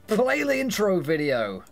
Play the intro video.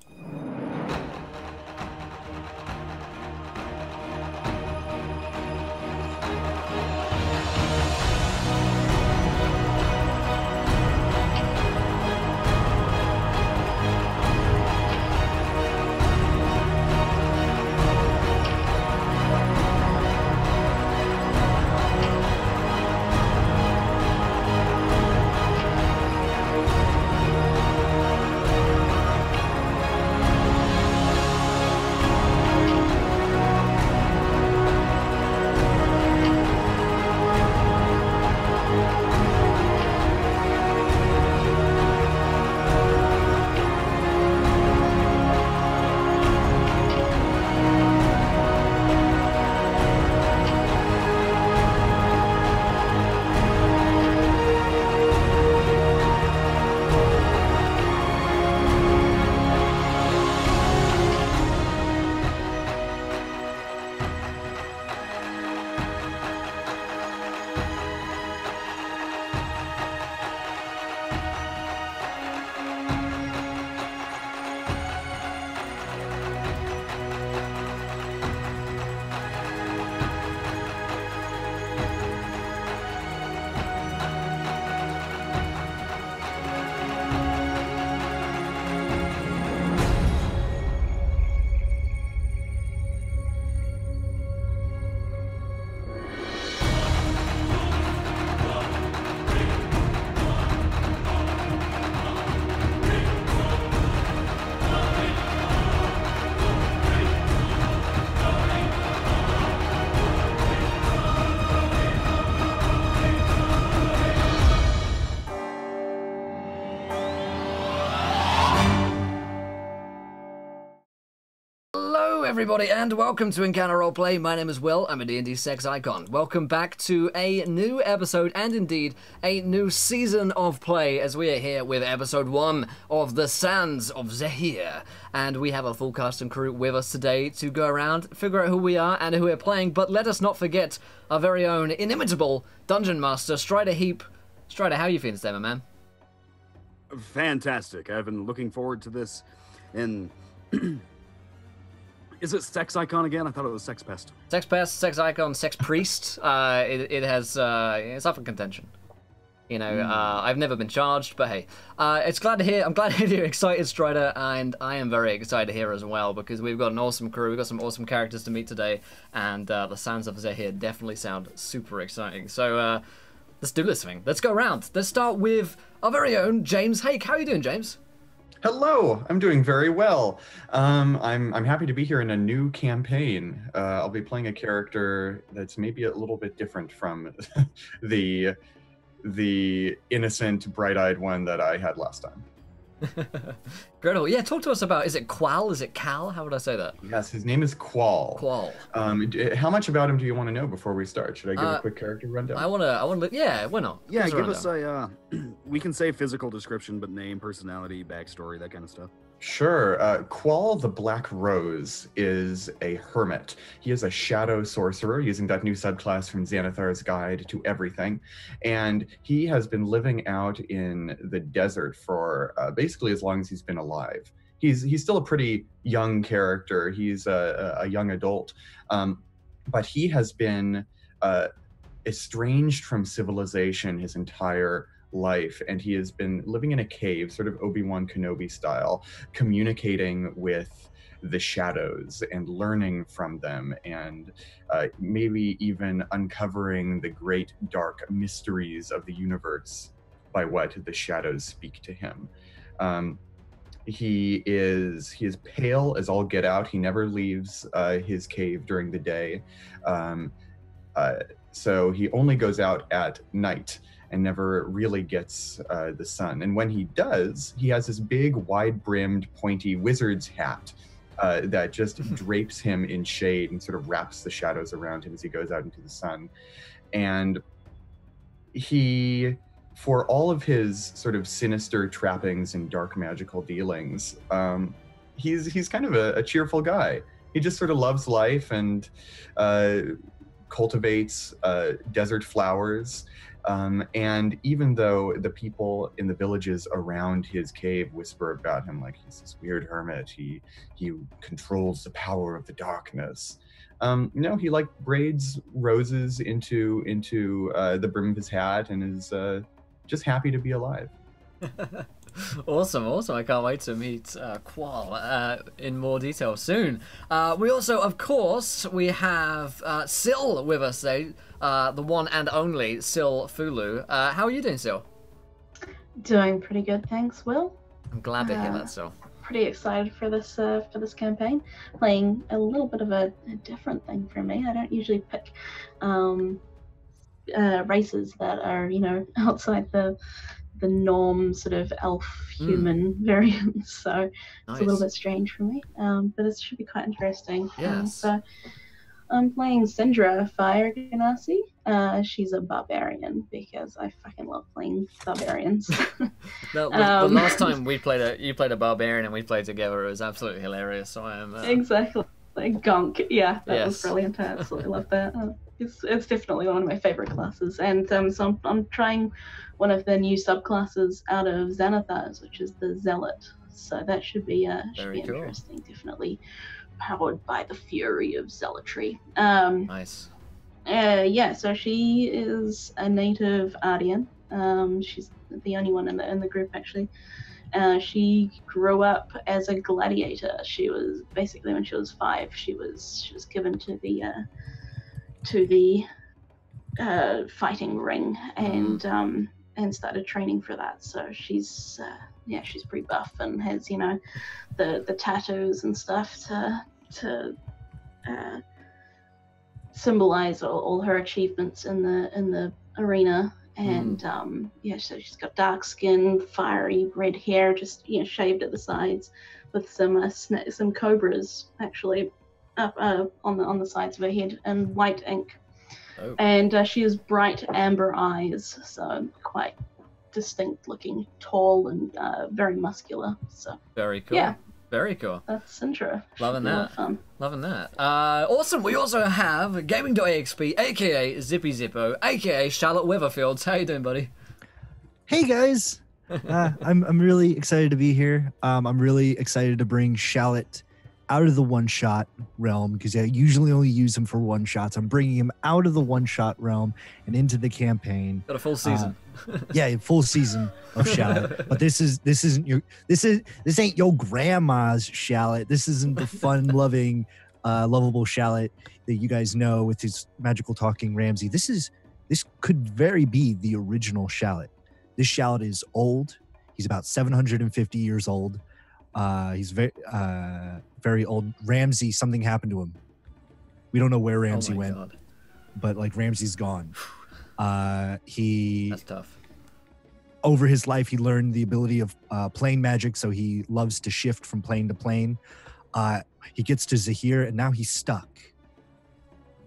Everybody, and welcome to Encounter Roleplay. My name is Will. I'm a D&D sex icon. Welcome back to a new episode, and indeed, a new season of play, as we are here with episode 1 of The Sands of Zehir. And we have a full cast and crew with us today to go around, figure out who we are and who we're playing, but let us not forget our very own inimitable Dungeon Master, Strider Heap. Strider, how are you feeling today, my man? Fantastic. I've been looking forward to this, and... Is it Sex Icon again? I thought it was Sex Pest. Sex Pest, Sex Icon, Sex Priest. It's up for contention. You know, I've never been charged, but hey. It's glad to hear. I'm glad to hear you're excited, Strider, and I am very excited here as well, because we've got an awesome crew, we've got some awesome characters to meet today, and the Sands of Zehir definitely sound super exciting. So, let's do this thing. Let's go around. Let's start with our very own James Hake. How are you doing, James? Hello, I'm doing very well. I'm happy to be here in a new campaign. I'll be playing a character that's maybe a little bit different from the innocent, bright-eyed one that I had last time. Incredible. Yeah, talk to us about, is it Qual? Is it Cal? How would I say that? Yes, his name is Qual. Qual. How much about him do you want to know before we start? Should I give a quick character rundown? I want to, yeah, why not? Yeah, give us a, we can say physical description, but name, personality, backstory, that kind of stuff. Sure. Qual the Black Rose is a hermit. He is a shadow sorcerer using that new subclass from Xanathar's Guide to Everything. And he has been living out in the desert for basically as long as he's been alive. He's still a pretty young character. He's a young adult. But he has been estranged from civilization his entire life, and he has been living in a cave, sort of Obi-Wan Kenobi style, communicating with the shadows and learning from them, and maybe even uncovering the great dark mysteries of the universe by what the shadows speak to him. He is pale as all get out. He never leaves his cave during the day, so he only goes out at night and never really gets the sun. And when he does, he has this big, wide-brimmed, pointy wizard's hat that just drapes him in shade and sort of wraps the shadows around him as he goes out into the sun. And he, for all of his sort of sinister trappings and dark magical dealings, he's kind of a cheerful guy. He just sort of loves life and cultivates desert flowers. And even though the people in the villages around his cave whisper about him, like he's this weird hermit, he controls the power of the darkness. He like braids roses into the brim of his hat and is just happy to be alive. Awesome. I can't wait to meet Qual in more detail soon. We also, of course, we have Sil with us today, the one and only Sil Fulu. How are you doing, Sil? Doing pretty good, thanks, Will. I'm glad to hear that, Sil. Pretty excited for this campaign. Playing a little bit of a different thing for me. I don't usually pick races that are, outside the norm sort of elf human variants, so it's a little bit strange for me, but it should be quite interesting. Yes. So I'm playing Syndra Fire Ganassi. She's a barbarian because I fucking love playing barbarians. The last time you played a barbarian and we played together, it was absolutely hilarious. So I am exactly like Gonk. Yeah, that was brilliant. I absolutely love that. It's definitely one of my favorite classes, and so I'm trying one of the new subclasses out of Xanathar's, which is the Zealot. So that should be cool. Interesting. Definitely powered by the fury of zealotry. Nice. So she is a native Ardian. She's the only one in the group actually. She grew up as a gladiator. She was basically, when she was 5, she was given to the fighting ring and started training for that. So she's pretty buff and has the tattoos and stuff to symbolize all her achievements in the arena. And so she's got dark skin, fiery red hair, just shaved at the sides, with some cobras actually up on the sides of her head and white ink. Oh. And she has bright amber eyes, so quite distinct looking, tall and very muscular. So very cool. Yeah. Very cool. That's Syndra. Loving that. Loving that. Awesome. We also have Gaming.exp, aka Zippy Zippo, aka Charlotte Weatherfields. How you doing, buddy? Hey guys. I'm really excited to be here. I'm really excited to bring Charlotte out of the one-shot realm, because I usually only use him for one-shots. I'm bringing him out of the one-shot realm and into the campaign. Got a full season. Full season of Shallot. But this ain't your grandma's Shallot. This isn't the fun-loving, lovable Shallot that you guys know with his magical talking Ramsey. This could very be the original Shallot. This Shallot is old. He's about 750 years old. He's very old. Ramsey, something happened to him. We don't know where Ramsey went, God. But like Ramsey's gone. That's tough. Over his life, he learned the ability of plane magic, so he loves to shift from plane to plane. He gets to Zehir, and now he's stuck.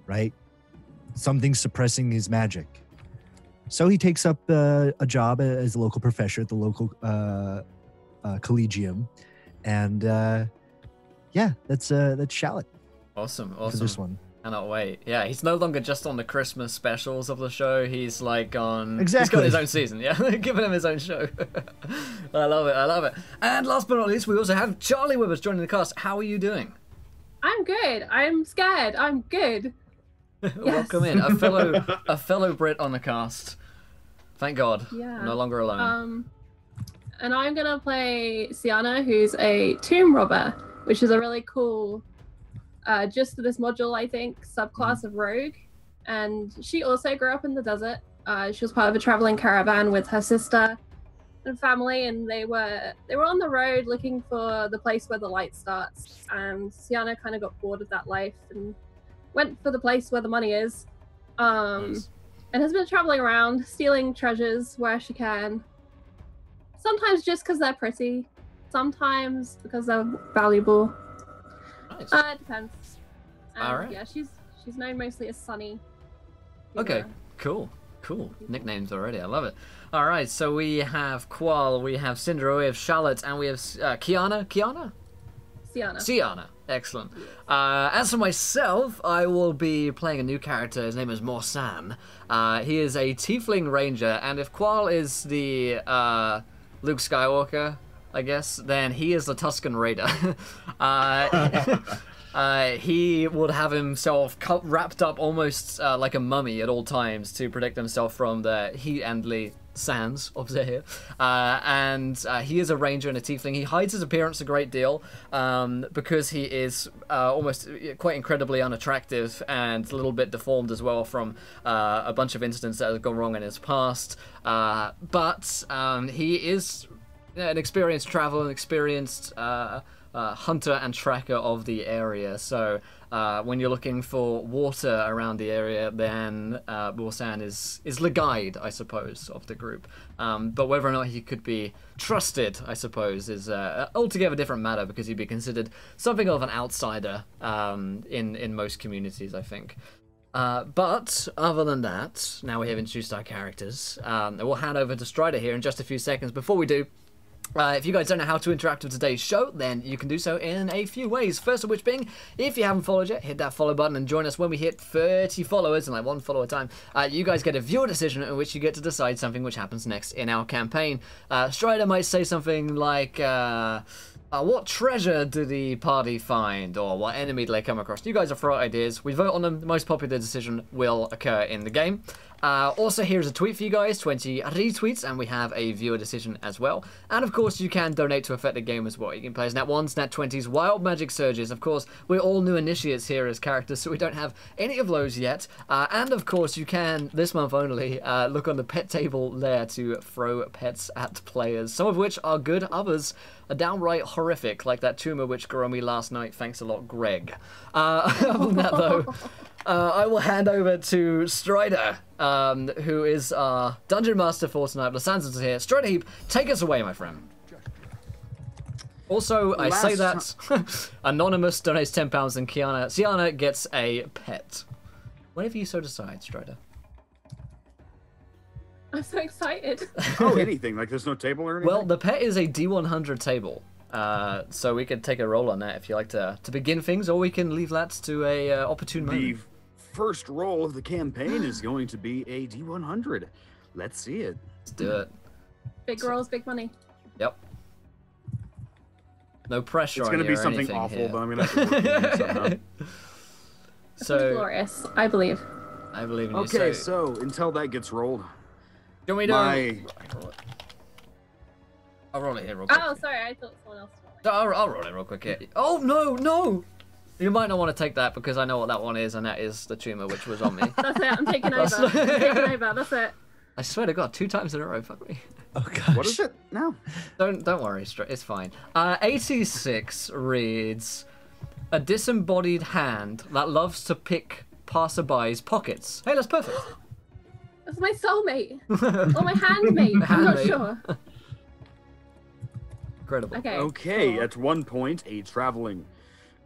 Right? Something's suppressing his magic. So he takes up a job as a local professor at the local collegium. And that's Shallot. Awesome. For this one. Cannot wait. Yeah, he's no longer just on the Christmas specials of the show. He's like on... Exactly. He's got his own season, yeah. Giving him his own show. I love it. And last but not least, we also have Charlie with us joining the cast. How are you doing? I'm good. I'm scared. I'm good. Welcome in. A fellow Brit on the cast. Thank God. Yeah. I'm no longer alone. And I'm going to play Sienna, who's a tomb robber, which is a really cool, just for this module, I think, subclass of rogue. And she also grew up in the desert. She was part of a traveling caravan with her sister and family, and they were on the road looking for the place where the light starts. And Sienna kind of got bored of that life and went for the place where the money is. Nice. And has been traveling around, stealing treasures where she can. Sometimes just because they're pretty, sometimes because they're valuable. Nice. It depends. All right. Yeah, she's known mostly as Sunny. Okay, cool. Nicknames already, I love it. All right, so we have Qual, we have Syndra, we have Charlotte, and we have Kiana? Sienna. Sienna. Excellent. As for myself, I will be playing a new character. His name is Morsan. He is a tiefling ranger, and if Qual is the Luke Skywalker, I guess, then he is the Tusken Raider. He would have himself wrapped up almost like a mummy at all times to protect himself from the heat and the sands of Zehir. And he is a ranger and a tiefling. He hides his appearance a great deal because he is almost quite incredibly unattractive and a little bit deformed as well from a bunch of incidents that have gone wrong in his past. But he is an experienced traveler, an experienced hunter and tracker of the area. So when you're looking for water around the area, then Borsan is the guide, I suppose, of the group. But whether or not he could be trusted, I suppose, is altogether different matter, because he'd be considered something of an outsider in most communities, I think. But other than that, now we have introduced our characters. We'll hand over to Strider here in just a few seconds. Before we do, if you guys don't know how to interact with today's show, then you can do so in a few ways. First of which being, if you haven't followed yet, hit that follow button and join us when we hit 30 followers in like one follower time. You guys get a viewer decision in which you get to decide something which happens next in our campaign. Strider might say something like, what treasure do the party find, or what enemy do they come across? You guys are throw out ideas. We vote on them. The most popular decision will occur in the game. Also, here's a tweet for you guys, 20 retweets, and we have a viewer decision as well. And of course, you can donate to affect the game as well. You can play as Nat 1s, Nat 20s, Wild Magic Surges. Of course, we're all new initiates here as characters, so we don't have any of those yet. And of course, you can, this month only, look on the pet table there to throw pets at players. Some of which are good, others are downright horrific, like that tumor which grew on me last night. Thanks a lot, Greg. Other than that, though, I will hand over to Strider, who is our Dungeon Master for tonight. Lasanza's here. Strider Heap, take us away, my friend. Also, I say that Anonymous donates £10 and Kiana gets a pet. Whenever you so decide, Strider. I'm so excited. Oh, anything. Like there's no table or anything? Well, the pet is a D100 table. So we could take a roll on that if you like to begin things, or we can leave that to a opportune moment. The first roll of the campaign is going to be a D100. Let's see it. Let's do it. Big rolls, big money. Yep. No pressure. It's going to be something awful, here. but I'm going to have to work it somehow. So glorious, I believe. I believe in you. Okay, so until that gets rolled, do we do? I'll roll it here real quick. Oh, sorry, I thought someone else was rolling. I'll roll it real quick here. Oh, no! You might not want to take that because I know what that one is, and that is the tumor which was on me. That's it, I'm taking over. That's it. I swear to God, 2 times in a row, fuck me. Oh gosh. What is it now? Don't worry, it's fine. 86 reads, a disembodied hand that loves to pick passerbys' pockets. Hey, that's perfect. That's my soulmate. Or my handmate. I'm not sure. Incredible. Okay, at one point, a traveling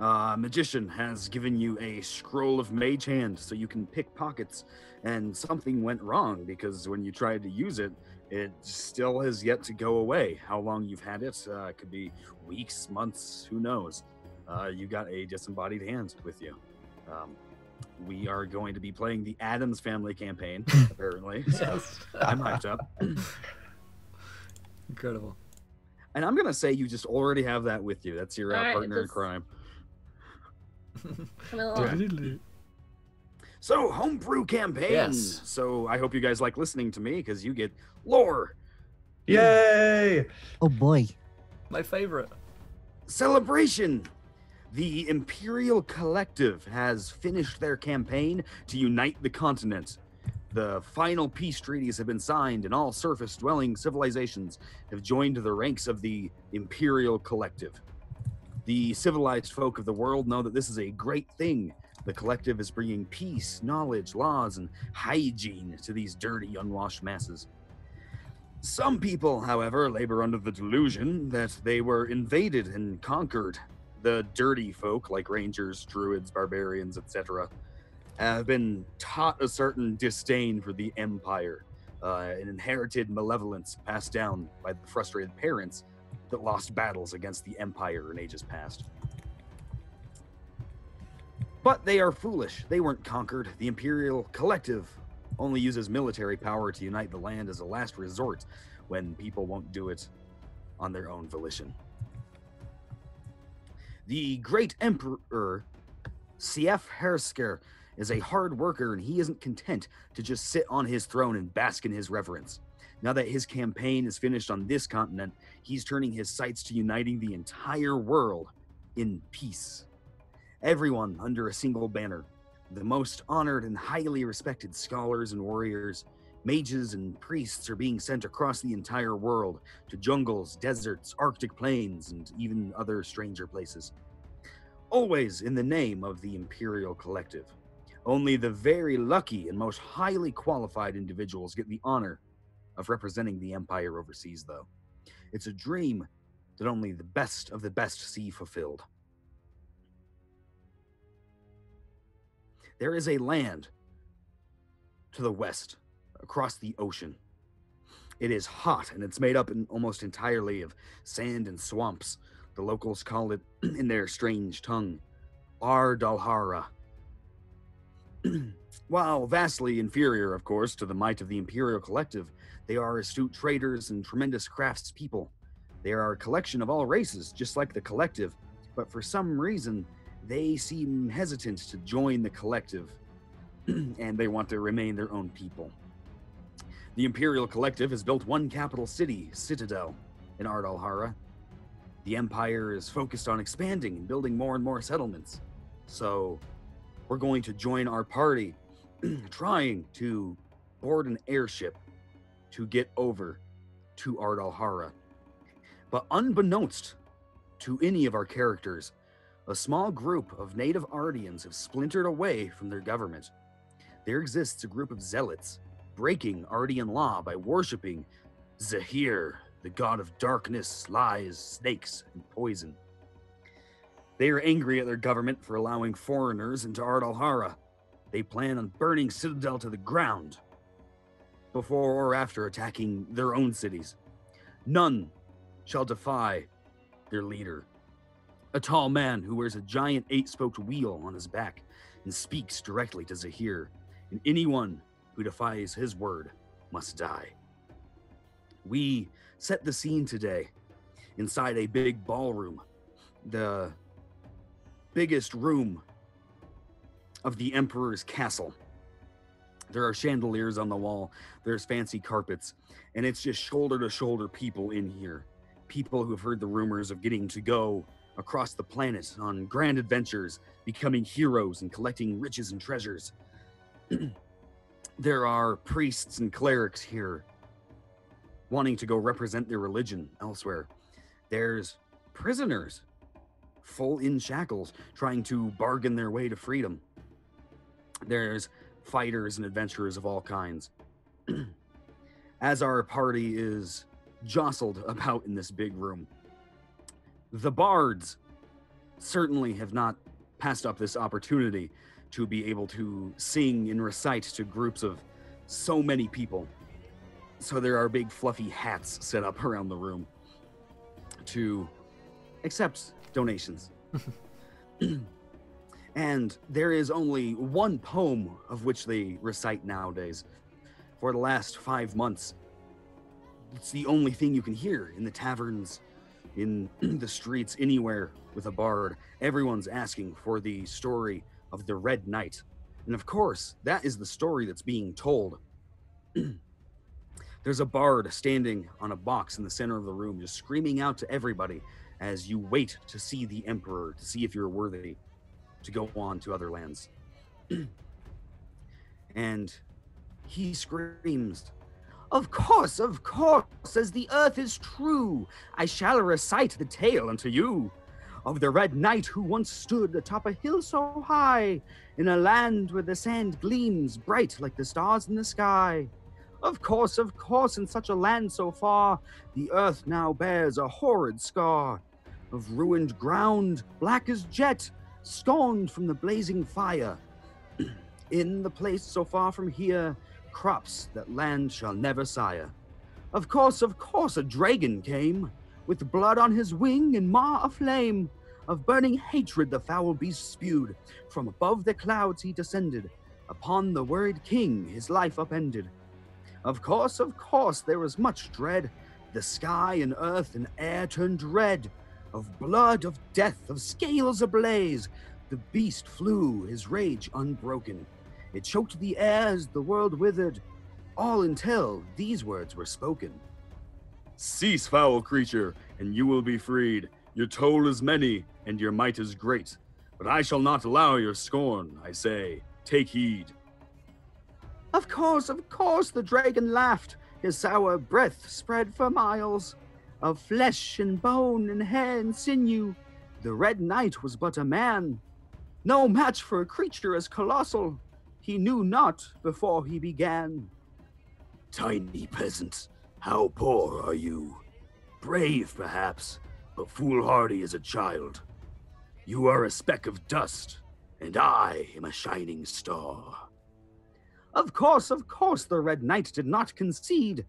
magician has given you a scroll of mage hand so you can pick pockets, and something went wrong because when you tried to use it, it still has yet to go away. How long you've had it could be weeks, months, who knows. You got a disembodied hand with you. We are going to be playing the Addams Family campaign, apparently. So I'm hyped up. Incredible. And I'm going to say you just already have that with you. That's your partner in just... crime. Come along. So, homebrew campaign. Yes. So, I hope you guys like listening to me because you get lore. Yay! Oh boy. My favorite. Celebration. The Imperial Collective has finished their campaign to unite the continent. The final peace treaties have been signed, and all surface-dwelling civilizations have joined the ranks of the Imperial Collective. The civilized folk of the world know that this is a great thing. The Collective is bringing peace, knowledge, laws, and hygiene to these dirty, unwashed masses. Some people, however, labor under the delusion that they were invaded and conquered. The dirty folk, like rangers, druids, barbarians, etc., have been taught a certain disdain for the Empire, an inherited malevolence passed down by the frustrated parents that lost battles against the Empire in ages past. But they are foolish. They weren't conquered. The Imperial Collective only uses military power to unite the land as a last resort when people won't do it on their own volition. The Great Emperor, Sief Hersker, is a hard worker, and he isn't content to just sit on his throne and bask in his reverence. Now that his campaign is finished on this continent, he's turning his sights to uniting the entire world in peace. Everyone under a single banner. The most honored and highly respected scholars and warriors, mages and priests are being sent across the entire world to jungles, deserts, Arctic plains, and even other stranger places. Always in the name of the Imperial Collective. Only the very lucky and most highly qualified individuals get the honor of representing the Empire overseas, though. It's a dream that only the best of the best see fulfilled. There is a land to the west, across the ocean. It is hot, and it's made up almost entirely of sand and swamps. The locals call it, in their strange tongue, Ardalhara. While vastly inferior, of course, to the might of the Imperial Collective, they are astute traders and tremendous craftspeople. They are a collection of all races, just like the Collective, but for some reason, they seem hesitant to join the Collective, and they want to remain their own people. The Imperial Collective has built one capital city, Citadel, in Ardalhara. The Empire is focused on expanding and building more and more settlements. So, we're going to join our party, trying to board an airship to get over to Ardalhara. But unbeknownst to any of our characters, a small group of native Ardians have splintered away from their government. There exists a group of zealots breaking Ardian law by worshipping Zehir, the god of darkness, lies, snakes, and poison. They are angry at their government for allowing foreigners into Ardalhara. They plan on burning Citadel to the ground before or after attacking their own cities. None shall defy their leader, a tall man who wears a giant 8-spoked wheel on his back and speaks directly to Zehir, and anyone who defies his word must die. We set the scene today inside a big ballroom, the biggest room of the Emperor's castle. There are chandeliers on the wall, there's fancy carpets, and it's just shoulder-to-shoulder people in here. People who've heard the rumors of getting to go across the planet on grand adventures, becoming heroes and collecting riches and treasures. There are priests and clerics here wanting to go represent their religion elsewhere. There's prisoners, full in shackles, trying to bargain their way to freedom. There's fighters and adventurers of all kinds. As our party is jostled about in this big room, the bards certainly have not passed up this opportunity to be able to sing and recite to groups of so many people. So there are big fluffy hats set up around the room to accept donations. And there is only one poem of which they recite nowadays. For the last 5 months, it's the only thing you can hear in the taverns, in the streets, anywhere with a bard. Everyone's asking for the story of the Red Knight. And of course, that is the story that's being told. There's a bard standing on a box in the center of the room, just screaming out to everybody as you wait to see the Emperor, to see if you're worthy to go on to other lands. And he screams, of course, as the earth is true, I shall recite the tale unto you of the Red Knight who once stood atop a hill so high, in a land where the sand gleams bright like the stars in the sky. Of course, in such a land so far, the earth now bears a horrid scar of ruined ground, black as jet, scorned from the blazing fire. In the place so far from here, crops that land shall never sire. Of course, a dragon came, with blood on his wing and maw aflame. Of burning hatred the foul beast spewed. From above the clouds he descended. Upon the worried king his life upended. Of course, there was much dread. The sky and earth and air turned red. Of blood, of death, of scales ablaze. The beast flew, his rage unbroken. It choked the air as the world withered. All until these words were spoken. Cease, foul creature, and you will be freed. Your toll is many, and your might is great. But I shall not allow your scorn, I say. Take heed. Of course, the dragon laughed. His sour breath spread for miles. Of flesh and bone and hair and sinew, the Red Knight was but a man. No match for a creature as colossal. He knew not before he began. Tiny peasant, how poor are you? Brave, perhaps, but foolhardy as a child. You are a speck of dust, and I am a shining star. Of course, the Red Knight did not concede.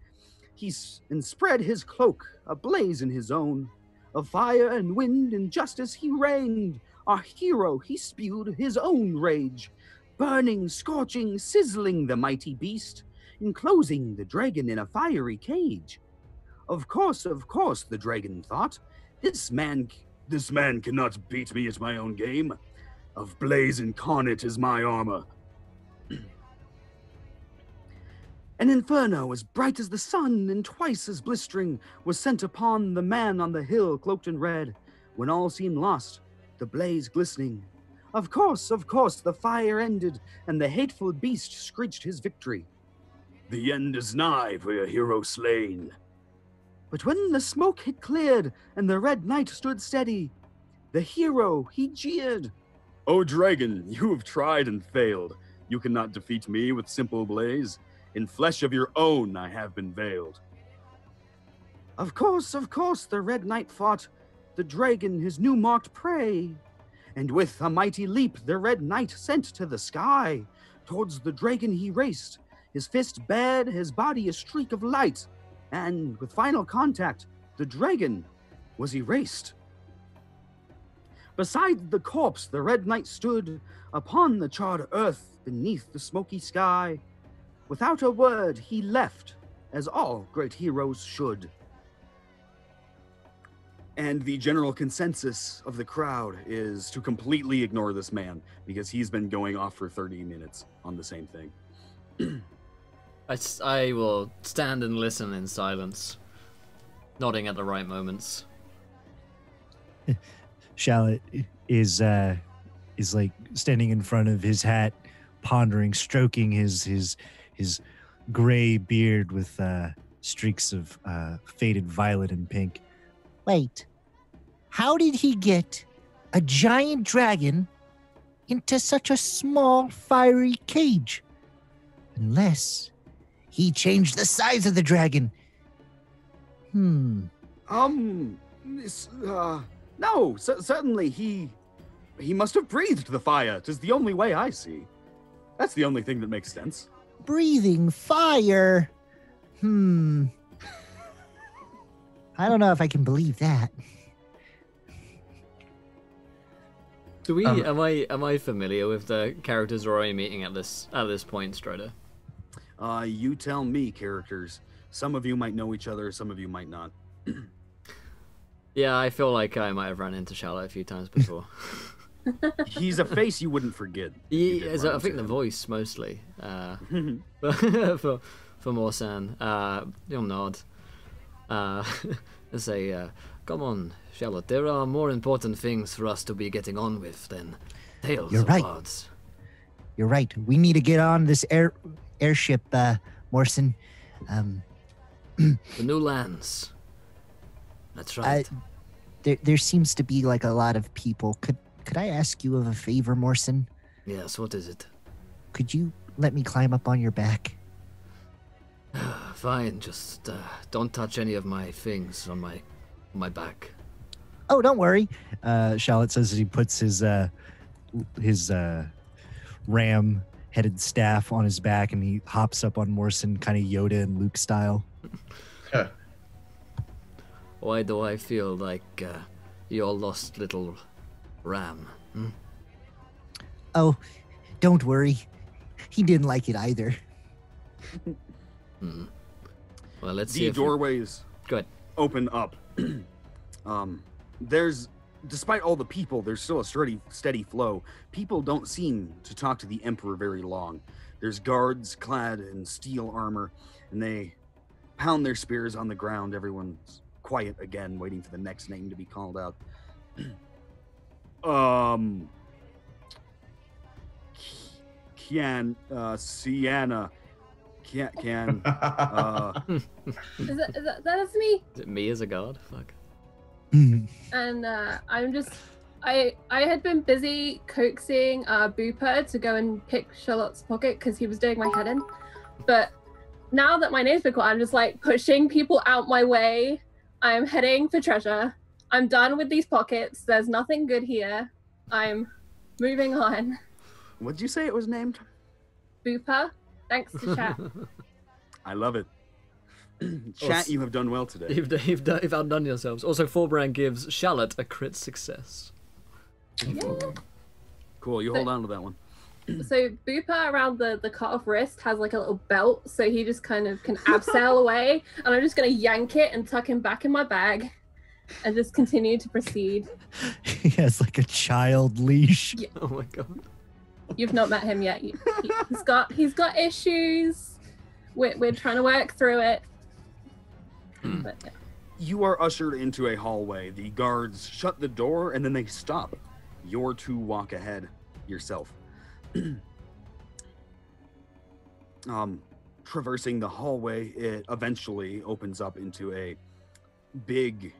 He spread his cloak, ablaze in his own. Of fire and wind and justice he reigned. Our hero, he spewed his own rage. Burning, scorching, sizzling the mighty beast, enclosing the dragon in a fiery cage. Of course, the dragon thought, this man cannot beat me at my own game. Of blaze incarnate is my armor. An inferno as bright as the sun and twice as blistering was sent upon the man on the hill cloaked in red. When all seemed lost, the blaze glistening. Of course, the fire ended, and the hateful beast screeched his victory. The end is nigh for your hero slain. But when the smoke had cleared, and the Red Knight stood steady, the hero, he jeered. O dragon, you have tried and failed. You cannot defeat me with simple blaze. In flesh of your own I have been veiled. Of course, the Red Knight fought the dragon, his new marked prey. And with a mighty leap, the Red Knight sent to the sky. Towards the dragon he raced, his fist bared, his body a streak of light. And with final contact, the dragon was erased. Beside the corpse, the Red Knight stood upon the charred earth beneath the smoky sky. Without a word, he left, as all great heroes should. And the general consensus of the crowd is to completely ignore this man, because he's been going off for 30 minutes on the same thing. I will stand and listen in silence, nodding at the right moments. Shallot is like standing in front of his hat, pondering, stroking his gray beard with streaks of faded violet and pink. Wait, how did he get a giant dragon into such a small, fiery cage? Unless he changed the size of the dragon. No, certainly he must have breathed the fire. 'Tis the only way I see. That's the only thing that makes sense. Breathing fire. I don't know if I can believe that. Do we? Am I familiar with the characters we're already meeting at this point, Strider? You tell me, characters. Some of you might know each other, some of you might not. Yeah, I feel like I might have run into Charlotte a few times before. He's a face you wouldn't forget. I think the voice mostly. For Morsan, you'll nod. Say, come on, Charlotte. There are more important things for us to be getting on with than tales You're of right. bards. You're right. We need to get on this airship, Morrison. The new lands. That's right. There seems to be like a lot of people. Could I ask you of a favor, Morrison? Yes, what is it? Could you let me climb up on your back? Fine, just don't touch any of my things on my back. Oh, don't worry. Shallot says as he puts his ram-headed staff on his back and he hops up on Morrison, kind of Yoda and Luke style. Why do I feel like your lost little Ram. Oh, don't worry. He didn't like it either. Well, let's see The if doorways Good. open up. Despite all the people, there's still a steady flow. People don't seem to talk to the Emperor very long. There's guards clad in steel armor, and they pound their spears on the ground. Everyone's quiet again, waiting for the next name to be called out. Sienna. Can, That's me. Is it me as a god? Fuck. And I had been busy coaxing Booper to go and pick Charlotte's pocket because he was doing my head in. But now that my name's been called, I'm just like pushing people out my way. I'm heading for treasure. I'm done with these pockets. There's nothing good here. I'm moving on. What'd you say it was named? Booper, thanks to chat. I love it. Chat, you have done well today. You've outdone yourselves. Also, Forbrand gives Charlotte a crit success. Cool, you hold on to that one. So Booper around the cut off wrist has like a little belt, so he just kind of can abseil away, and I'm just gonna yank it and tuck him back in my bag and just continue to proceed. He has like a child leash. Yeah. Oh my god. You've not met him yet. He's got issues. We're trying to work through it. But, yeah. You are ushered into a hallway. The guards shut the door and then they stop. You're to walk ahead yourself. Traversing the hallway, it eventually opens up into a big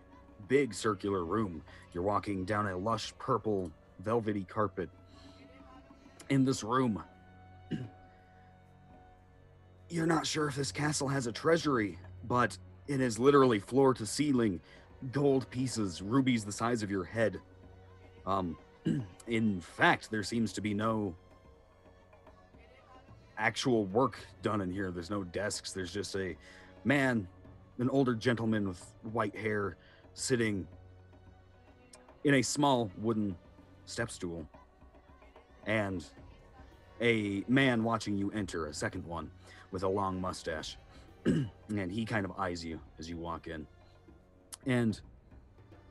circular room. You're walking down a lush purple velvety carpet. In this room, you're not sure if this castle has a treasury, but it is literally floor to ceiling, gold pieces, rubies the size of your head. In fact, there seems to be no actual work done in here. There's no desks. There's just a man, an older gentleman with white hair, sitting in a small wooden step stool. And a man watching you enter, a second one, with a long mustache. And he kind of eyes you as you walk in. And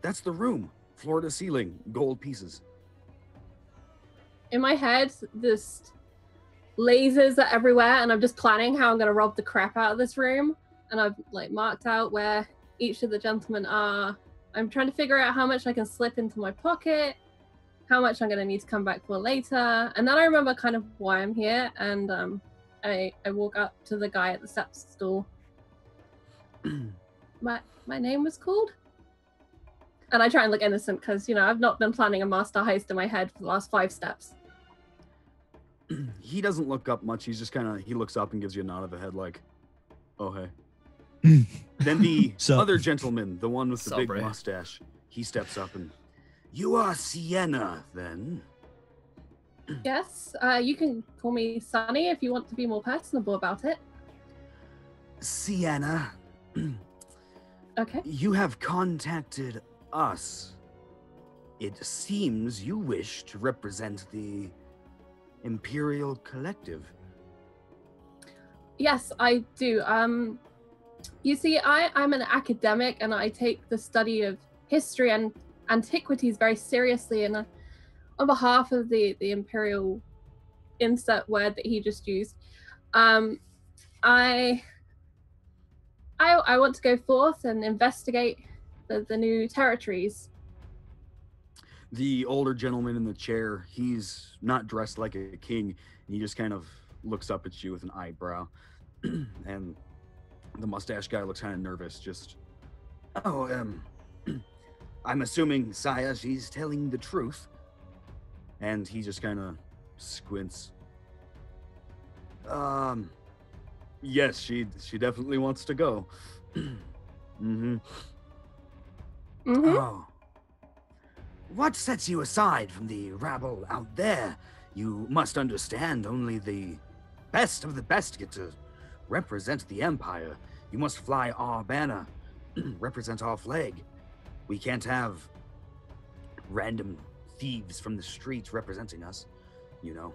that's the room. Floor to ceiling, gold pieces. In my head, this lasers are everywhere, and I'm just planning how I'm going to rob the crap out of this room. And I've like marked out where each of the gentlemen are. I'm trying to figure out how much I can slip into my pocket, how much I'm going to need to come back for later. And then I remember kind of why I'm here, and I walk up to the guy at the step stool. My name was called? And I try and look innocent because, I've not been planning a master heist in my head for the last 5 steps. He doesn't look up much. He's just he looks up and gives you a nod of the head like, oh, hey. Then the other gentleman, the one with the big mustache, he steps up and, you are Sienna, then? Yes, you can call me Sunny if you want to be more personable about it. Sienna. Okay. You have contacted us. It seems you wish to represent the Imperial Collective. Yes, I do. You see, I'm an academic, and I take the study of history and antiquities very seriously, and on behalf of the Imperial insert word that he just used, I want to go forth and investigate the new territories. The older gentleman in the chair, he's not dressed like a king, and he just kind of looks up at you with an eyebrow. And the mustache guy looks kind of nervous, just, I'm assuming, Saya, she's telling the truth. And he just kind of squints. Yes, she definitely wants to go. Oh. What sets you aside from the rabble out there? You must understand only the best of the best get to represent the Empire. You must fly our banner, represent our flag. We can't have random thieves from the streets representing us, you know.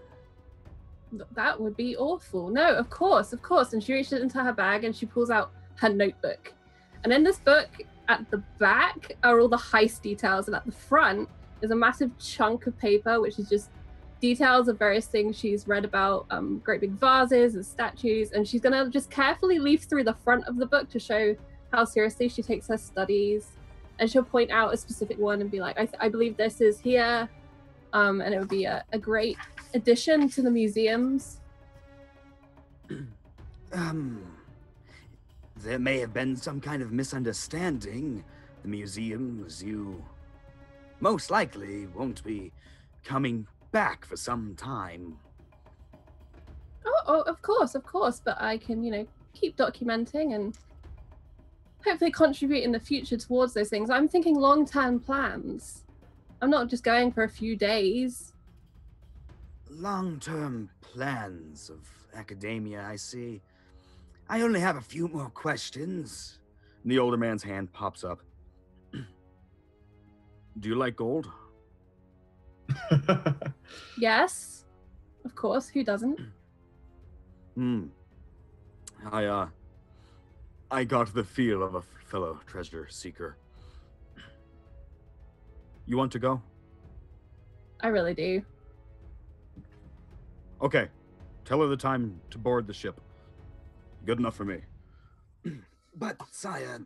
That would be awful. No, of course. And she reaches into her bag and she pulls out her notebook. And in this book, at the back are all the heist details, and at the front is a massive chunk of paper, which is just details of various things she's read about, great big vases and statues. And she's gonna just carefully leaf through the front of the book to show how seriously she takes her studies. And she'll point out a specific one and be like, I believe this is here. And it would be a great addition to the museums. There may have been some kind of misunderstanding. The museums, you most likely won't be coming back for some time. Oh, of course. But I can, keep documenting and hopefully contribute in the future towards those things. I'm thinking long-term plans. I'm not just going for a few days. Long-term plans of academia, I see. I only have a few more questions. And the older man's hand pops up. Do you like gold? Yes, of course. Who doesn't? I got the feel of a fellow treasure seeker. You want to go? I really do. Okay. Tell her the time to board the ship. Good enough for me. But, sire,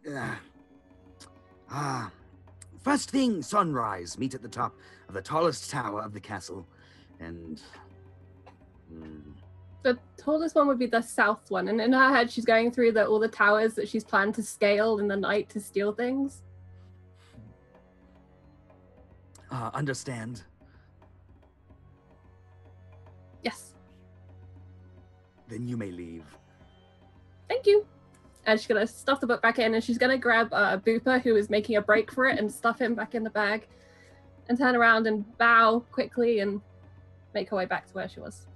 first thing, sunrise. Meet at the top of the tallest tower of the castle. And... The tallest one would be the south one. And in her head, she's going through all the towers that she's planned to scale in the night to steal things. Understand. Yes. Then you may leave. Thank you. And she's gonna stuff the book back in, and she's gonna grab Booper, who is making a break for it, and stuff him back in the bag, and turn around and bow quickly and make her way back to where she was.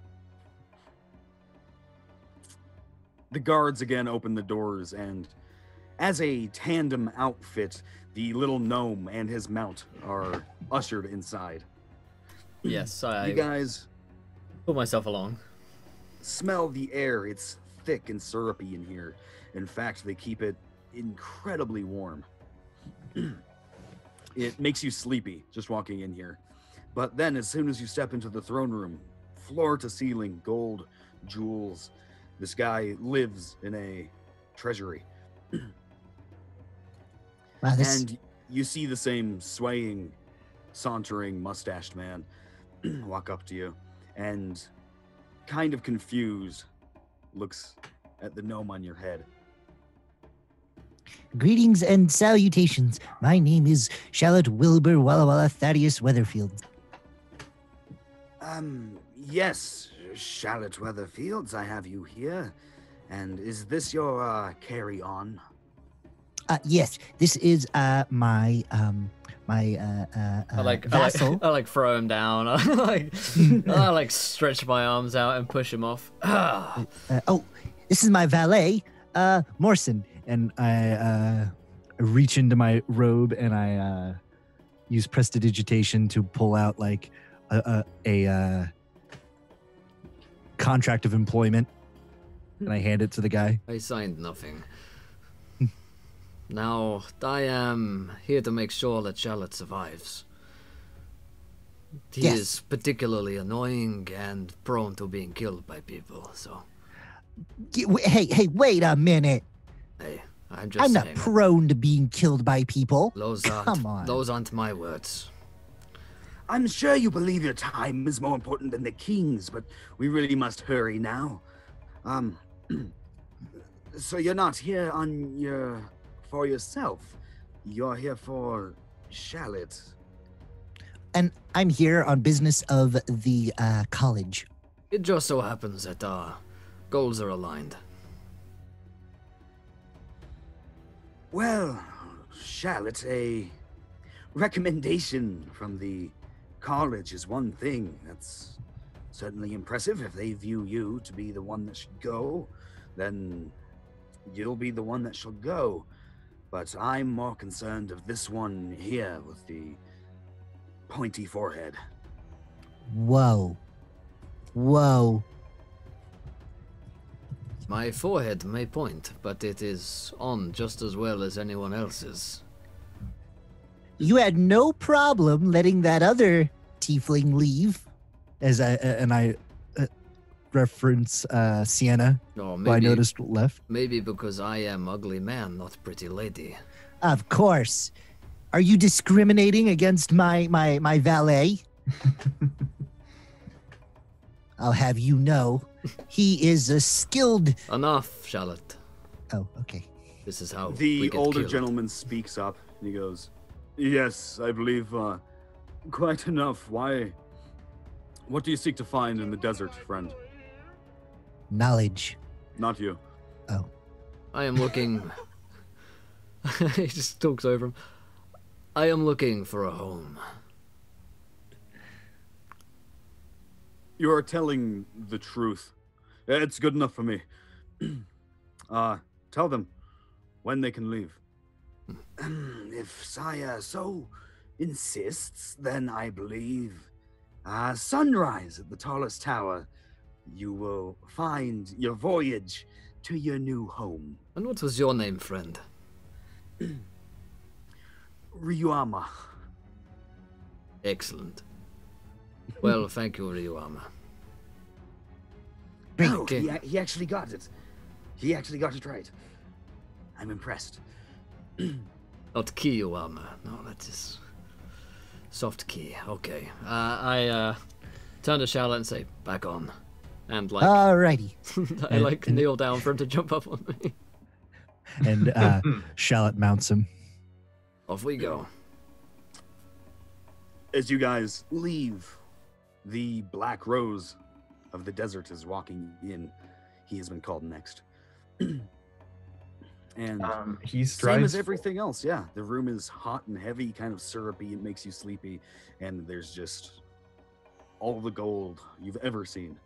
The guards again open the doors, and as a tandem outfit, the little gnome and his mount are ushered inside. Yes, You guys pull myself along. smell the air. It's thick and syrupy in here. In fact, they keep it incredibly warm. It makes you sleepy just walking in here. But then as soon as you step into the throne room, floor to ceiling, gold, jewels, this guy lives in a treasury. Wow, And you see the same swaying, sauntering, mustached man walk up to you and, kind of confused, looks at the gnome on your head. Greetings and salutations. My name is Charlotte Wilbur Walla Walla Thaddeus Weatherfield. Yes, Charlotte Weatherfields, I have you here. And is this your carry-on? Yes, this is my vassal. I throw him down. I stretch my arms out and push him off. This is my valet, Morrison, and I reach into my robe and I use prestidigitation to pull out like a contract of employment, and I hand it to the guy. I signed nothing. Now, I am here to make sure that Charlotte survives. He Yes. is particularly annoying and prone to being killed by people, so Hey, wait a minute. hey, I'm just I'm not saying. prone to being killed by people. Come on. Those aren't my words. I'm sure you believe your time is more important than the king's, but we really must hurry now. So you're not here for yourself. You're here for Charlotte. And I'm here on business of the college. It just so happens that our goals are aligned. Well, Charlotte, a recommendation from the college is one thing. That's certainly impressive. If they view you to be the one that should go, then you'll be the one that shall go. But I'm more concerned of this one here with the pointy forehead. Whoa. Whoa. My forehead may point, but it is on just as well as anyone else's. You had no problem letting that other tiefling leave. I reference Sienna, Or who I noticed left. maybe because I am ugly man, not pretty lady. Of course. Are you discriminating against my valet? I'll have you know, he is a skilled. Enough, Charlotte. Oh, okay. This is how we The get older killed. gentleman speaks up and he goes, "Yes, I believe quite enough. Why? What do you seek to find in the desert, friend?" Knowledge. Not you. I am looking... he just talks over him. I am looking for a home. You are telling the truth. It's good enough for me. Tell them when they can leave. If Sire so insists, then I believe sunrise at the tallest tower. You will find your voyage to your new home. And what was your name, friend? Ryuama. Excellent. Well, thank you, Ryuama. Oh, Okay. he actually got it. He actually got it right. I'm impressed. Not Kiyuama. No, that is... soft key. Okay. I turn to Charlotte and say, back on. And, like... Alrighty. I, like, kneel down for him to jump up on me. And Charlotte mounts him. Off we go. As you guys leave, the Black Rose of the desert is walking in. He has been called next. And He same as strides. everything else, yeah. The room is hot and heavy, kind of syrupy. It makes you sleepy. And there's just all the gold you've ever seen.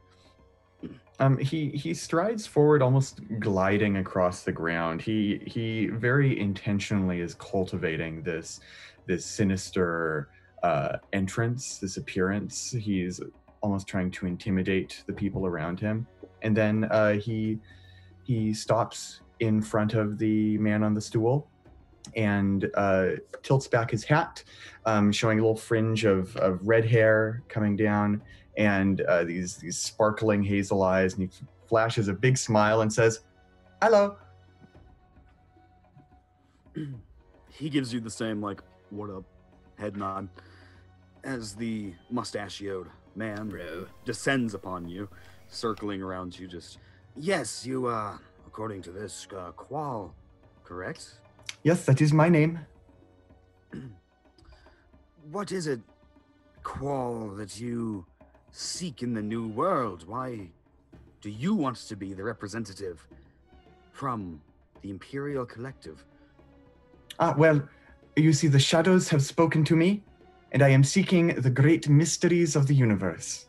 He strides forward, almost gliding across the ground. He very intentionally is cultivating this sinister entrance, this appearance. He's almost trying to intimidate the people around him, and then he stops in front of the man on the stool and tilts back his hat, showing a little fringe of red hair coming down, and these sparkling hazel eyes, and he flashes a big smile and says, "Hello." He gives you the same, like, what up, head nod, as the mustachioed man Bro. descends upon you, circling around you. Just, yes, you, according to this, Qual, correct? Yes, that is my name. What is it, Qual, that you seek in the new world? Why do you want to be the representative from the Imperial Collective? Well, you see, the shadows have spoken to me, and I am seeking the great mysteries of the universe.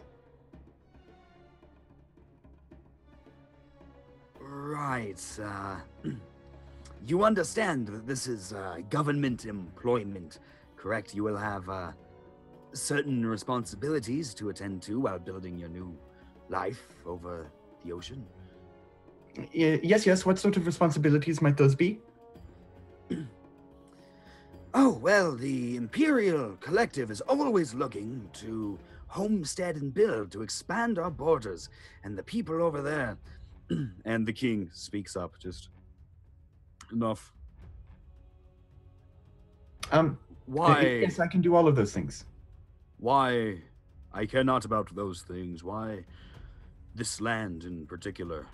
Right, you understand that this is government employment, correct? You will have certain responsibilities to attend to while building your new life over the ocean. Yes. What sort of responsibilities might those be? Oh, well, the Imperial Collective is always looking to homestead and build, to expand our borders, and the people over there. And the king speaks up, just, enough. Why? Yes, I can do all of those things. Why? I care not about those things. Why this land in particular?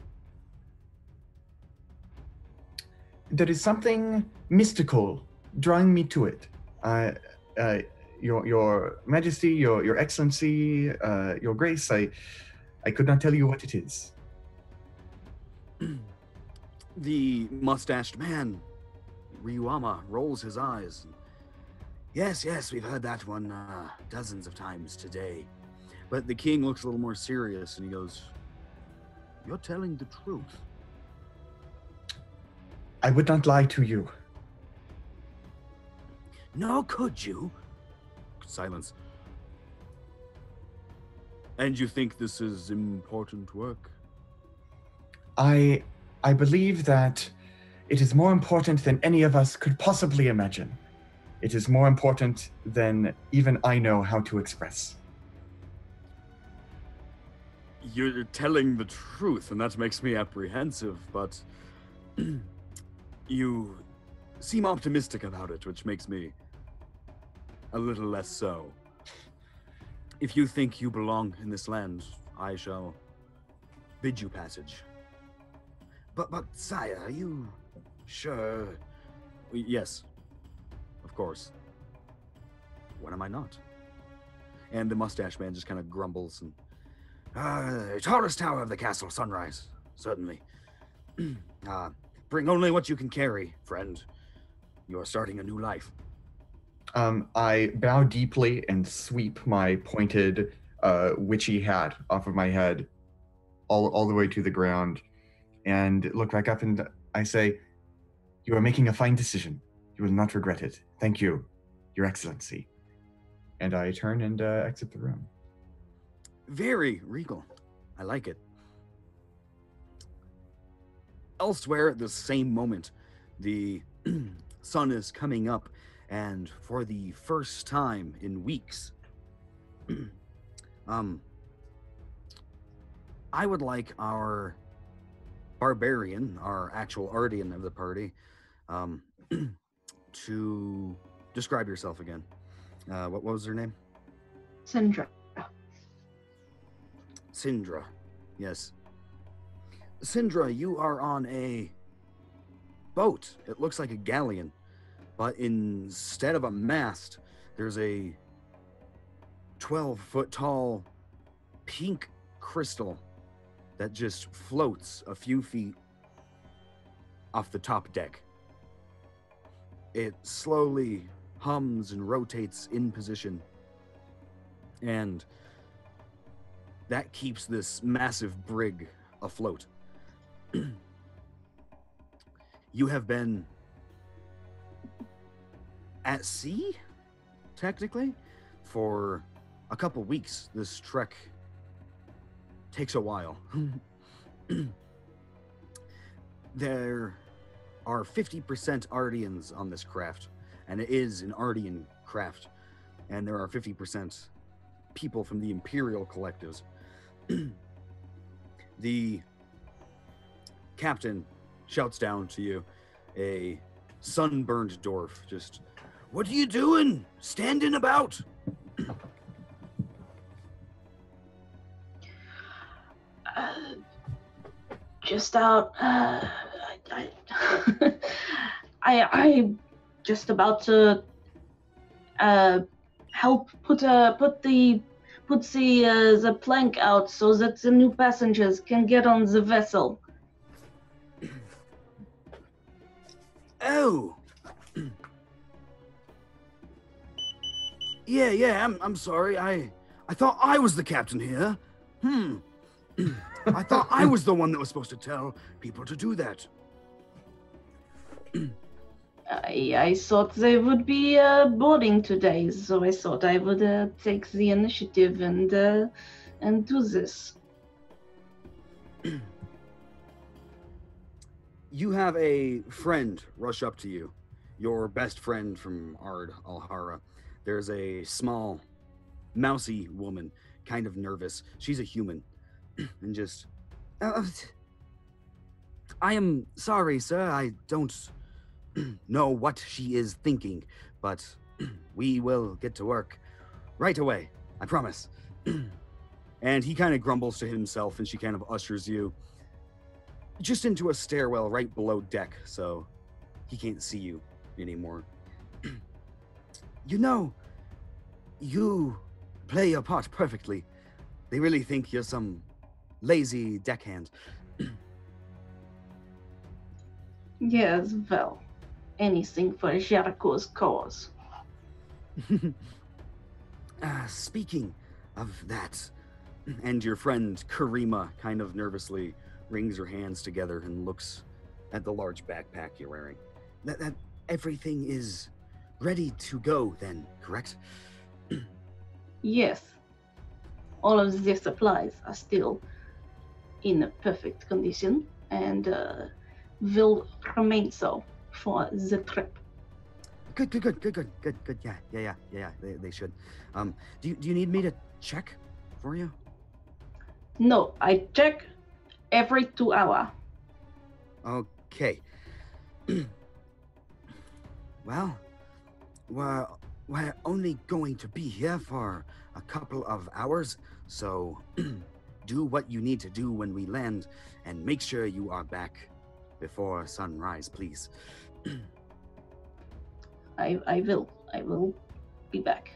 There is something mystical drawing me to it. Your Majesty, your Excellency, your Grace, I could not tell you what it is. The mustached man, Ryuama, rolls his eyes. Yes, we've heard that one dozens of times today. But the king looks a little more serious and he goes, "You're telling the truth." I would not lie to you. No, could you? Silence. And you think this is important work? I believe that it is more important than any of us could possibly imagine. It is more important than even I know how to express. You're telling the truth, and that makes me apprehensive, but you seem optimistic about it, which makes me a little less so. If you think you belong in this land, I shall bid you passage. But sire, are you sure? Yes, of course. When am I not? And the mustache man just kind of grumbles and, tallest tower of the castle, sunrise, certainly. Bring only what you can carry, friend. You are starting a new life. I bow deeply and sweep my pointed witchy hat off of my head all the way to the ground and look back up and I say, "You are making a fine decision. You will not regret it. Thank you, Your Excellency." And I turn and exit the room. Very regal. I like it. Elsewhere at the same moment, the sun is coming up, and for the first time in weeks, I would like our barbarian, our actual Ardian of the party, to describe yourself again. What was her name? Sindra. Sindra, yes. Sindra, you are on a boat. It looks like a galleon, but instead of a mast, there's a 12-foot tall pink crystal that just floats a few feet off the top deck. It slowly hums and rotates in position, and that keeps this massive brig afloat. You have been at sea, technically, for a couple weeks. This trek takes a while. There are 50% Ardians on this craft, and it is an Ardian craft, and there are 50% people from the Imperial collectives. The captain shouts down to you, a sunburned dwarf, just, "What are you doing? Standing about?" Just out. I just about to help put the plank out so that the new passengers can get on the vessel. Oh. Yeah, I'm sorry. I thought I was the captain here. I thought I was the one that was supposed to tell people to do that. I thought they would be boarding today, so I thought I would take the initiative and do this. You have a friend rush up to you, your best friend from Ard Alhara. There's a small, mousy woman, kind of nervous. She's a human, and just, I am sorry, sir. I don't know what she is thinking, but we will get to work right away. I promise. And he kind of grumbles to himself, and she kind of ushers you just into a stairwell right below deck, so he can't see you anymore. You know, you play your part perfectly. They really think you're some lazy deckhand. Yes, well, anything for Jericho's cause. Speaking of that, and your friend Karima kind of nervously wrings her hands together and looks at the large backpack you're wearing. That everything is ready to go then, correct? Yes. all of the supplies are still in perfect condition and will remain so for the trip. Good. Yeah. They should. Do you need me to check for you? No, I check every 2 hours. Okay. Well, we're only going to be here for a couple of hours, so do what you need to do when we land, and make sure you are back before sunrise, please. I will be back.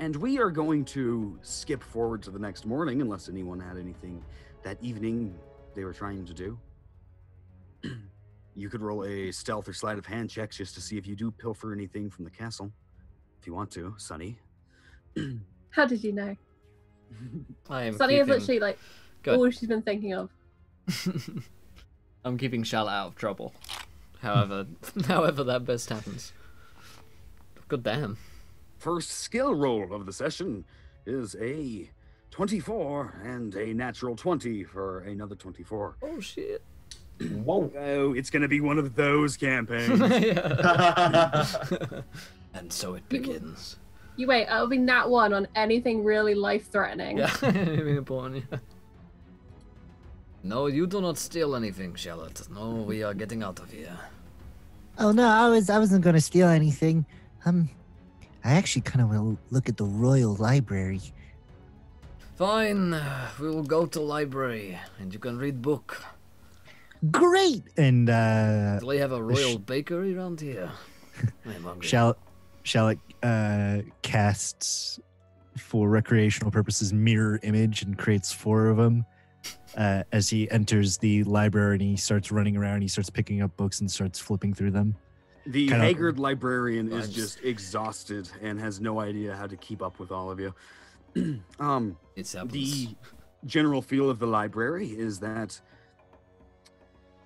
And we are going to skip forward to the next morning, unless anyone had anything that evening they were trying to do. You could roll a stealth or sleight of hand check just to see if you do pilfer anything from the castle. If you want to, Sunny. How did you know? I am Sunny is keeping... literally like Good. all she's been thinking of. I'm keeping Charlotte out of trouble. However that best happens. God damn. First skill roll of the session is a 24 and a natural 20 for another 24. Oh shit. Whoa. Oh, it's gonna be one of those campaigns. And so it begins. You wait, it'll be nat 1 on anything really life-threatening. Yeah, very important. Yeah. No, you do not steal anything, Charlotte. No, we are getting out of here. Oh no, I wasn't gonna steal anything. I actually kind of want to look at the Royal Library. Fine, we will go to library, and you can read book. Great! And Do we have a royal bakery around here? I'm hungry. Shallot casts, for recreational purposes, mirror image and creates 4 of them. As he enters the library and he starts running around, he starts picking up books and starts flipping through them. The Kinda- haggard librarian is just exhausted and has no idea how to keep up with all of you. It's happens. The general feel of the library is that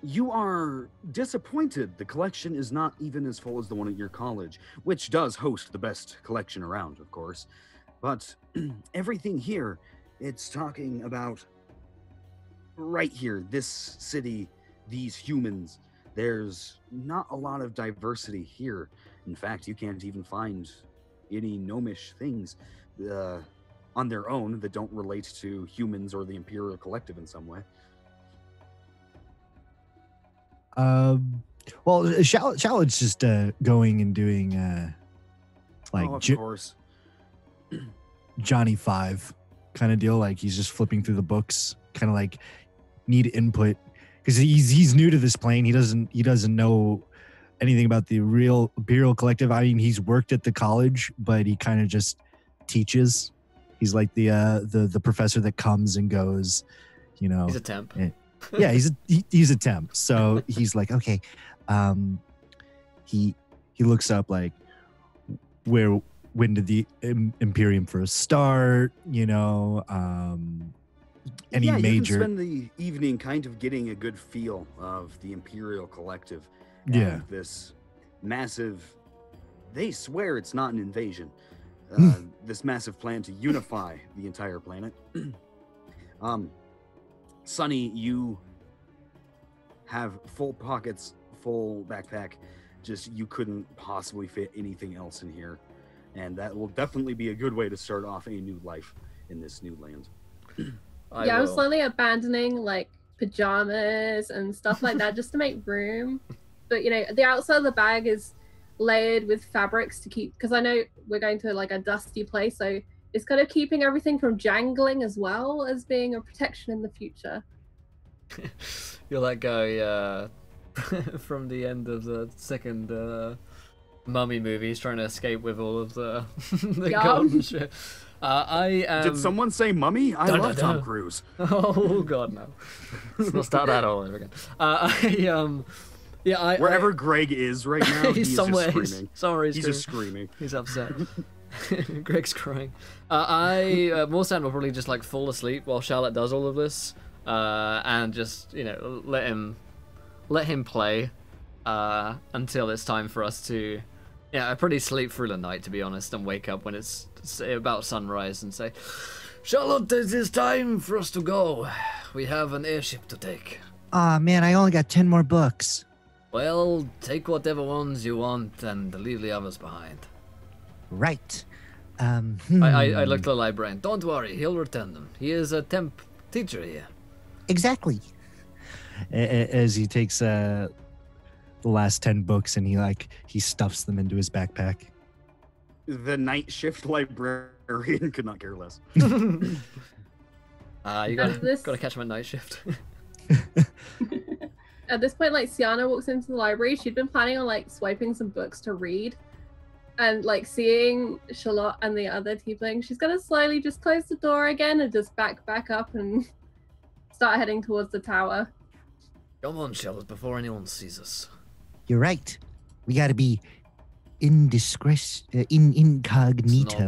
you are disappointed the collection is not even as full as the one at your college, which does host the best collection around, of course. But everything here, it's talking about right here, this city, these humans. There's not a lot of diversity here. In fact, you can't even find any gnomish things on their own that don't relate to humans or the Imperial Collective in some way. Well, Shallot's just going and doing like Oh, of course. Johnny 5 kind of deal. Like he's just flipping through the books, kind of like need input because he's new to this plane. He doesn't know anything about the real Imperial Collective. I mean, he's worked at the college, but he kind of just teaches. He's like the professor that comes and goes. You know, He's a temp. Yeah, he's a temp. So he's like, okay, he looks up like when did the Imperium first start? You know, any yeah, major. you can spend the evening kind of getting a good feel of the Imperial Collective. And Yeah. this massive. They swear it's not an invasion. This massive plan to unify the entire planet. Sunny, you have full pockets, full backpack. Just you couldn't possibly fit anything else in here. And that will definitely be a good way to start off a new life in this new land. I'm slowly abandoning like pajamas and stuff like that just to make room. But you know, the outside of the bag is layered with fabrics to keep, because I know we're going to like a dusty place, so it's kind of keeping everything from jangling as well as being a protection in the future. You're that guy from the end of the second Mummy movie. He's trying to escape with all of the golden shit. Did someone say Mummy? I love Tom Cruise. Oh god, no! Let's not start that all over again. Wherever Greg is right now, he's he's somewhere. just screaming. He's just screaming. He's upset. Greg's crying. Morsan will probably just like fall asleep while Charlotte does all of this, and just let him play until it's time for us to Yeah, I pretty sleep through the night, to be honest, and wake up when it's about sunrise and say, Charlotte, it is time for us to go. We have an airship to take. Aw, man, I only got 10 more books. Well, take whatever ones you want and leave the others behind. Right. I looked at the librarian. Don't worry, he'll return them. He is a temp teacher here. Exactly. As he takes the last 10 books and he stuffs them into his backpack. The night shift librarian could not care less. You gotta catch him at night shift. At this point, like, Sienna walks into the library. She'd been planning on, like, swiping some books to read. And, like, seeing Charlotte and the other tiefling, she's gonna slowly just close the door again and just back up and start heading towards the tower. Come on, Charlotte, before anyone sees us. You're right. We gotta be incognito.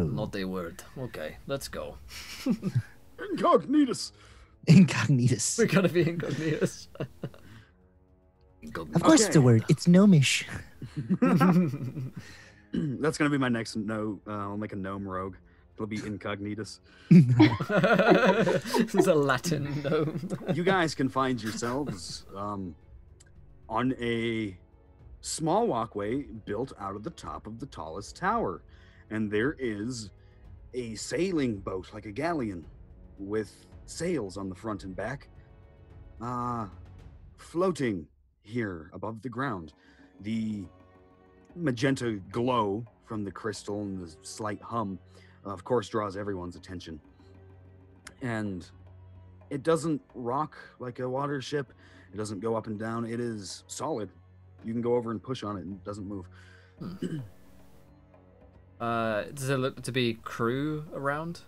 Not a word. Okay, let's go. Incognitus. Incognitus. We gotta be incognitus. Of course it's a word. It's gnomish. That's gonna be my next no. I'll make a gnome rogue. It'll be incognitus. This is a Latin gnome. You guys can find yourselves on a small walkway built out of the top of the tallest tower, and there is a sailing boat, like a galleon, with sails on the front and back, floating here above the ground. The magenta glow from the crystal and the slight hum, of course, draws everyone's attention. And it doesn't rock like a water ship. It doesn't go up and down. It is solid. You can go over and push on it and it doesn't move. Does it look to be crew around?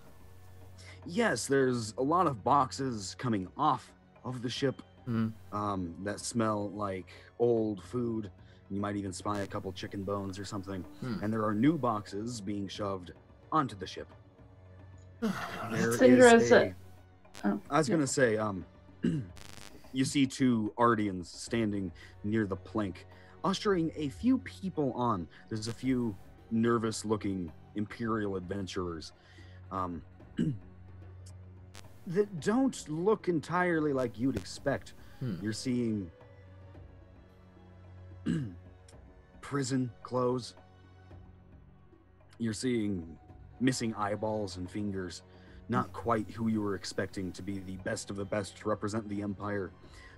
Yes, there's a lot of boxes coming off of the ship that smell like old food. You might even spy a couple chicken bones or something. And there are new boxes being shoved onto the ship. I was going to say, you see two Ardians standing near the plank, ushering a few people on. There's a few nervous-looking Imperial adventurers that don't look entirely like you'd expect. You're seeing prison clothes. You're seeing missing eyeballs and fingers. Not quite who you were expecting to be the best of the best to represent the Empire.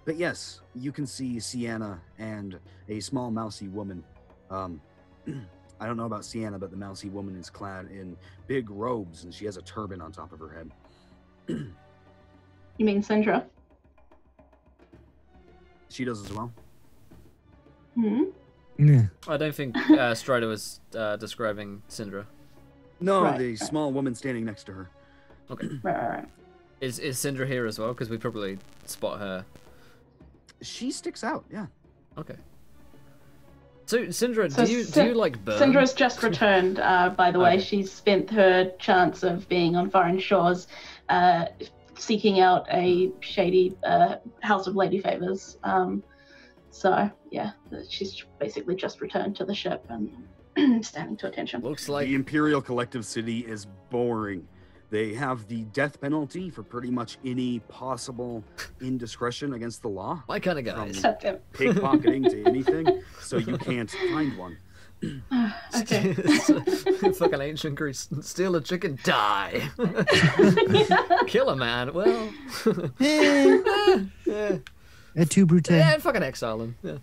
But yes, you can see Sienna and a small mousy woman. I don't know about Sienna, but the mousy woman is clad in big robes and she has a turban on top of her head. You mean Sindra? She does as well. I don't think Strider was describing Syndra. No, Right. the small woman standing next to her. Okay. Right. Is Syndra here as well? Because we probably spot her. She sticks out, yeah. Okay. So Syndra, So do you like burn? Syndra's just returned, by the way. Okay. She's spent her chance of being on foreign shores seeking out a shady house of lady favors. So, yeah, she's basically just returned to the ship and standing to attention. Looks like The Imperial Collective City is boring. They have the death penalty for pretty much any possible indiscretion against the law. my kind of guys. Except him. Pickpocketing to anything, so you can't find one. Okay. Fucking ancient Greece. Steal a chicken, die. Kill a man. Well. Yeah. Too brute. Yeah, fucking exile him. Yeah.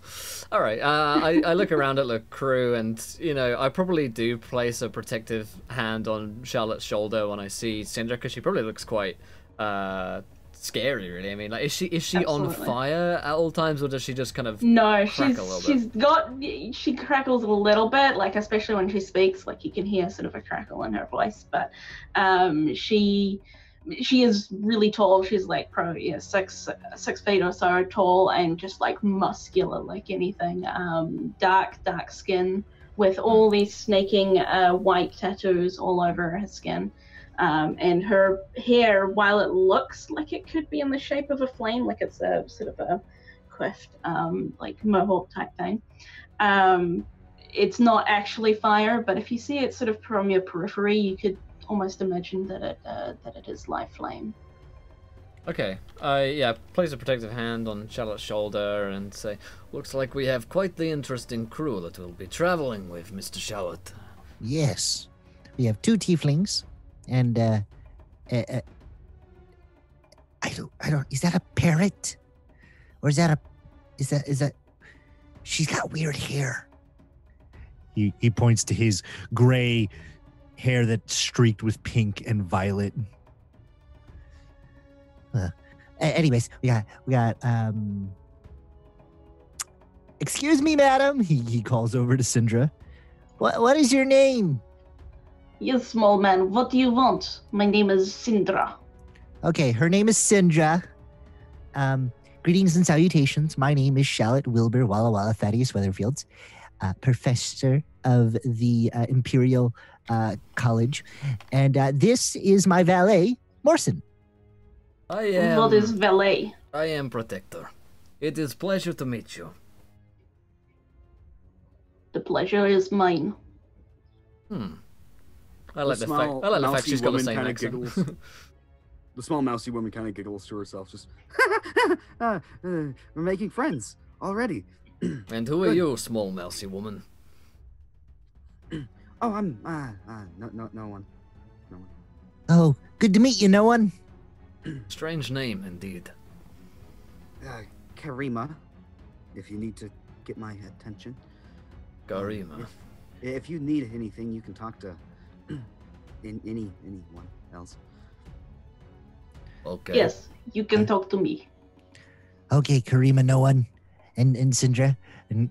All right. I look around at the crew, and I probably do place a protective hand on Charlotte's shoulder when I see Syndra, because she probably looks quite scary. Really, I mean, like, is she on Absolutely. fire at all times, or does she just kind of? No, Crack a little bit. she crackles a little bit, like especially when she speaks, like you can hear sort of a crackle in her voice. But she is really tall. She's like probably 6 feet or so tall, and just like muscular like anything. Dark skin with all these snaking white tattoos all over her skin. And her hair, while it looks like it could be in the shape of a flame, like it's a sort of a quiffed, like mohawk type thing, it's not actually fire, but if you see it sort of from your periphery, you could almost imagine that it is live flame. Okay, place a protective hand on Charlotte's shoulder and say, looks like we have quite the interesting crew that we'll be traveling with, Mr. Charlotte. Yes. We have 2 tieflings, and I don't, is that a parrot? Or is that she's got weird hair. He points to his gray hair that's streaked with pink and violet. Anyways, we got excuse me, madam. He calls over to Syndra. What is your name? Yes, small man, what do you want? My name is Syndra. Okay, her name is Syndra. Greetings and salutations. My name is Charlotte Wilbur Walla Walla Thaddeus Weatherfields, professor of the Imperial College. And this is my valet, Morrison. What is valet? I am Protector. It is pleasure to meet you. The pleasure is mine. I like the fact she's got the same accent. The small mousy woman kind of giggles to herself, just, we're making friends already. And who are you, small mousy woman? Oh, I'm, no one. Oh, good to meet you, no one. Strange name, indeed. Karima, if you need to get my attention. Karima. If you need anything, you can talk to anyone else. Okay. Yes, you can talk to me. Okay, Karima, no one. And Syndra. And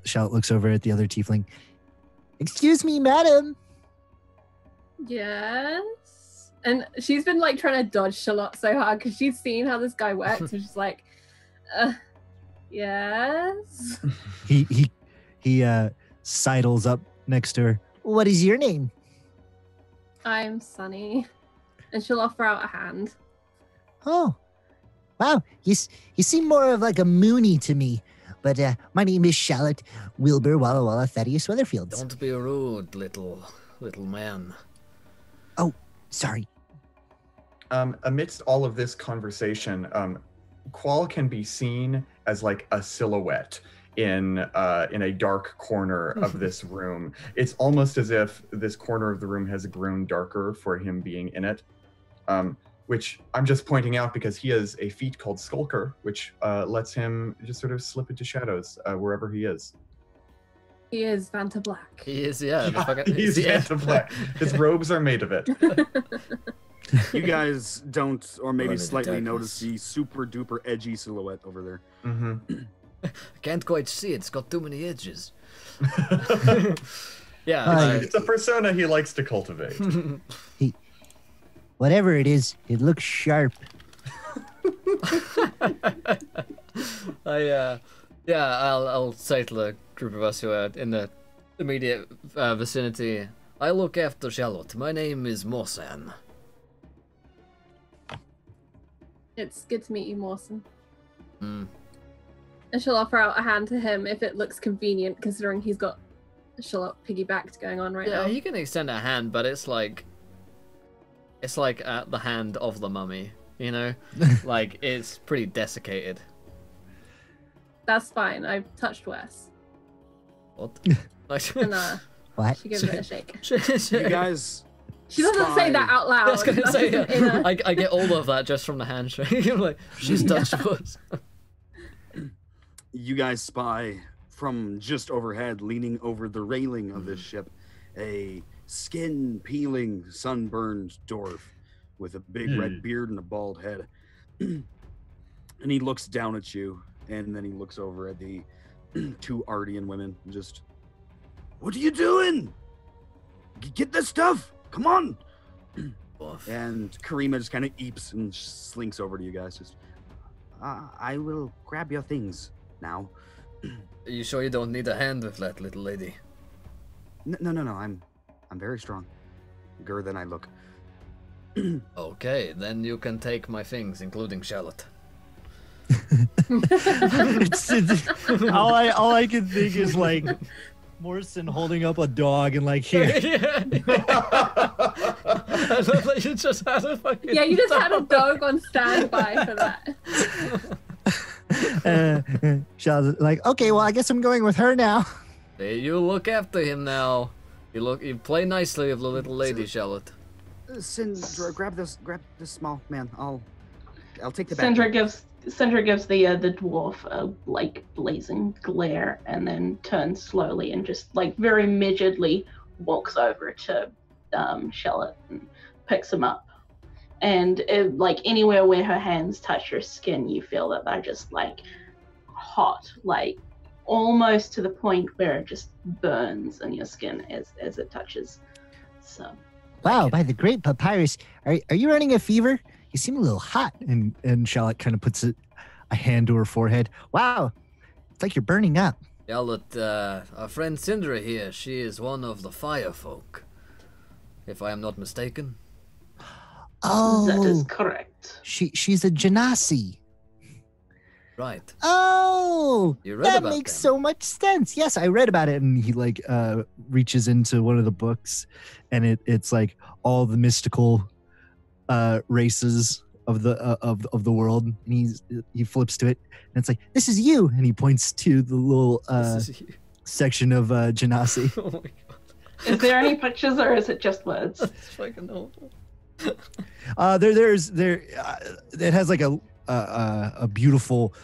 Charlotte looks over at the other tiefling. Excuse me, madam. Yes. And she's been like trying to dodge Charlotte so hard because she's seen how this guy works. And she's like, yes. He sidles up next to her. What is your name? I'm Sunny. And she'll offer out a hand. Oh, wow. You seem more of like a Mooney to me. But my name is Charlotte Wilbur Walla Walla Thaddeus Weatherfields. Don't be rude, little man. Oh, sorry. Amidst all of this conversation, Qual can be seen as like a silhouette in a dark corner of this room. It's almost as if this corner of the room has grown darker for him being in it, which I'm just pointing out because he has a feat called Skulker, which lets him just sort of slip into shadows wherever he is. He is Vanta Black. He is, yeah. He's Vanta Black. His robes are made of it. You guys don't, or maybe Run into slightly darkness. notice the super duper edgy silhouette over there. Mm-hmm. I can't quite see it. It's got too many edges. Yeah. Hi. It's a persona he likes to cultivate. Whatever it is, it looks sharp. I'll say to the group of us who are in the immediate vicinity, I look after Charlotte. My name is Morsan. It's good to meet you, Mawson. Mm. And she'll offer out a hand to him if it looks convenient, considering he's got Charlotte piggybacked going on right Yeah, now. you can extend a hand, but it's like the hand of the mummy, you know? Like, it's pretty desiccated. That's fine. I've touched Wes. What? Like, And What? she gives it a shake. You guys. She doesn't say that out loud. I was gonna say, That's in her- I get all of that just from the handshake. I'm like, she's touched us. You guys spy from just overhead, leaning over the railing of this ship, a skin-peeling, sunburned dwarf with a big red beard and a bald head. And he looks down at you, and then he looks over at the 2 Ardian women and just, what are you doing? Get this stuff! Come on! And Karima just kind of eeps and slinks over to you guys. Just, I will grab your things now. Are you sure you don't need a hand with that, little lady? No. I'm very strong. Ger than I look. Okay, then you can take my things, including Charlotte. All I can think is like Morrison holding up a dog and like here. Yeah. I love that you just had a fucking Yeah, you just had a dog on standby for that. Charlotte's like, okay, well, I guess I'm going with her now. Hey, you look after him now. You play nicely with the little lady, Charlotte. Sindra, grab this small man. I'll take the Sindra bag. Sindra gives the dwarf a like blazing glare and then turns slowly and just like very measuredly walks over to Charlotte and picks him up. And like anywhere where her hands touch your skin, you feel that they're just like hot, like almost to the point where it just burns in your skin as it touches. So. Wow, by the great papyrus, are you running a fever? You seem a little hot. And Charlotte kind of puts a hand to her forehead. Wow, it's like you're burning up. Charlotte, our friend Sindra here, she is one of the fire folk, if I am not mistaken. Oh, That is correct. she's a genasi. Right. Oh, You read that about makes them. so much sense. Yes, I read about it, and he like reaches into one of the books, and it's like all the mystical races of the world, and he flips to it, and it's like, this is you, and he points to the little This is you. section of genasi. Oh my god. Is there any pictures or is it just words? That's fucking awful. It has like a beautiful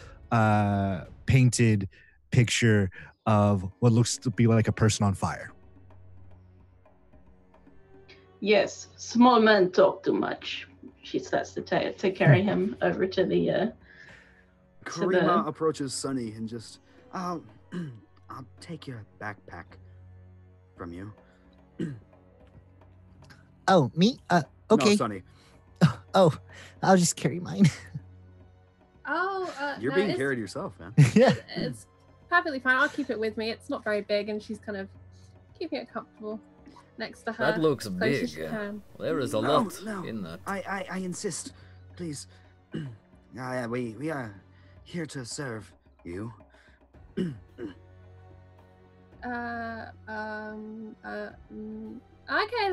painted picture of what looks to be like a person on fire. Yes, small men talk too much. She starts to carry him over to the Karima approaches Sunny and just, I'll take your backpack from you. Oh, me? Okay. No, Sunny. Oh, I'll just carry mine. Oh, You're no, being it's- carried yourself, man. Yeah. It's perfectly fine. I'll keep it with me. It's not very big, and she's kind of keeping it comfortable next to her. That looks as close big. as she can. There is a No, lot no. in that. I insist. Please. We are here to serve you. Okay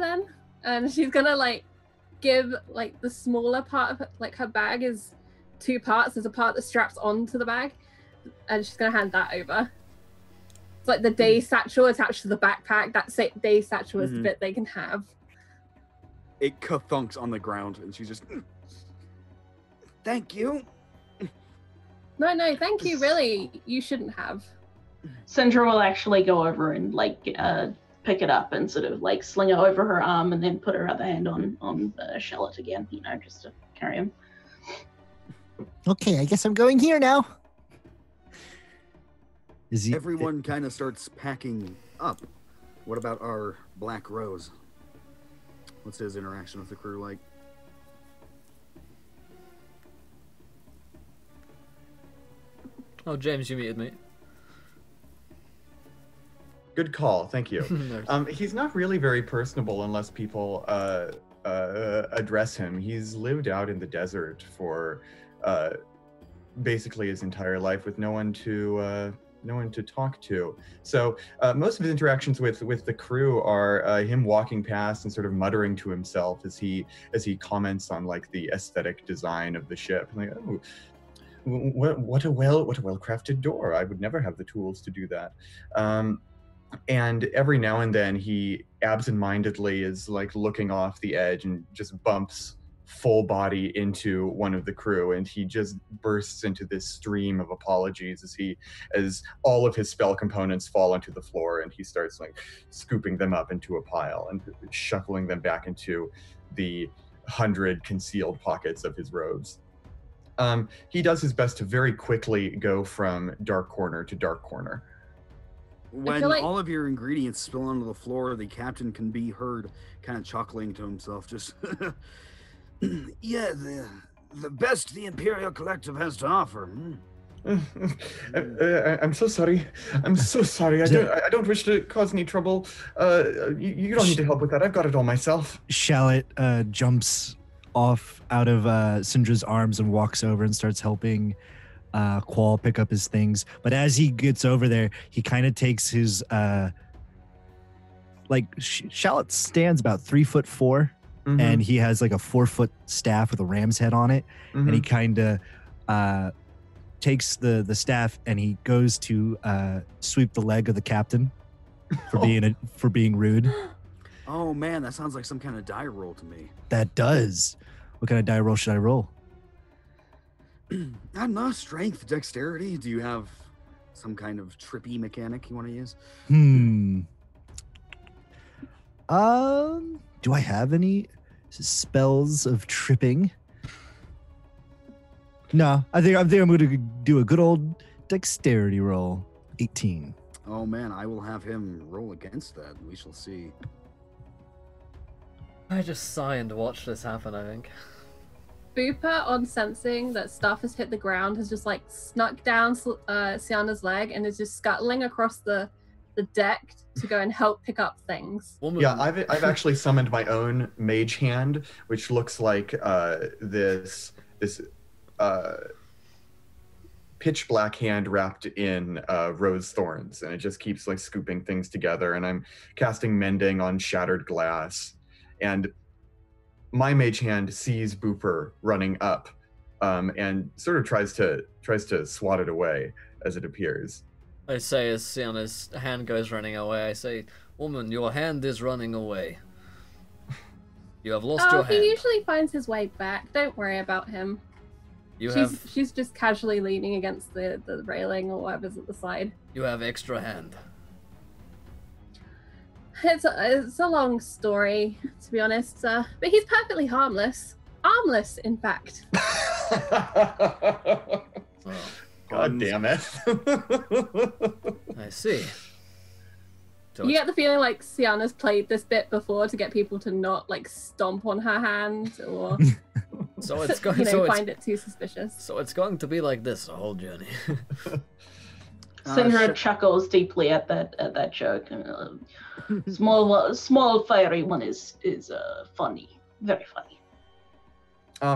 then. And she's gonna like give like the smaller part of like her bag is two parts. There's a part that straps onto the bag, and she's gonna hand that over. It's like the day satchel attached to the backpack. That day satchel is the bit they can have. It ka-thunks on the ground, and she's just, thank you. No, thank you. Really, you shouldn't have. Sindra will actually go over and like pick it up and sort of like sling it over her arm and then put her other hand on Charlotte again, just to carry him. Okay, I guess I'm going here now. Is he? Everyone kind of starts packing up. What about our Black Rose? What's his interaction with the crew like? Oh, James, you muted me. Good call, thank you. No. He's not really very personable unless people address him. He's lived out in the desert for basically his entire life with no one to talk to. So most of his interactions with the crew are him walking past and sort of muttering to himself as he comments on like the aesthetic design of the ship. Like, oh, what a well-crafted door. I would never have the tools to do that. And every now and then he absentmindedly is like looking off the edge and just bumps full body into one of the crew, and he just bursts into this stream of apologies as all of his spell components fall onto the floor, and he starts like scooping them up into a pile and shuffling them back into the 100 concealed pockets of his robes. He does his best to very quickly go from dark corner to dark corner. When feel like- all of your ingredients spill onto the floor, the captain can be heard kind of chuckling to himself, just, yeah, the best the Imperial Collective has to offer. I'm so sorry. I'm so sorry. I don't wish to cause any trouble. You don't need to help with that. I've got it all myself. Shallot jumps off out of Syndra's arms and walks over and starts helping Qual pick up his things. But as he gets over there, he kind of takes his Shallot stands about 3'4", and he has like a 4-foot staff with a ram's head on it, and he kind of takes the staff and he goes to sweep the leg of the captain for being rude. Oh man, that sounds like some kind of die roll to me. That does. What kind of die roll should I roll? I don't know, strength, dexterity. Do you have some kind of trippy mechanic you want to use? Do I have any spells of tripping? No, I think I'm going to do a good old dexterity roll. 18. Oh man, I will have him roll against that. We shall see. I just sigh and watch this happen, I think. Booper, on sensing that stuff has hit the ground, has just like snuck down Sienna's leg and is just scuttling across the deck to go and help pick up things. Yeah, I've actually summoned my own mage hand, which looks like this pitch black hand wrapped in rose thorns, and it just keeps like scooping things together. And I'm casting mending on shattered glass, and my mage hand sees Booper running up, and sort of tries to swat it away as it appears. I say as Sienna's hand goes running away, I say, "Woman, your hand is running away. You have lost your hand." He usually finds his way back. Don't worry about him. She's just casually leaning against the railing or whatever's at the side. You have extra hand. It's a long story, to be honest, but he's perfectly harmless. Armless, in fact. Oh, God damn it. I see. So You get the feeling like Sienna's played this bit before to get people to not like stomp on her hand or so it's going find it too suspicious. So it's going to be like this the whole journey. Sinra chuckles deeply at that joke. Small fiery one is funny, very funny.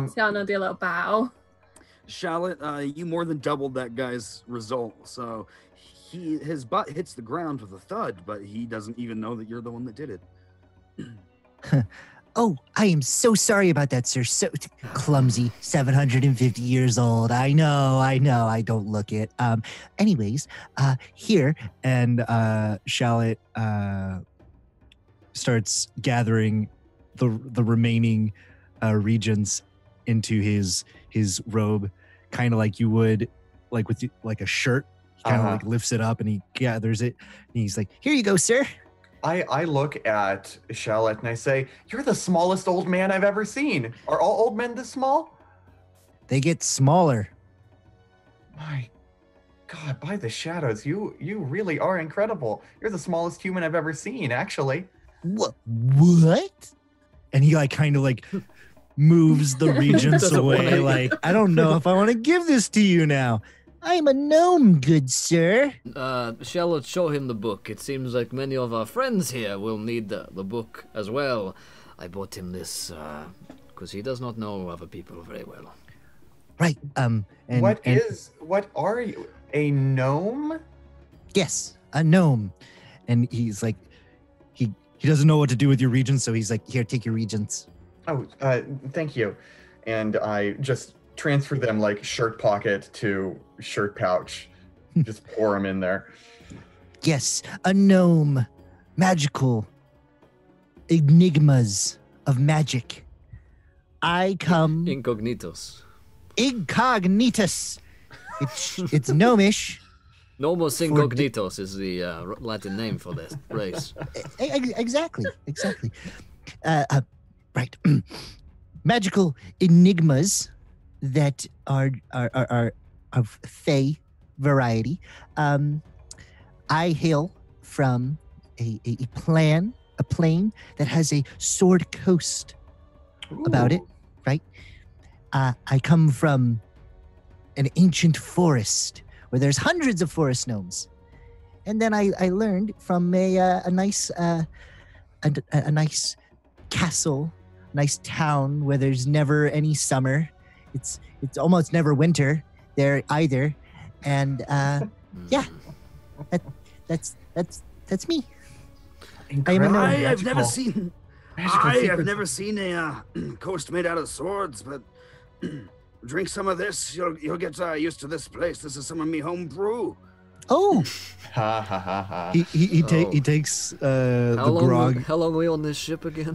Sienna do a little bow. Shallot, you more than doubled that guy's result, so his butt hits the ground with a thud, but he doesn't even know that you're the one that did it. Oh, I am so sorry about that, sir. So clumsy, 750 years old. I know, I don't look it. Anyways, here. And Shallot starts gathering the remaining regions into his robe, kind of like you would like with like a shirt. He kind of like lifts it up and he gathers it. And he's like, "Here you go, sir." I look at Shallot and I say, "You're the smallest old man I've ever seen. Are all old men this small?" They get smaller. My God, by the shadows, you really are incredible. You're the smallest human I've ever seen, actually. What? And he like kind of like moves the regents away. Like, I don't know if I want to give this to you now. I'm a gnome, good sir. Shallot, show him the book. It seems like many of our friends here will need the book as well. I bought him this because he does not know other people very well. Right. What are you? A gnome? Yes, a gnome. And he's like, he doesn't know what to do with your regents, so he's like, "Here, take your regents." Oh, thank you. And I just transfer them like shirt pocket to shirt pouch. Just pour them in there. Yes, a gnome. Magical. Enigmas of magic. I come... Incognitos. Incognitus. It's gnomish. Nomos incognitos is the Latin name for this race. Exactly. Right. Magical enigmas that are of Fey variety. I hail from a plane that has a sword coast about it, right? I come from an ancient forest where there's hundreds of forest gnomes. And then I learned from a nice castle, nice town where there's never any summer. It's almost never winter there either. And yeah, that's me. Incredible know. I've never magical- seen. magical I have secrets. never seen a coast made out of swords, but drink some of this. You'll get used to this place. This is some of me home brew. Oh, Ha ha ha ha. He Oh. takes How the long? grog How long are we on this ship again?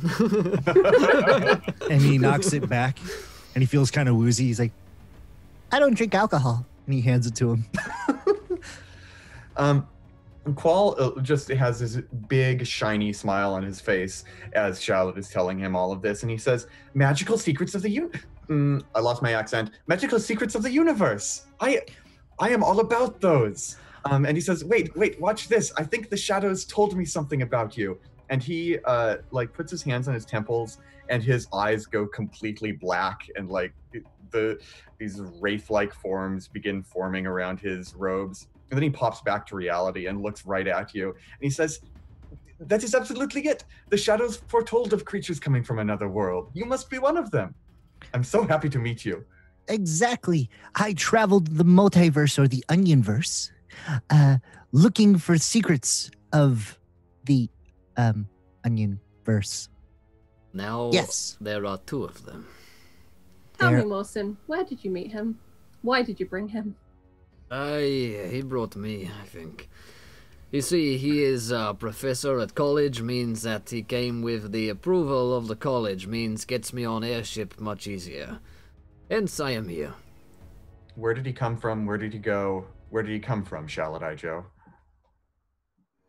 and he knocks it back, and he feels kind of woozy. He's like, I don't drink alcohol. and he hands it to him. Qual just has this big, shiny smile on his face as Charlotte is telling him all of this, and he says, "Magical secrets of the I lost my accent. Magical secrets of the universe. I am all about those." And he says, "Wait, watch this. I think the shadows told me something about you." And he like puts his hands on his temples, and his eyes go completely black, and like these wraith-like forms begin forming around his robes. And then he pops back to reality and looks right at you. And he says, "That is absolutely it. The shadows foretold of creatures coming from another world. You must be one of them. I'm so happy to meet you." Exactly. I traveled the multiverse or the onionverse, looking for secrets of the onionverse. Now Yes. there are two of them. Tell me, There- Mawson, where did you meet him? Why did you bring him? He brought me, I think. You see, he is a professor at college, means that he came with the approval of the college, means gets me on airship much easier. Hence I am here. Where did he come from? Where did he go? Where did he come from, Shallot Joe?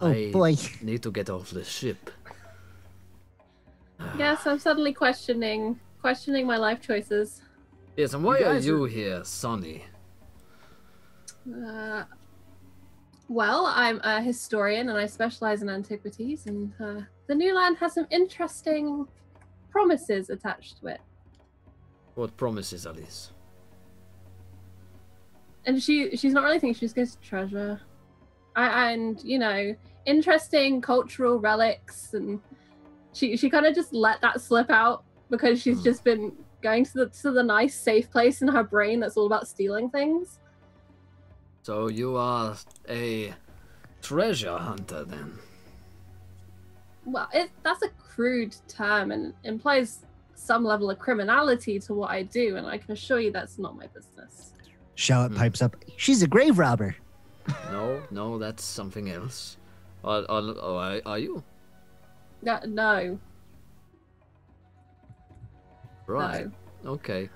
Oh I boy. need to get off this ship. Yes, I'm suddenly questioning my life choices. Yes, and why You are guys you here, Sonny? Well, I'm a historian and I specialize in antiquities, and the new land has some interesting promises attached to it. What promises are these? And she's not really thinking, she's goes treasure. And you know, interesting cultural relics, and she kind of just let that slip out because she's just been going to the nice safe place in her brain that's all about stealing things. So you are a treasure hunter, then? Well, that's a crude term and implies some level of criminality to what I do, and I can assure you that's not my business. Shallot pipes up. She's a grave robber. No, that's something else. Are you? No. Right. Okay.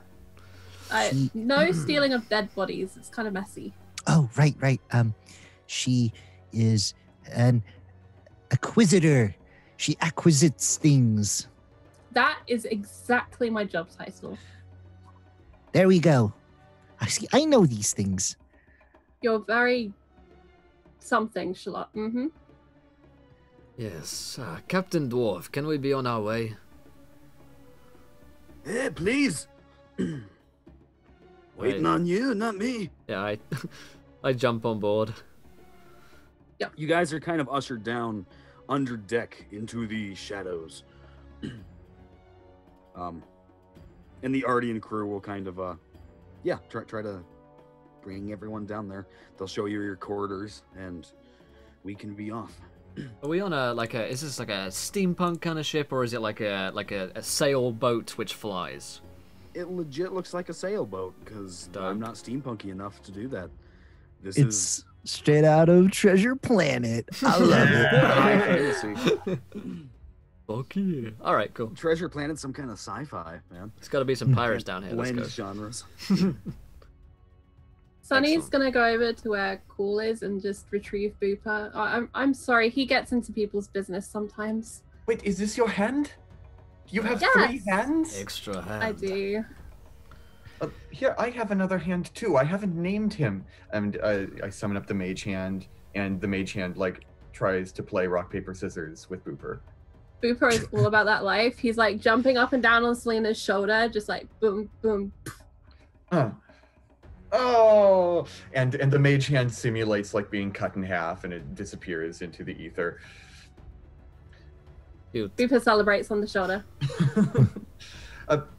No stealing of dead bodies. It's kind of messy. Oh, right. She is an acquisitor. She acquisites things. That is exactly my job title. There we go. I know these things. You're very something, Charlotte. Mm-hmm. Yes. Captain Dwarf, can we be on our way? Yeah, please. Waiting on you, not me. Yeah, I jump on board. You guys are kind of ushered down under deck into the shadows. And the Ardian crew will kind of try to bring everyone down there. They'll show you your corridors and we can be off. Are we on is this like a steampunk kind of ship, or is it like a sailboat which flies? It legit looks like a sailboat because Dope. I'm not steampunky enough to do that. This It's is straight out of Treasure Planet. I love it. high fantasy. Fuck yeah. Alright, cool. Treasure Planet, some kind of sci-fi, man. There's gotta be some pirates down here. Let's Blend go. genres. Sunny's Excellent. gonna go over to where Cool is and just retrieve Booper. I'm sorry, he gets into people's business sometimes. Wait, is this your hand? You have Yes. 3 hands? Extra hand. I do. Here, I have another hand too. I haven't named him. And I summon up the mage hand, and the mage hand like tries to play rock paper scissors with Booper. Booper is all about that life. He's like jumping up and down on Selena's shoulder, just like boom, boom. Oh, and the mage hand simulates like being cut in half, and it disappears into the ether. Cute. Booper celebrates on the shoulder.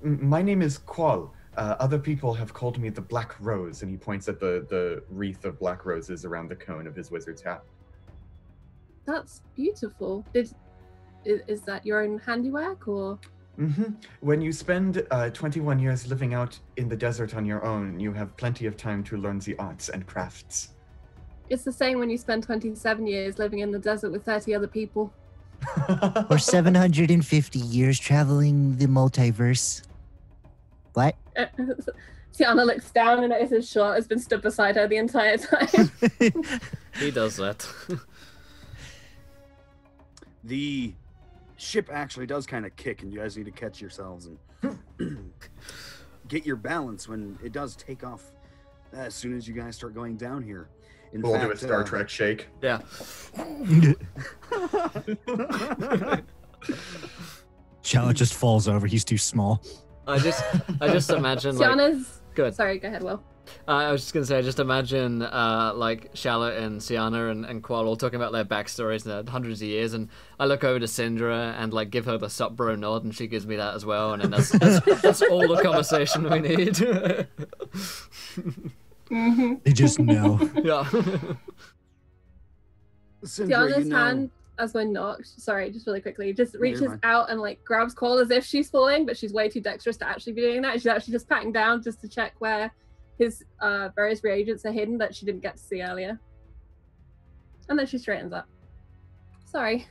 My name is Qual. Other people have called me the Black Rose, and he points at the wreath of black roses around the cone of his wizard's hat. That's beautiful. Did is that your own handiwork or? When you spend 21 years living out in the desert on your own, you have plenty of time to learn the arts and crafts. It's the same when you spend 27 years living in the desert with 30 other people. Or 750 years traveling the multiverse. What? Tiana looks down and notices Charlotte has been stood beside her the entire time. He does that. The ship actually does kind of kick, and you guys need to catch yourselves and get your balance when it does take off as soon as you guys start going down here. We'll do a Star Trek shake. Yeah. Charlotte just falls over. He's too small. I just imagine like. Tiana's... Good. Sorry, go ahead, Will. I was just gonna say, I just imagine like Charlotte and Sienna and Qual all talking about their backstories and their hundreds of years, and I look over to Syndra and like give her the sup bro nod, and she gives me that as well, and then that's all the conversation we need. They just know. Yeah. Syndra, Tiana's hand, as when knocked, sorry, just really quickly, just reaches fine. out and like grabs Qual as if she's falling, but she's way too dexterous to actually be doing that. She's actually just patting down just to check where his various reagents are hidden that she didn't get to see earlier. And then she straightens up. Sorry.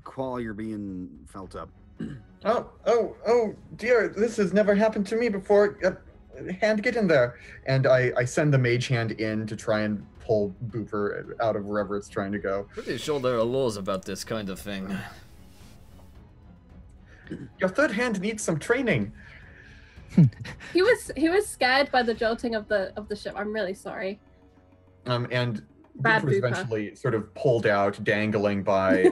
Qual, you're being felt up. Oh, dear, this has never happened to me before. Hand, get in there. And I send the mage hand in to try and pull Booper out of wherever it's trying to go. Pretty sure there are laws about this kind of thing. Your third hand needs some training. He was scared by the jolting of the ship. I'm really sorry. And Bad Booper's Booper. eventually sort of pulled out, dangling by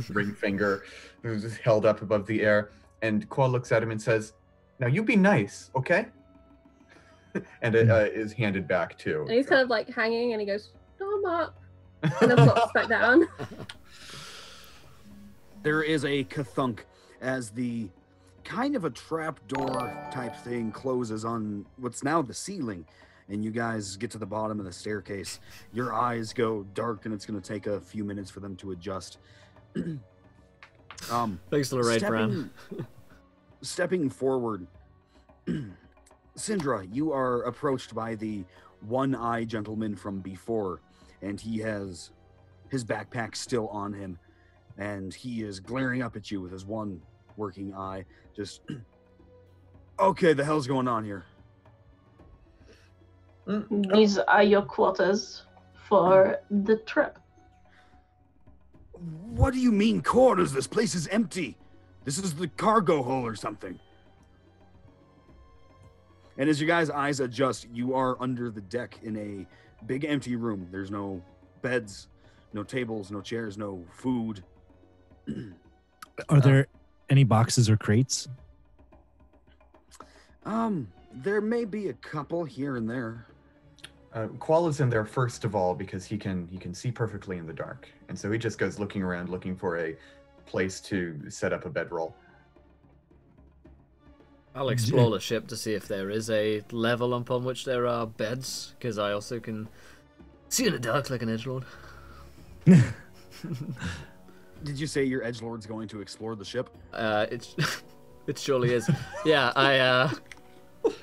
ring finger, who's held up above the air. And Qual looks at him and says, "Now you be nice, okay?" And it is handed back too. And he's kind of like hanging and he goes, "No, I'm up." And then flops back down. There is a kathunk as the kind of a trapdoor type thing closes on what's now the ceiling, and you guys get to the bottom of the staircase. Your eyes go dark, and it's going to take a few minutes for them to adjust. Thanks to the raid, Fran. Stepping forward, Syndra, you are approached by the one-eye gentleman from before, and he has his backpack still on him, and he is glaring up at you with his one working eye. Just, okay, the hell's going on here? These are your quarters for the trip. What do you mean quarters? This place is empty. This is the cargo hold or something. And as you guys' eyes adjust, you are under the deck in a big empty room. There's no beds, no tables, no chairs, no food. Are there any boxes or crates? There may be a couple here and there. Qual is in there first of all because he can see perfectly in the dark, and so he just goes looking around, looking for a place to set up a bedroll. I'll explore the ship to see if there is a level upon which there are beds, because I also can see in the dark like an edgelord. Did you say your edgelord's going to explore the ship? It surely is. Yeah,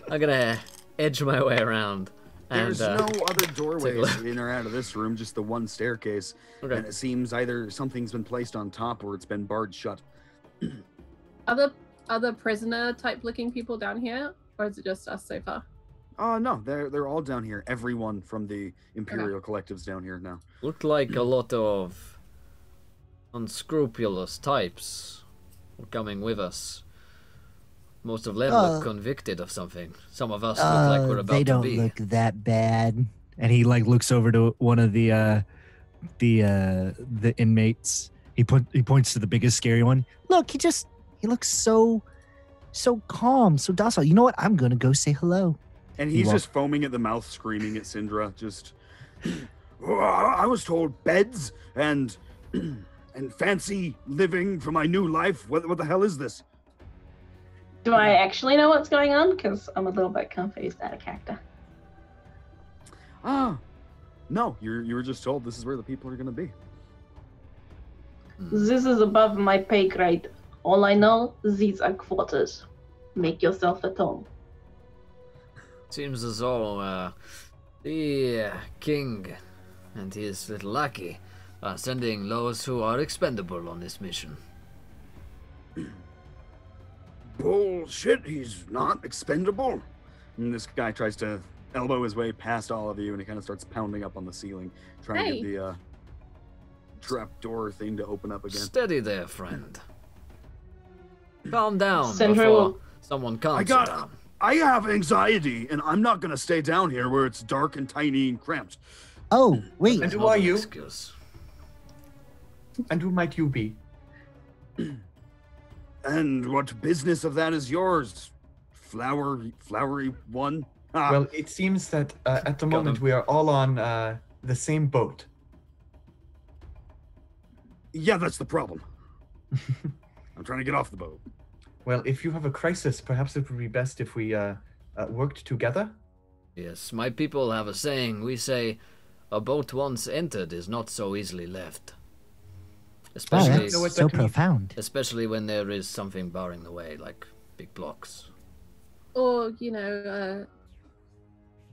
I'm gonna edge my way around. There's And, no other doorways look. in or out of this room, just the one staircase. Okay. And it seems either something's been placed on top or it's been barred shut. Other prisoner type looking people down here, or is it just us so far? Oh no, they're all down here. Everyone from the Imperial Collective's down here now. Looked like a lot of unscrupulous types were coming with us. Most of them look convicted of something. Some of us look like we're about they to don't be. look that bad. And he like looks over to one of the inmates. He points to the biggest scary one. Look, he looks so calm, so docile. You know what? I'm gonna go say hello. And he's just foaming at the mouth, screaming at Syndra. Just, I was told beds and fancy living for my new life. What the hell is this? Do I actually know what's going on? Because I'm a little bit confused out of character. No, you were just told this is where the people are going to be. This is above my pay grade. All I know, these are quarters. Make yourself at home. Seems as though the king and his little lackey are sending those who are expendable on this mission. Bullshit, he's not expendable. And this guy tries to elbow his way past all of you, and he kind of starts pounding up on the ceiling, trying to get the trapdoor thing to open up again. Steady there, friend. Calm down Sandra before will- someone calms you down. I have anxiety, and I'm not gonna stay down here where it's dark and tiny and cramped. Oh, wait. And who are you? Excuse. And who might you be? And what business of that is yours, flowery one? Ah, Well, it seems that at the Got moment him. we are all on the same boat. yeah, that's the problem. I'm trying to get off the boat. Well, if you have a crisis, perhaps it would be best if we worked together. Yes, my people have a saying. We say, a boat once entered is not so easily left. Wow, Especially, that's know what so that means. profound. especially when there is something barring the way, like big blocks. Or, you know,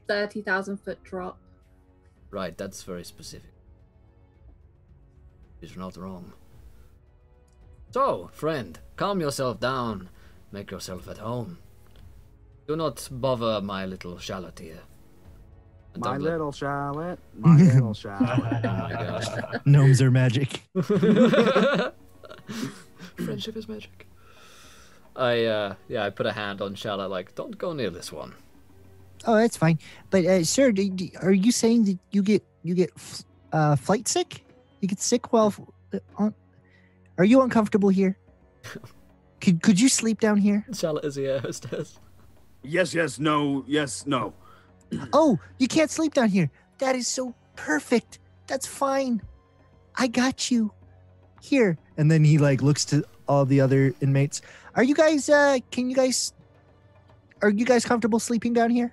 30,000 foot drop. Right, that's very specific. He's not wrong. So, friend, calm yourself down. Make yourself at home. Do not bother my little shallot here. And My don't let- little shallot, my little shallot. Oh my gosh. Gnomes are magic. Friendship is magic. I put a hand on Charlotte, like, don't go near this one. Oh, that's fine. But sir, are you saying that you get flight sick? You get sick while on? Are you uncomfortable here? Could you sleep down here? Charlotte is the air hostess. Yes, no, yes, no. Oh, you can't sleep down here. That is so perfect. That's fine. I got you. Here. And then he like looks to all the other inmates. Are you guys are you guys comfortable sleeping down here?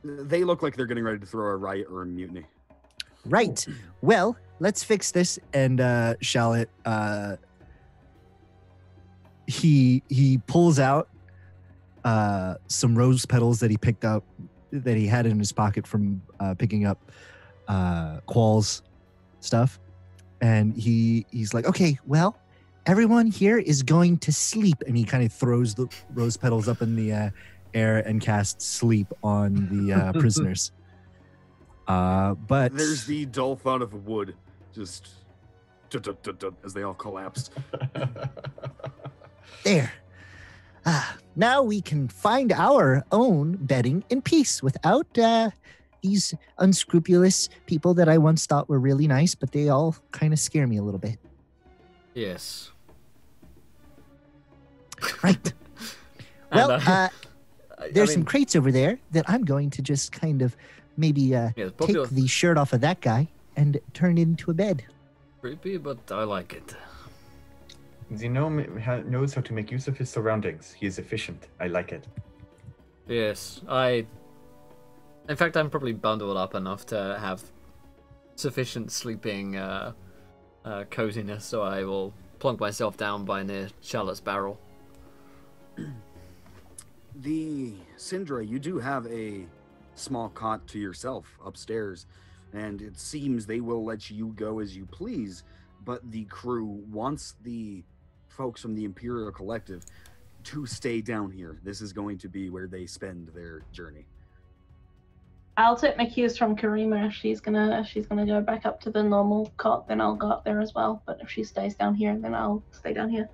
They look like they're getting ready to throw a riot or a mutiny. Right. Well, Let's fix this. And Shallot, he pulls out some rose petals that he picked up, that he had in his pocket from picking up Qual's stuff. And he's like, okay, well, everyone here is going to sleep. And he kind of throws the rose petals up in the air and casts sleep on the prisoners. But There's the dull thud of wood, just as they all collapsed. there. Now we can find our own bedding in peace without these unscrupulous people that I once thought were really nice, but they all kind of scare me a little bit. Yes. Right. And, Well, there's I some mean, crates over there that I'm going to just kind of maybe yeah, pop take your the shirt off of that guy and turn it into a bed. creepy, but I like it. The gnome knows how to make use of his surroundings. He is efficient. I like it. Yes, in fact, I'm probably bundled up enough to have sufficient sleeping coziness, so I will plunk myself down by near Charlotte's barrel. The Syndra, you do have a small cot to yourself upstairs, and it seems they will let you go as you please, but the crew wants the folks from the Imperial Collective to stay down here. This is going to be where they spend their journey. I'll take my cues from Karima. She's gonna go back up to the normal cot, then I'll go up there as well. But if she stays down here, then I'll stay down here.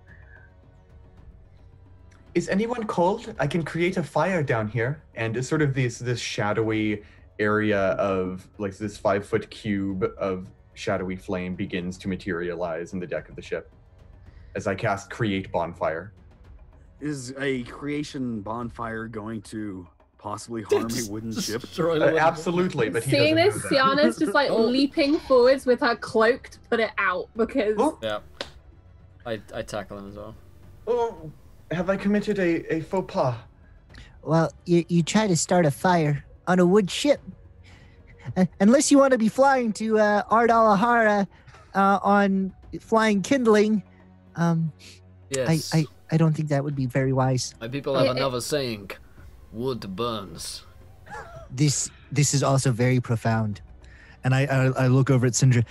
Is anyone cold? I can create a fire down here, and it's sort of this shadowy area of like this 5-foot cube of shadowy flame begins to materialize in the deck of the ship as I cast Create Bonfire. Is a creation bonfire going to possibly harm a wooden ship? Destroy the window. Absolutely, but he Seeing doesn't this, know that. Sienna's just like leaping forwards with her cloak to put it out because Oh, Yeah. I tackle him as well. oh, have I committed a faux pas? Well, you try to start a fire on a wood ship. Unless you want to be flying to Ardalahara on flying kindling, Yes. I don't think that would be very wise. And people have another saying, wood burns. This is also very profound. And I look over at Sindra.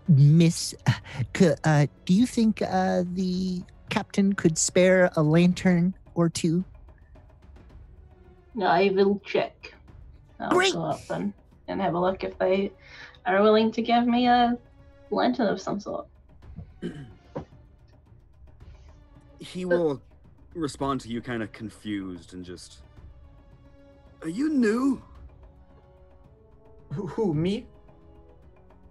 Miss, do you think the captain could spare a lantern or two? I will check. I'll Great. go up and have a look if they are willing to give me a lantern of some sort. He will respond to you kind of confused and just, are you new? Who, me?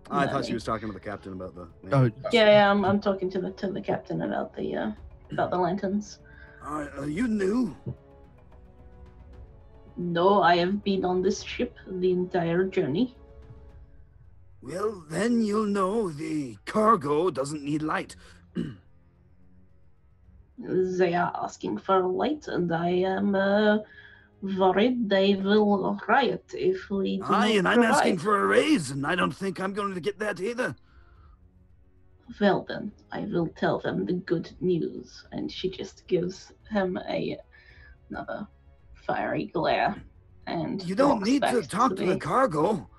I thought she was talking to the captain about the... Oh, Yeah, I'm talking to the captain about the lanterns. Are you new? No, I have been on this ship the entire journey. Well, then you'll know the cargo doesn't need light. They are asking for light, and I am worried they will riot if we do not And I'm asking provide. for a raise, and I don't think I'm going to get that either. Well then, I will tell them the good news. And she just gives him another fiery glare. And You don't walks need back to talk to the cargo.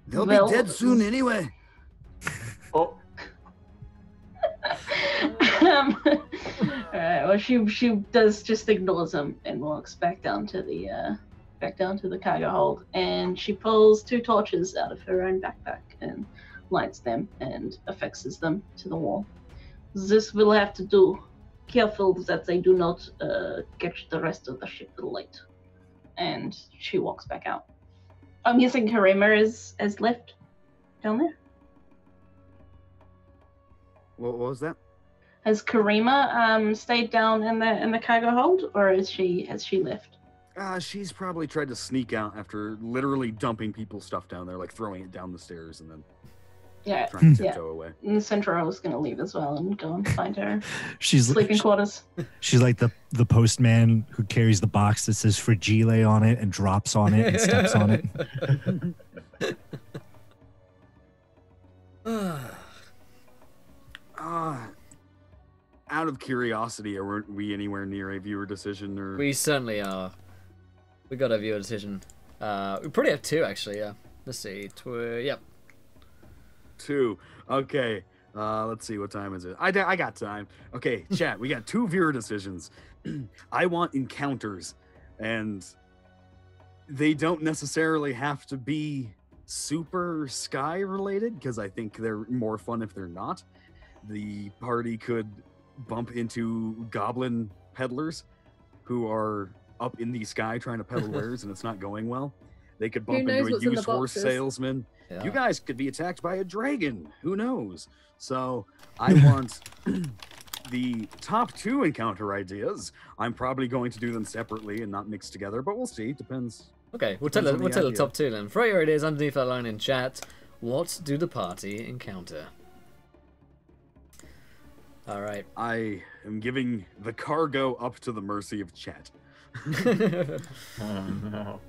They'll Well, be dead soon anyway. Oh, Alright, well she does just ignores him and walks back down to the cargo hold, and she pulls 2 torches out of her own backpack and lights them and affixes them to the wall. This will have to do. Careful that they do not catch the rest of the ship with light. And she walks back out. I'm guessing Karima is left down there. What was that? Has Karima stayed down in the cargo hold, or has she left? She's probably tried to sneak out after literally dumping people's stuff down there, like throwing it down the stairs and then Yeah, trying to yeah. tiptoe away. And Central is gonna leave as well and go and find her she's sleeping quarters. she's like the postman who carries the box that says Fragile on it and drops on it and steps on it. Out of curiosity, are we anywhere near a viewer decision, or We certainly are. We got a viewer decision. We probably have 2 actually, yeah. Let's see. Yep. 2? Okay. Let's see, what time is it? I got time. Okay, chat, we got 2 viewer decisions. I want encounters, and they don't necessarily have to be super sky related, because I think they're more fun if they're not. The party could bump into goblin peddlers who are up in the sky trying to peddle wares and it's not going well. They could bump knows into a what's in the used horse boxes? salesman. Yeah. You guys could be attacked by a dragon. Who knows? So I want the top 2 encounter ideas. I'm probably going to do them separately and not mixed together, but we'll see. Depends. Okay, we'll Depends tell on the the idea. top 2 then. Throw your ideas underneath that line in chat. What do the party encounter? Alright. I am giving the cargo up to the mercy of chat. oh no.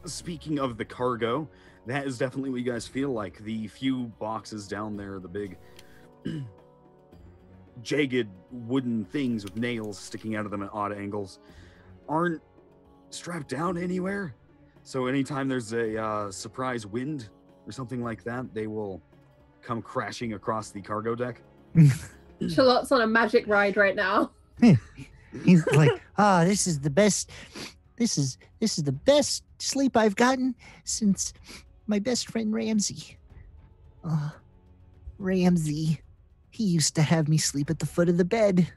Speaking of the cargo, that is definitely what you guys feel like. The few boxes down there, the big jagged wooden things with nails sticking out of them at odd angles, aren't strapped down anywhere. So anytime there's a surprise wind or something like that, they will come crashing across the cargo deck. Charlotte's on a magic ride right now. He's like, this is the best. This is the best sleep I've gotten since my best friend Ramsey. Ramsey, he used to have me sleep at the foot of the bed.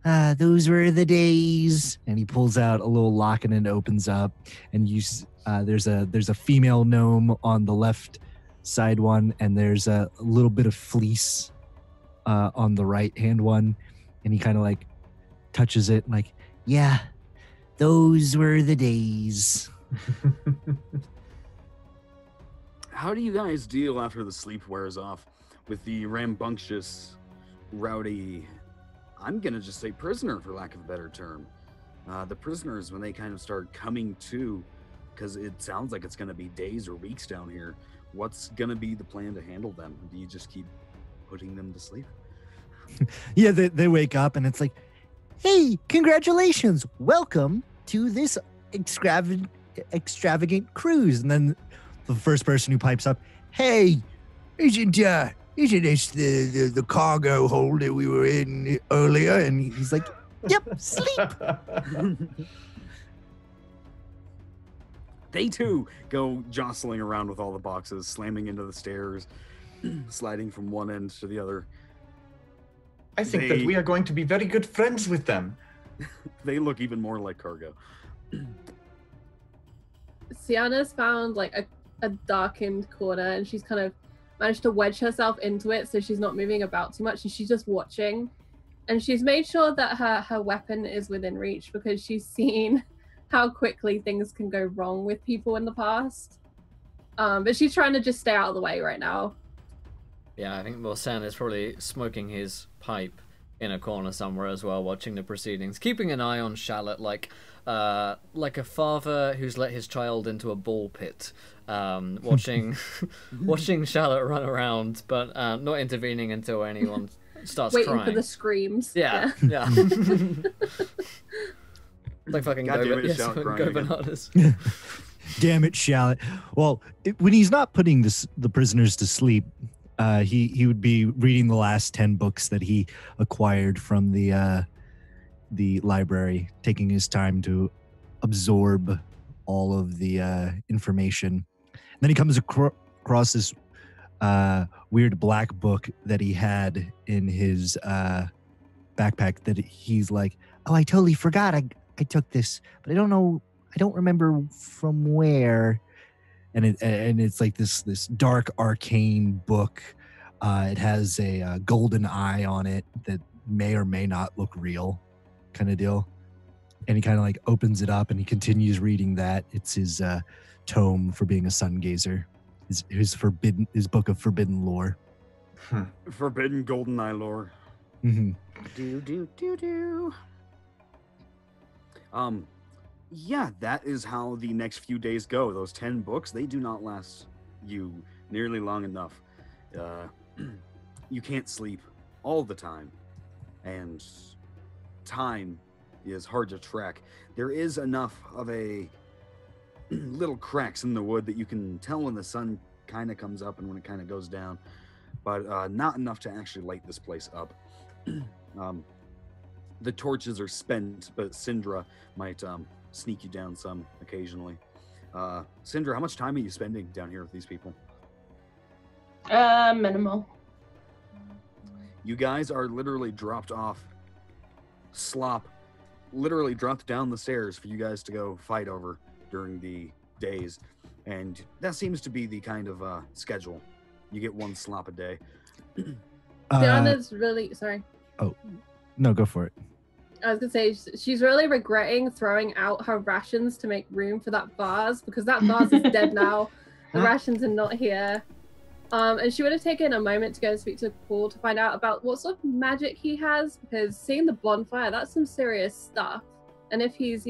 Those were the days. And he pulls out a little lock and it opens up, and there's a female gnome on the left side one, and there's a little bit of fleece on the right hand one, and he kind of like touches it like, yeah, those were the days. How do you guys deal after the sleep wears off with the rambunctious, rowdy, I'm gonna just say prisoner for lack of a better term. The prisoners, when they kind of start coming to, because it sounds like it's going to be days or weeks down here. What's going to be the plan to handle them? Do you just keep putting them to sleep? Yeah, they wake up and it's like, hey, congratulations, welcome to this extravagant cruise. And then the first person who pipes up, hey, isn't this the cargo hold that we were in earlier? And he's like, yep, sleep. They too go jostling around with all the boxes, slamming into the stairs, sliding from one end to the other. I think that we are going to be very good friends with them. They look even more like cargo. Sienna's found like a darkened corner, and she's kind of managed to wedge herself into it so she's not moving about too much, and she's just watching. And she's made sure that her weapon is within reach because she's seen how quickly things can go wrong with people in the past. But she's trying to just stay out of the way right now. Yeah, I think Sam is probably smoking his pipe in a corner somewhere as well, watching the proceedings, keeping an eye on Charlotte like a father who's let his child into a ball pit, watching Charlotte run around, but not intervening until anyone starts waiting crying. For the screams. Yeah. Like fucking go bananas. Damn it, Shallot. Well, when he's not putting the prisoners to sleep, he would be reading the last 10 books that he acquired from the library, taking his time to absorb all of the information. And then he comes across this weird black book that he had in his backpack that he's like, oh, I totally forgot I took this, but I don't remember from where. And it's like this dark arcane book. It has a golden eye on it that may or may not look real, kind of deal. And he kind of like opens it up and he continues reading that. It's his tome for being a sun gazer. His book of forbidden lore. Forbidden golden eye lore. Mm-hmm. Do. Yeah, that is how the next few days go. Those 10 books, they do not last you nearly long enough. You can't sleep all the time, and time is hard to track. There is enough of a little cracks in the wood that you can tell when the sun kind of comes up and when it kind of goes down, but not enough to actually light this place up. The torches are spent, but Syndra might sneak you down some occasionally. Syndra, how much time are you spending down here with these people? Minimal. You guys are literally dropped off. Slop literally dropped down the stairs for you guys to go fight over during the days. And that seems to be the kind of schedule. You get one slop a day. Diana's really... Sorry. Oh, no, go for it. I was going to say, she's really regretting throwing out her rations to make room for that vase, because that vase is dead now. The rations are not here. And she would have taken a moment to go and speak to Paul to find out about what sort of magic he has, because seeing the bonfire, that's some serious stuff. And if he's,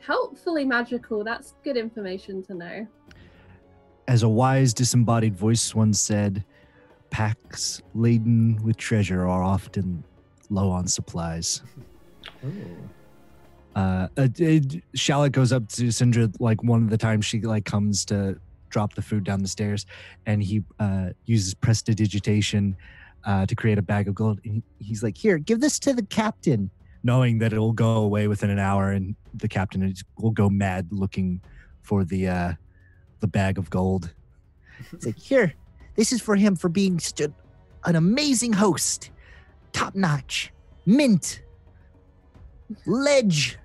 helpfully magical, that's good information to know. As a wise disembodied voice once said, packs laden with treasure are often low on supplies. Shallot goes up to Syndra like one of the times she like comes to drop the food down the stairs, and he uses prestidigitation to create a bag of gold. And he's like, "Here, give this to the captain," knowing that it will go away within an hour, and the captain will go mad looking for the bag of gold. It's like, "Here, this is for him for being an amazing host, top notch, mint, ledge."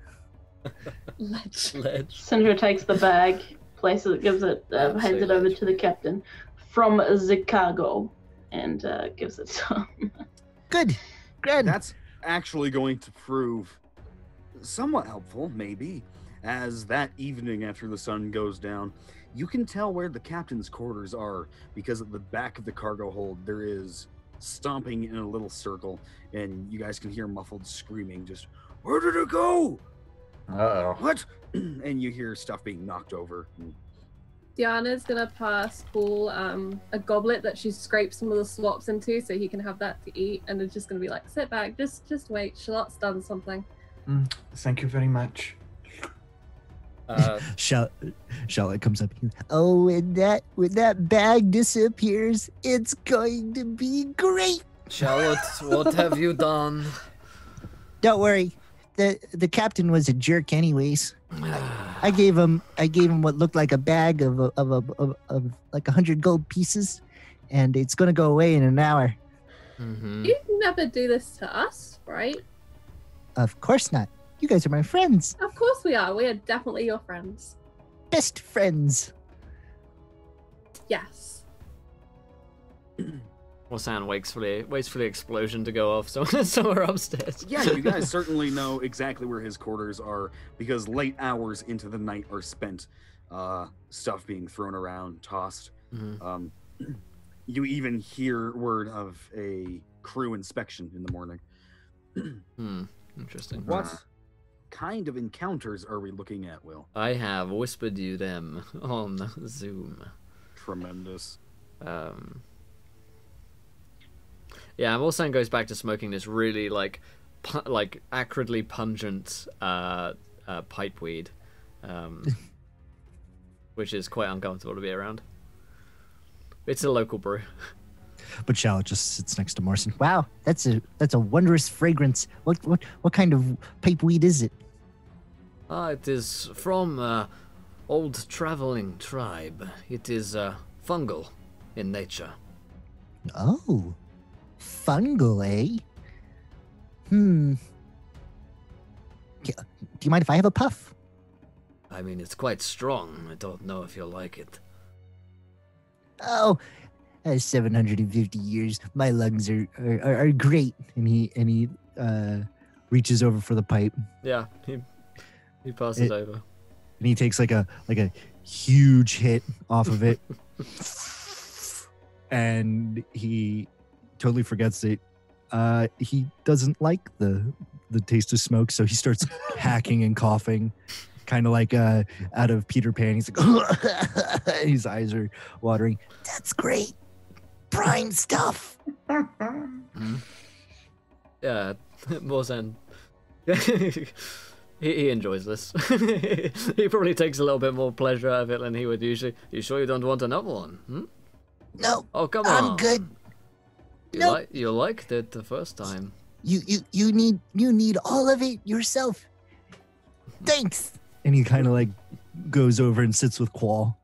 Syndra takes the bag, places it, gives it, hands it over to the captain from Chicago, and gives it to him. Good. That's actually going to prove somewhat helpful, maybe, as that evening after the sun goes down, you can tell where the captain's quarters are, because at the back of the cargo hold there is stomping in a little circle, and you guys can hear muffled screaming, just, "Where did it go? Uh-oh. What? And you hear stuff being knocked over. Diana's gonna pass Paul a goblet that she scraped some of the slops into so he can have that to eat, and it's just gonna be like, sit back, just wait, Charlotte's done something. Thank you very much. Charlotte comes up. Oh, when that bag disappears, it's going to be great. Charlotte, what have you done? Don't worry. The captain was a jerk anyways. I gave him what looked like a bag of like 100 gold pieces, and it's gonna go away in an hour. Mm-hmm. You'd never do this to us, right? Of course not. You guys are my friends. Of course we are. We are definitely your friends. Best friends. Yes. Wasan waits for the explosion to go off somewhere upstairs. Yeah, you guys certainly know exactly where his quarters are because late hours into the night are spent stuff being thrown around, tossed. Mm-hmm. You even hear word of a crew inspection in the morning. Interesting. What kind of encounters are we looking at, Will? I have whispered you them on Zoom. Tremendous. Yeah, Wasan goes back to smoking this really like acridly pungent pipe weed, which is quite uncomfortable to be around. It's a local brew. But Charlotte just sits next to Morrison. Wow, that's a wondrous fragrance. What kind of pipe weed is it? It is from old traveling tribe. It is fungal in nature. Oh, fungal, eh? Do you mind if I have a puff? I mean, it's quite strong. I don't know if you'll like it. Oh, 750 years. My lungs are great. And he reaches over for the pipe. Yeah, he passes over. And he takes like a huge hit off of it. And he totally forgets it. He doesn't like the taste of smoke, so he starts hacking and coughing, kind of like out of Peter Pan. He's like, his eyes are watering. That's great. Prime stuff. Yeah, Morzan. he enjoys this. He probably takes a little bit more pleasure out of it than he would usually. You sure you don't want another one? No. Oh, come on. I'm good. You liked it the first time. You need all of it yourself. Thanks. And he kind of like goes over and sits with Qual.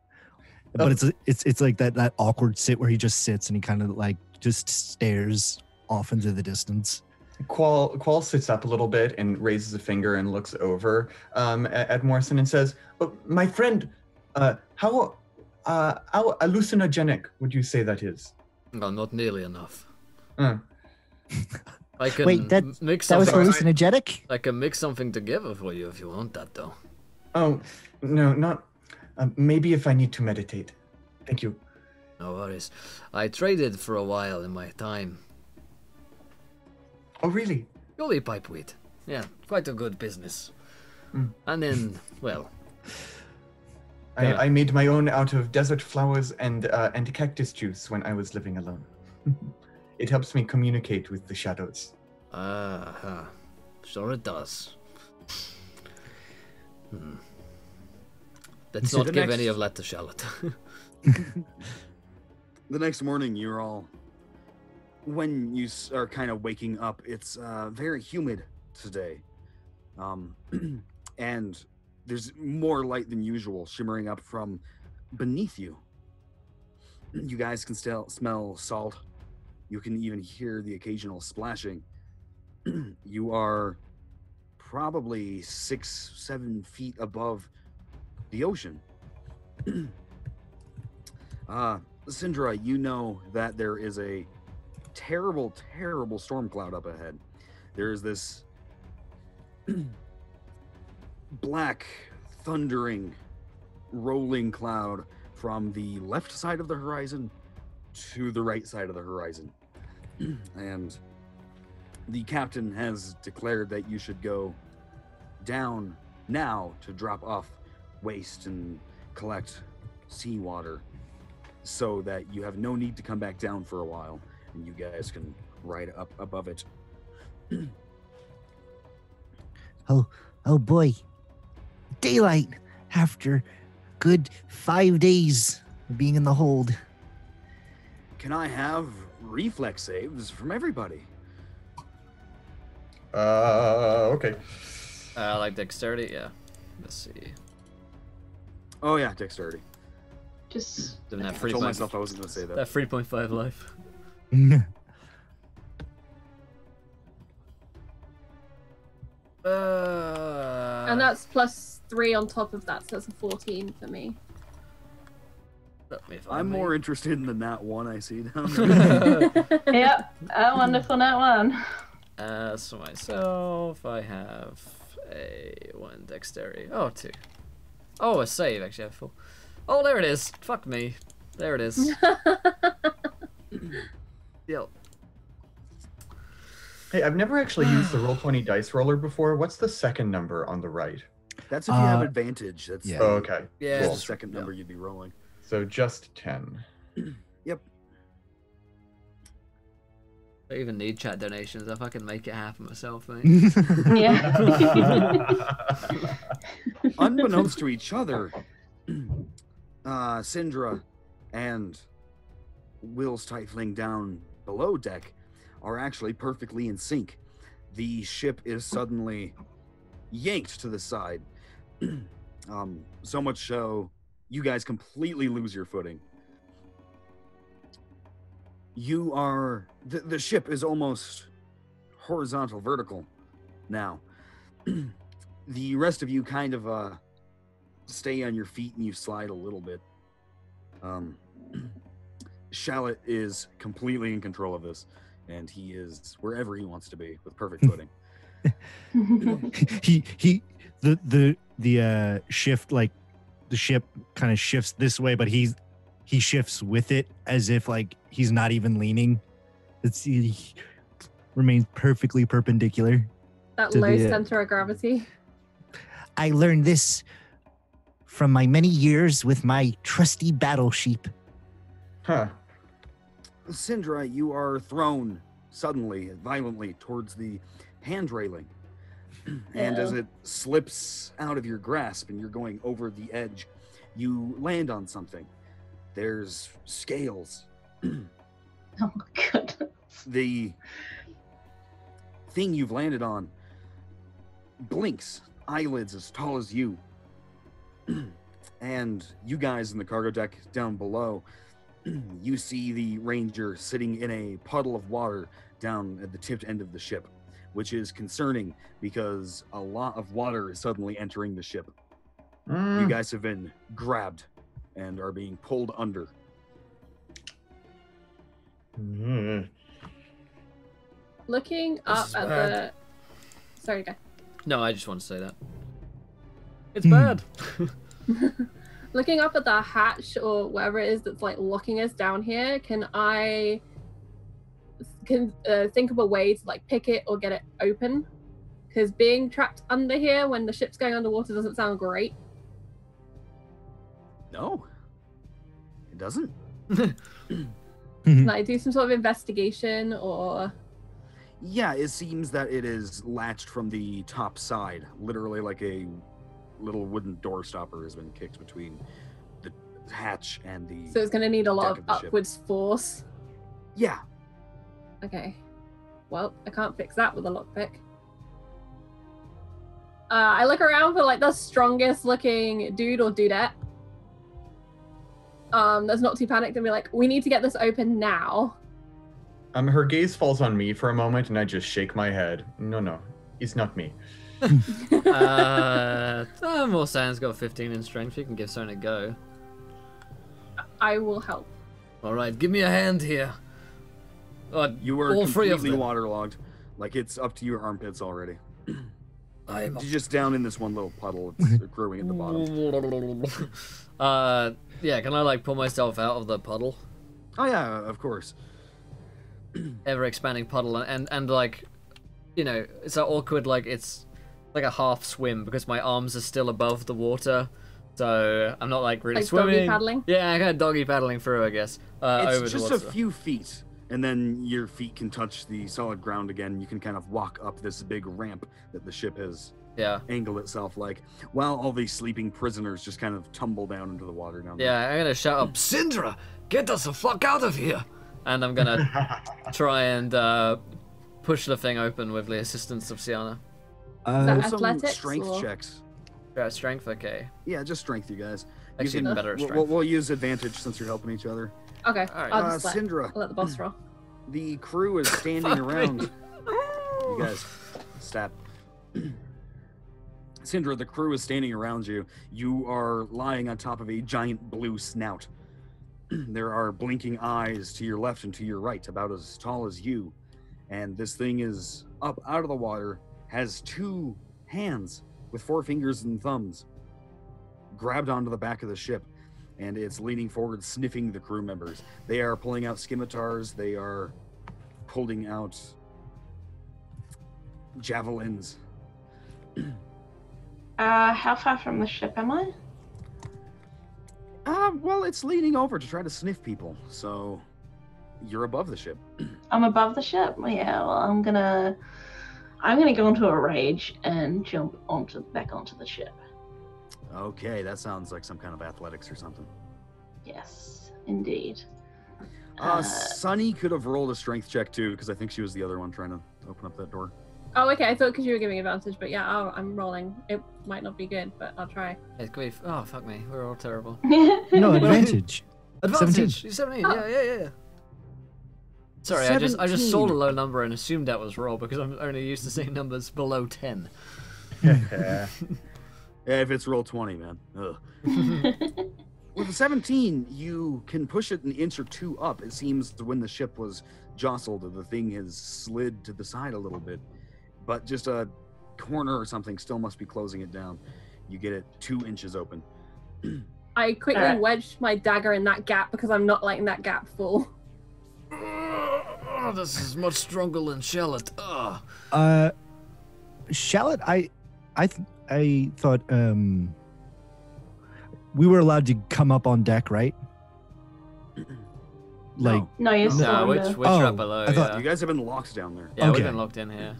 But it's like that awkward sit where he just sits and he kind of like just stares off into the distance. Qual sits up a little bit and raises a finger and looks over at Morrison and says, oh, my friend, how hallucinogenic would you say that is? No, not nearly enough. I can wait, that was hallucinogenic? I can mix something together for you if you want that, though. Oh, no, not... maybe if I need to meditate. Thank you. No worries. I traded for a while in my time. Oh, really? Purely pipeweed. Yeah, quite a good business. And then, well... I made my own out of desert flowers and cactus juice when I was living alone. It helps me communicate with the shadows. Sure it does. Let's not give any of that to Charlotte. The next morning, you're all... When you are kind of waking up, it's very humid today. And there's more light than usual shimmering up from beneath you. You guys can still smell salt. You can even hear the occasional splashing. You are probably 6-7 feet above the ocean. Syndra, you know that there is a terrible, terrible storm cloud up ahead. There's this black, thundering, rolling cloud from the left side of the horizon to the right side of the horizon. And the captain has declared that you should go down now to drop off waste and collect seawater so that you have no need to come back down for a while and you guys can ride up above it. Oh boy. Daylight after good 5 days of being in the hold. Can I have reflex saves from everybody? Okay. Like dexterity, yeah. Let's see. Oh yeah, dexterity. Just Didn't have I 3. told myself I wasn't going to say that. That 3.5 life. And that's +3 on top of that, so that's a 14 for me. Let me find I'm me. more interested in the nat one I see down there. Yep, a wonderful that one. As for myself, I have a 1 dexterity. Oh, 2. Oh, a save, actually. I have 4. Oh, there it is. Fuck me. There it is. Yep. Hey, I've never actually used the Roll20 dice roller before. What's the second number on the right? That's if you have advantage. That's yeah. the, Oh, okay. Yeah. that's Cool. the second number you'd be rolling. So just 10. Yep. I don't even need chat donations. I fucking make it happen myself, mate. Yeah. Unbeknownst to each other, Syndra and Will's Tiefling down below deck are actually perfectly in sync. The ship is suddenly yanked to the side. So much so, you guys completely lose your footing. You are... The ship is almost horizontal, vertical now. The rest of you kind of stay on your feet and you slide a little bit. Shallot is completely in control of this, and he is wherever he wants to be with perfect footing. The shift, like the ship kind of shifts this way, but he shifts with it as if like he's not even leaning. He remains perfectly perpendicular. That To low the, center of gravity. I learned this from my many years with my trusty battle sheep. Huh. Syndra, you are thrown suddenly, violently towards the hand railing. And as it slips out of your grasp and you're going over the edge, you land on something. There's scales. Oh my god. The thing you've landed on blinks, eyelids as tall as you. And you guys in the cargo deck down below, you see the ranger sitting in a puddle of water down at the tipped end of the ship, which is concerning because a lot of water is suddenly entering the ship. You guys have been grabbed and are being pulled under. Looking up is at bad. the... Sorry, go. No, I just want to say that. It's bad. Looking up at the hatch or whatever it is that's like locking us down here, can I think of a way to like pick it or get it open? Because being trapped under here when the ship's going underwater doesn't sound great. No, it doesn't. Can I do some sort of investigation or... Yeah, it seems that it is latched from the top side, literally like a little wooden door stopper has been kicked between the hatch and the... So it's going to need a lot deck of of the ship. upwards force. Yeah. Okay. Well, I can't fix that with a lockpick. I look around for like the strongest looking dude or dudette. That's not too panicked and be like, we need to get this open now. Her gaze falls on me for a moment, and I just shake my head. No, it's not me. More Sand's got 15 in strength. You can give something a go. I will help. All right, give me a hand here. You were all three of completely them. waterlogged. Like it's up to your armpits already. I'm You're just down in this one little puddle. It's growing at the bottom. Yeah, can I like pull myself out of the puddle? Oh yeah, of course. Ever expanding puddle and like, you know, it's so awkward. Like it's like a half swim because my arms are still above the water. So I'm not like really Like swimming. doggy paddling? Yeah, I kind of doggy paddling through, I guess. Over It's the just water. a few feet, and then your feet can touch the solid ground again. You can kind of walk up this big ramp that the ship has Yeah. angled itself like, while all these sleeping prisoners just kind of tumble down into the water down there. Yeah, I'm gonna shout up, Syndra, get us the fuck out of here! And I'm gonna try and push the thing open with the assistance of Sienna. that Roll some athletics, strength or- checks. Strength, okay. Yeah, just strength, you guys. Actually, can, better at we'll- strength. We'll use advantage since you're helping each other. Okay, Alright. I'll just Syndra, I'll let the boss roll. the crew is standing Fuck me. around. You guys, stat. Syndra, the crew is standing around you. You are lying on top of a giant blue snout. There are blinking eyes to your left and to your right, about as tall as you. And this thing is up out of the water, has 2 hands with 4 fingers and thumbs, grabbed onto the back of the ship, and it's leaning forward, sniffing the crew members. They are pulling out scimitars. They are pulling out javelins. How far from the ship am I? Well, it's leaning over to try to sniff people, so you're above the ship. I'm above the ship. Yeah, well, I'm gonna go into a rage and jump back onto the ship. Okay, that sounds like some kind of athletics or something. Yes, indeed. Sunny could have rolled a strength check too, because I think she was the other one trying to open up that door. Oh, okay. I thought because you were giving advantage, but yeah, I'm rolling. It might not be good, but I'll try. It's gonna be oh, fuck me. We're all terrible. No advantage. Advantage! 17. You're 17. Oh. Yeah. Sorry, I just 17. saw a low number and assumed that was roll because I'm only used to seeing numbers below 10. Yeah, if it's roll 20, man. Ugh. With a 17, you can push it an inch or 2 up. It seems that when the ship was jostled, the thing has slid to the side a little bit. But just a corner or something still must be closing it down. You get it 2 inches open. I quickly Alright. wedged my dagger in that gap because I'm not letting that gap fall. Oh, this is much stronger than Shallot. Ugh. Shallot, I thought we were allowed to come up on deck, right? Like No, you're still No, under. we're Oh, trapped below. I thought- Yeah, You guys have been locked down there. yeah we've Okay. been locked in here.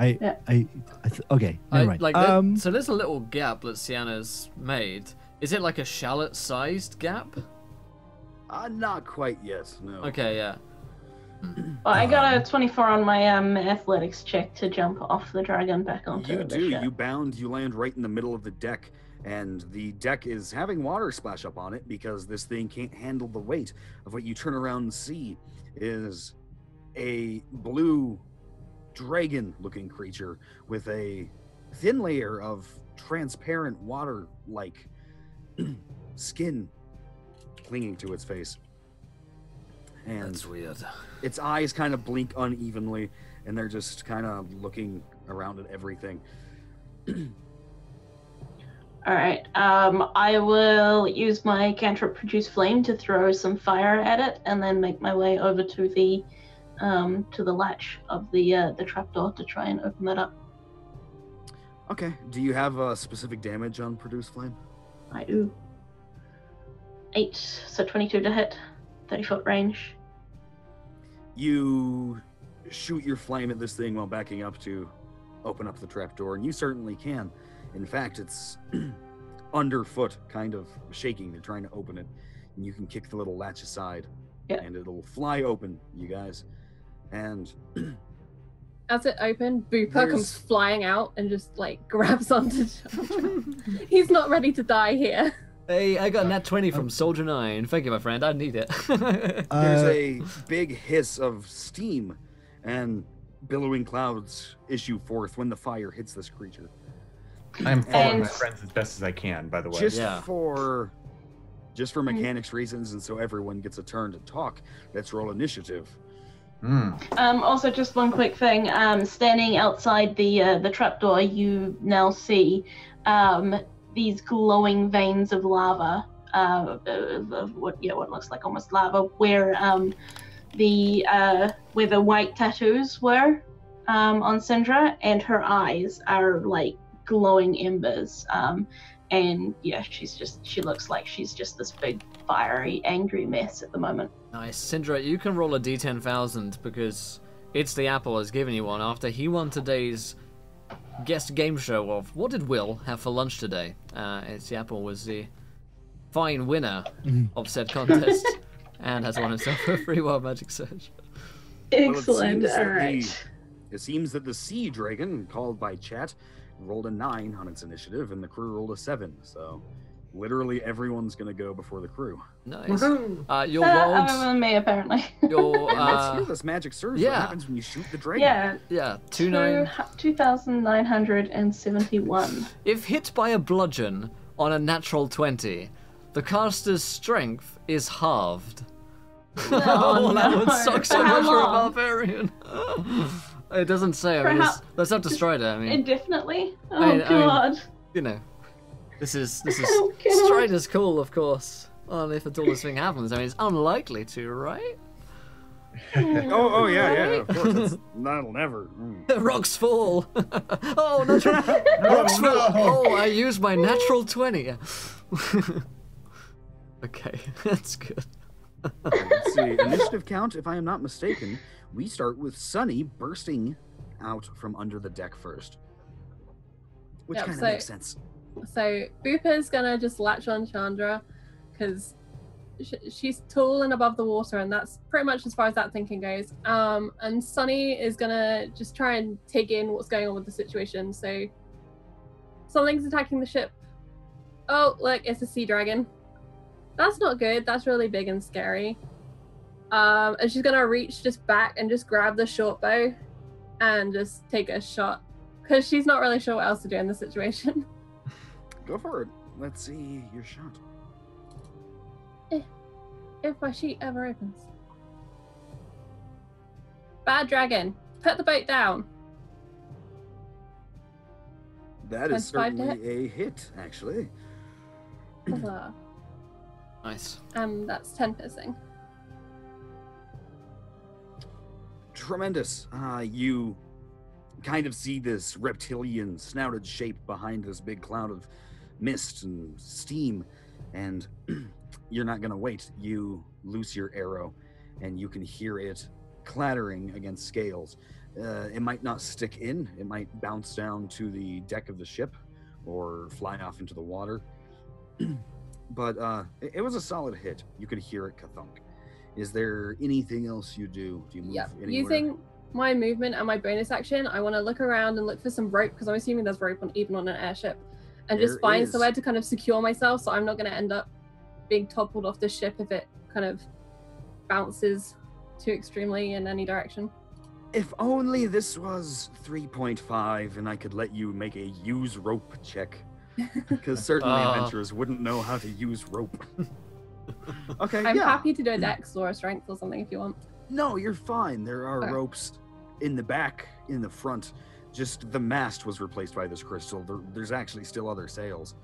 Okay, never mind. Like, so there's a little gap that Sienna's made. Is it like a shallot-sized gap? Not quite yet, no. Okay, yeah. Well, I got a 24 on my athletics check to jump off the dragon back onto You the do. ship. You land right in the middle of the deck, and the deck is having water splash up on it because this thing can't handle the weight of what you turn around and see is a blue dragon-looking creature with a thin layer of transparent water-like skin clinging to its face. And That's weird. its eyes kind of blink unevenly, and they're just kind of looking around at everything. All right. I will use my cantrip produce flame to throw some fire at it, and then make my way over to the latch of the trapdoor to try and open that up. Okay. Do you have a specific damage on Produce Flame? I do. 8, so 22 to hit, 30-foot range. You shoot your flame at this thing while backing up to open up the trapdoor, and you certainly can. In fact, it's underfoot, kind of shaking. They're trying to open it, and you can kick the little latch aside, Yeah. and it'll fly open, you guys. And As it opened, Booper There's- comes flying out and just like grabs onto Chandra. He's not ready to die here. Hey, I got a nat 20 from Soldier 9. Thank you, my friend. I need it. there's a big hiss of steam, and billowing clouds issue forth when the fire hits this creature. I am following my And- friends as best as I can, by the way. Just Yeah. for mechanics reasons, and so everyone gets a turn to talk. Let's roll initiative. Also, just one quick thing. Standing outside the trapdoor, you now see these glowing veins of lava, of what looks like almost lava, where the white tattoos were. on Syndra, and her eyes are like glowing embers. And yeah, she looks like she's just this big, fiery, angry mess at the moment. Nice. Syndra, you can roll a d10,000 because It's the Apple has given you one after he won today's guest game show of What Did Will Have for Lunch Today? It's the Apple was the fine winner of said contest and has won himself a free Wild Magic Search. Excellent. All right. It seems that the Sea Dragon, called by chat, rolled a 9 on its initiative, and the crew rolled a 7. So, literally everyone's gonna go before the crew. Nice. Your rolled. Me apparently. Your Let's hear this magic surge. yeah. What happens when you shoot the dragon? Yeah. 2,971. If hit by a bludgeon on a natural 20, the caster's strength is halved. Oh, that no. would suck so For how much for a long? barbarian. It doesn't say. I For mean, how- let's have to Strider. I mean, Indefinitely? Oh, I mean, God. you know, this is Oh, God. Strider's cool, of course. Well, if at all this thing happens, I mean, it's unlikely to, right? Oh, yeah, of course. That'll never. Rocks fall. Oh, natural. Rocks fall. Oh, I used my natural 20. Okay, that's good. Let's see. Initiative count, if I am not mistaken, we start with Sunny bursting out from under the deck first. Which Yep, kind of so- makes sense. So Boopa's gonna just latch on Chandra because she's tall and above the water, and that's pretty much as far as that thinking goes. And Sunny is gonna just try and take in what's going on with the situation. So something's attacking the ship. Oh, look, it's a sea dragon. That's not good. That's really big and scary. And she's gonna reach just back and just grab the short bow and just take a shot because she's not really sure what else to do in the situation. Go for it. Let's see your shot. If my sheet ever opens. Bad dragon. Put the boat down. That is 25 to certainly a hit, actually. Huzzah. Nice. And that's 10 piercing. Tremendous. You kind of see this reptilian snouted shape behind this big cloud of mist and steam, and you're not going to wait. You loose your arrow, and you can hear it clattering against scales. It might not stick in. It might bounce down to the deck of the ship or fly off into the water. But it was a solid hit. You could hear it ka-thunk. Is there anything else you do? Do you move anywhere? Using my movement and my bonus action, I want to look around and look for some rope because I'm assuming there's rope even on an airship, and just There find is. somewhere to kind of secure myself so I'm not going to end up being toppled off the ship if it kind of bounces too extremely in any direction. If only this was 3.5 and I could let you make a use rope check. Because certainly adventurers wouldn't know how to use rope. Okay, I'm yeah. happy to do a dex or a strength or something if you want. No, you're fine. There are Okay. ropes in the back, in the front. Just the mast was replaced by this crystal. There's actually still other sails.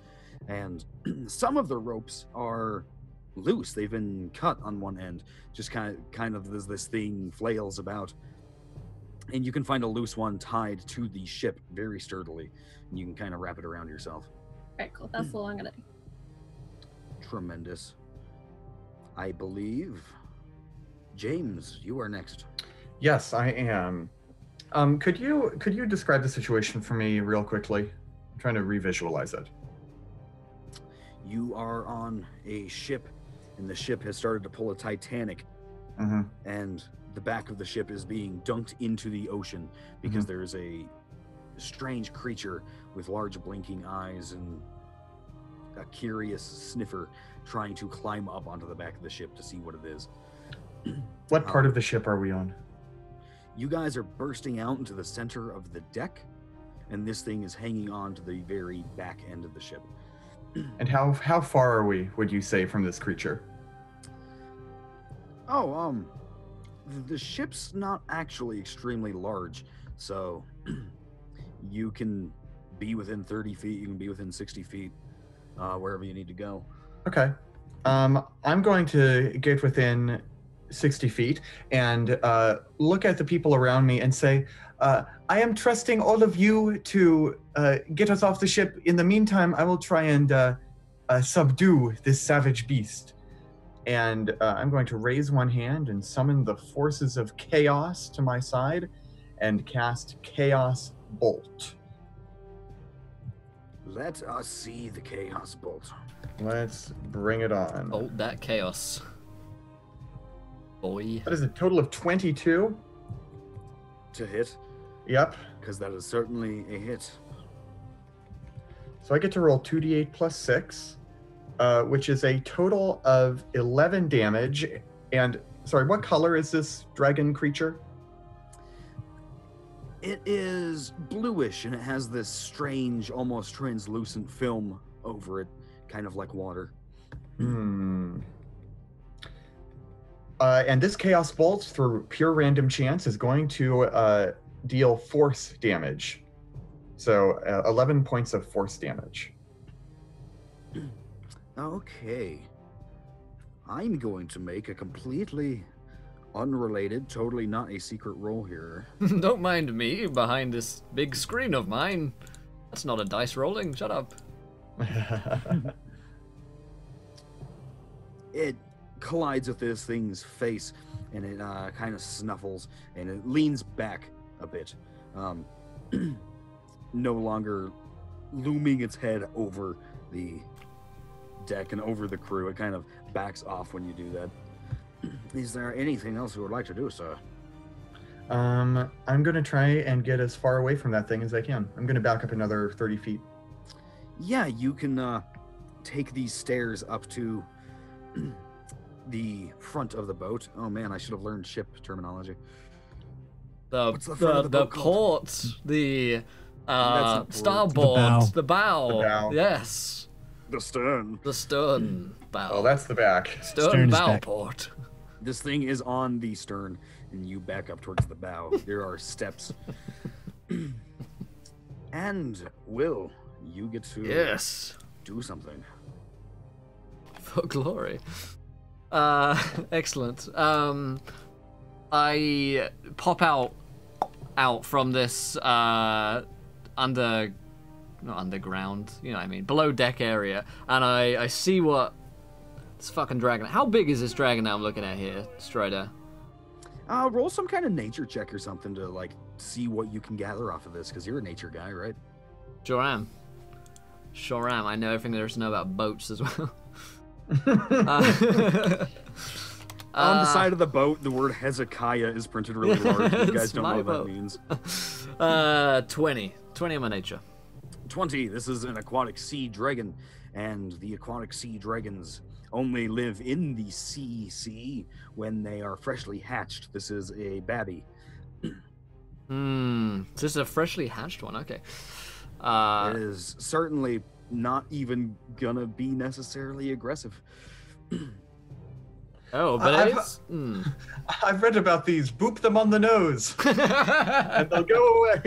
And some of the ropes are loose. They've been cut on one end. Just kind of as this thing flails about. And you can find a loose one tied to the ship very sturdily. And you can kind of wrap it around yourself. Alright, cool. That's all I'm going to do. Tremendous. I believe, James, you are next. Yes, I am. Could you describe the situation for me real quickly? I'm trying to revisualize it. You are on a ship, and the ship has started to pull a Titanic, Mm-hmm. and the back of the ship is being dunked into the ocean because there is a strange creature with large blinking eyes and a curious sniffer trying to climb up onto the back of the ship to see what it is. What part of the ship are we on? You guys are bursting out into the center of the deck, and this thing is hanging on to the very back end of the ship. And how far are we, would you say, from this creature? Oh, the ship's not actually extremely large, so you can be within 30 feet, you can be within 60 feet, wherever you need to go. Okay. I'm going to get within 60 feet and look at the people around me and say, I am trusting all of you to get us off the ship. In the meantime, I will try and subdue this savage beast. And I'm going to raise one hand and summon the forces of chaos to my side and cast Chaos Bolt. Let us see the Chaos Bolt. Let's bring it on. Bolt that chaos. Boy. That is a total of 22. To hit? Yep. Because that is certainly a hit. So I get to roll 2d8 plus 6, which is a total of 11 damage. And, sorry, what color is this dragon creature? It is bluish, and it has this strange, almost translucent film over it, kind of like water. And this Chaos Bolt, through pure random chance, is going to deal force damage. So 11 points of force damage. Okay. I'm going to make a completely unrelated, totally not a secret roll here. Don't mind me behind this big screen of mine. That's not a dice rolling. Shut up. It collides with this thing's face, and it kind of snuffles, and it leans back a bit. No longer looming its head over the deck and over the crew. It kind of backs off when you do that. Is there anything else you would like to do, sir? I'm going to try and get as far away from that thing as I can. I'm going to back up another 30 feet. Yeah, you can take these stairs up to the front of the boat. Oh man, I should have learned ship terminology. What's the front of the boat called? Port, the That's starboard, The bow. the bow. The bow. Yes, The stern. the stern bow. Oh, that's the back. stern Stern is bow back. port. This thing is on the stern, and you back up towards the bow. There are steps. And, Will, you get to Yes, do something. for glory. Excellent. I pop out from this not underground, you know what I mean, below deck area, and I see what this fucking dragon. How big is this dragon that I'm looking at here, Strider? Roll some kind of nature check or something to, like, see what you can gather off of this, because you're a nature guy, right? Sure am. Sure am. I know everything there is to know about boats as well. On the side of the boat, the word Hezekiah is printed really large. You guys don't know what that means. 20. 20 on my nature. 20. This is an aquatic sea dragon, and the aquatic sea dragons only live in the sea when they are freshly hatched. This is a babby. This is a freshly hatched one. Okay. It is certainly not even gonna be necessarily aggressive. Oh, but I've- it's. I've read about these. Boop them on the nose, and they'll go away.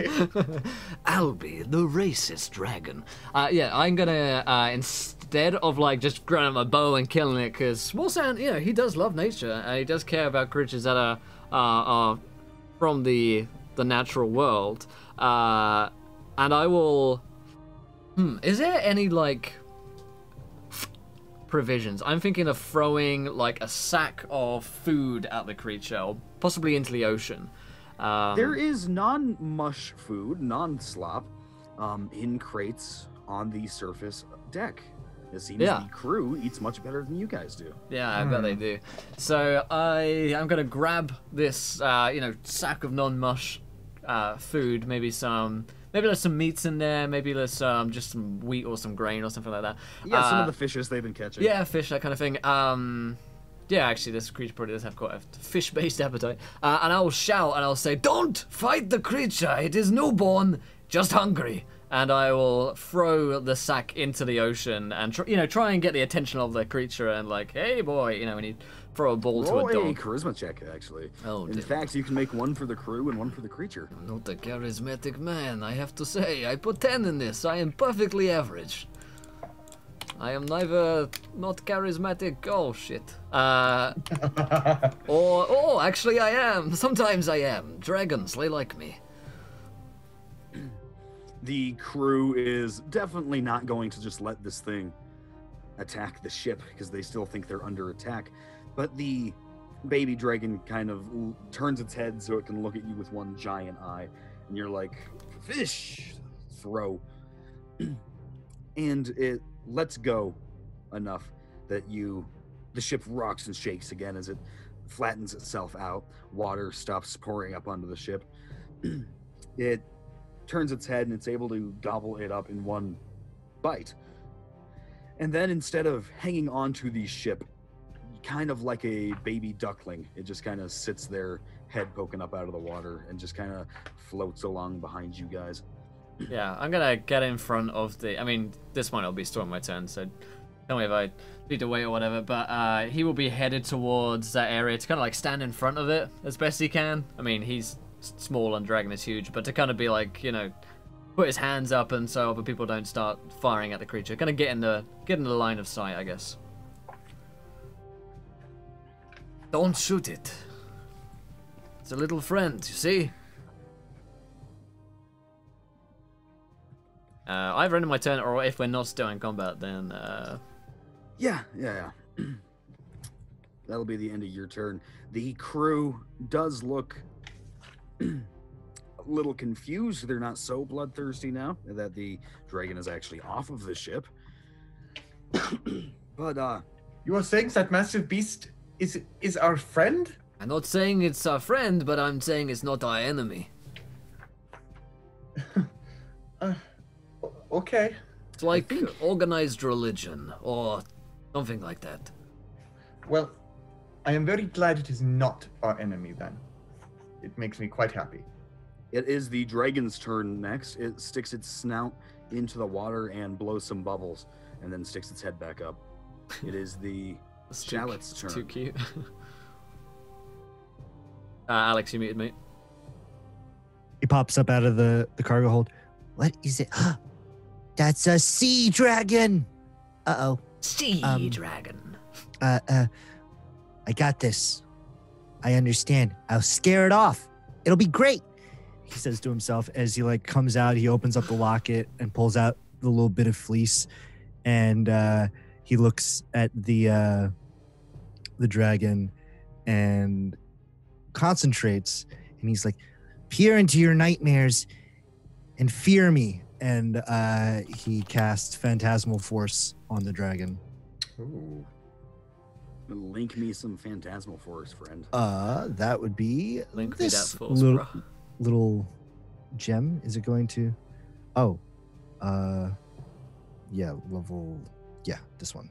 Albie, the racist dragon. Yeah, I'm gonna instead of like just grabbing my bow and killing it, because Small Sand, you know, he does love nature and he does care about creatures that are from the natural world. And I will. Is there any like provisions? I'm thinking of throwing like a sack of food at the creature, or possibly into the ocean. There is non-mush food, non-slop, in crates on the surface deck. It seems Yeah. the crew eats much better than you guys do. Yeah, I bet they do. So I'm gonna grab this, sack of non-mush food. Maybe there's some meats in there. Maybe there's just some wheat or some grain or something like that. Yeah, some of the fishes they've been catching. Yeah, fish, that kind of thing. Yeah, actually, this creature probably does have quite a fish-based appetite. And I will shout and I'll say, "Don't fight the creature! It is newborn, just hungry." And I will throw the sack into the ocean and try and get the attention of the creature and like, "Hey, boy!" When you throw a ball Roll to a a dog. charisma check, actually. Oh, in dear. fact, you can make one for the crew and one for the creature. I'm not a charismatic man, I have to say. I put 10 in this. I am perfectly average. I am neither not charismatic. Oh shit. Or actually I am. Sometimes I am. Dragons, they like me. The crew is definitely not going to just let this thing attack the ship because they still think they're under attack. But the baby dragon kind of turns its head so it can look at you with one giant eye, and you're like, fish, throw. And it lets go enough that the ship rocks and shakes again as it flattens itself out. Water stops pouring up onto the ship. It turns its head and it's able to gobble it up in one bite. And then instead of hanging onto the ship, kind of like a baby duckling, it just kind of sits there, head poking up out of the water, and just kind of floats along behind you guys. Yeah, I'm gonna get in front of the... I mean, this might not be still my turn, so tell me if I need to wait or whatever, but he will be headed towards that area to kind of like stand in front of it as best he can. I mean, he's small and dragon is huge, but to kind of be like, you know, put his hands up and so other people don't start firing at the creature. Kind of get in the line of sight, I guess. Don't shoot it. It's a little friend, you see? I've ended my turn, or if we're not still in combat, then... Yeah. That'll be the end of your turn. The crew does look a little confused. They're not so bloodthirsty now that the dragon is actually off of the ship. But, You are saying that massive beast is our friend? I'm not saying it's our friend, but I'm saying it's not our enemy. Okay. It's like organized religion, or something like that. Well, I am very glad it is not our enemy then. It makes me quite happy. it is the dragon's turn next. It sticks its snout into the water and blows some bubbles, and then sticks its head back up. It is the shallot's turn. Too cute. Alex, you muted me. He pops up out of the cargo hold. What is it? That's a sea dragon. Uh-oh. Sea dragon. I got this. I understand. I'll scare it off. It'll be great. He says to himself as he like comes out. He opens up the locket and pulls out the little bit of fleece, and he looks at the dragon and concentrates, and he's like, "Peer into your nightmares and fear me." And he casts Phantasmal Force on the dragon. Ooh. Link me some Phantasmal Force, friend. That would be Link me that this force, little gem. Is it going to? Oh, yeah, level. Yeah, this one.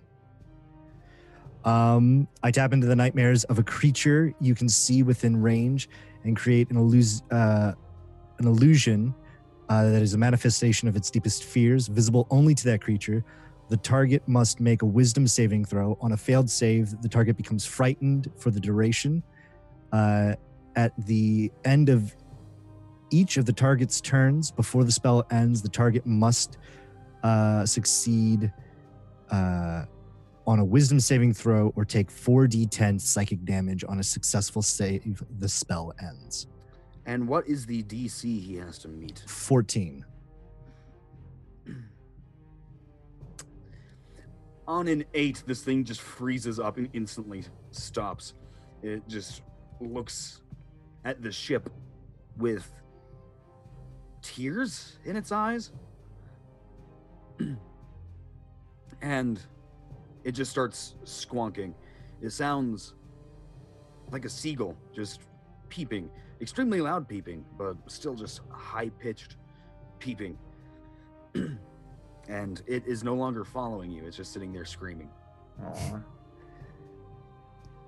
I tap into the nightmares of a creature you can see within range and create an illusion that is a manifestation of its deepest fears, visible only to that creature. The target must make a wisdom saving throw. On a failed save, the target becomes frightened for the duration. At the end of each of the target's turns, before the spell ends, the target must succeed on a wisdom saving throw or take 4d10 psychic damage. On a successful save, the spell ends. And what is the DC he has to meet? 14. On an 8, this thing just freezes up and instantly stops. It just looks at the ship with tears in its eyes. And it just starts squonking. It sounds like a seagull just peeping. Extremely loud peeping, but still just high-pitched peeping. And it is no longer following you. It's just sitting there screaming. Aww.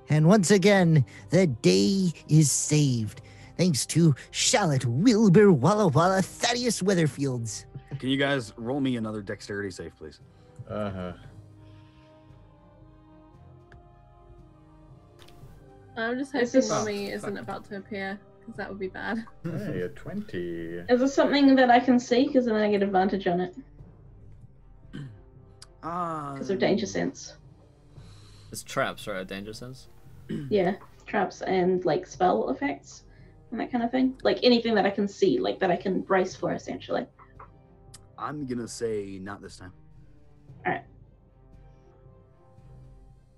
And once again, the day is saved. Thanks to Shallot, Wilbur, Walla Walla, Thaddeus Weatherfields. Can you guys roll me another dexterity save, please? Uh-huh. I'm just This hoping is- Mommy isn't about to appear, because that would be bad. Hey, a 20. Is this something that I can see? Because then I get advantage on it. because of danger sense. It's traps, right? Danger sense. Yeah, traps and like spell effects and that kind of thing. Like anything that I can see, like that I can brace for, essentially. I'm gonna say not this time. All right.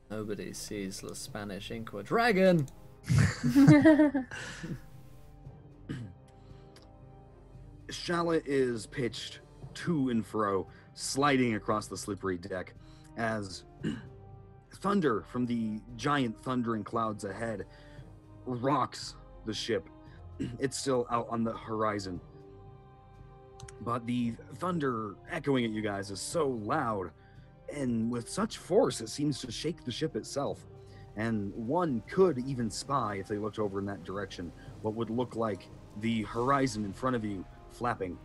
Nobody sees the Spanish ink or dragon. Shallot is pitched to and fro, sliding across the slippery deck as thunder from the giant thundering clouds ahead rocks the ship. It's still out on the horizon, but the thunder echoing at you guys is so loud and with such force it seems to shake the ship itself. And one could even spy, if they looked over in that direction, what would look like the horizon in front of you flapping.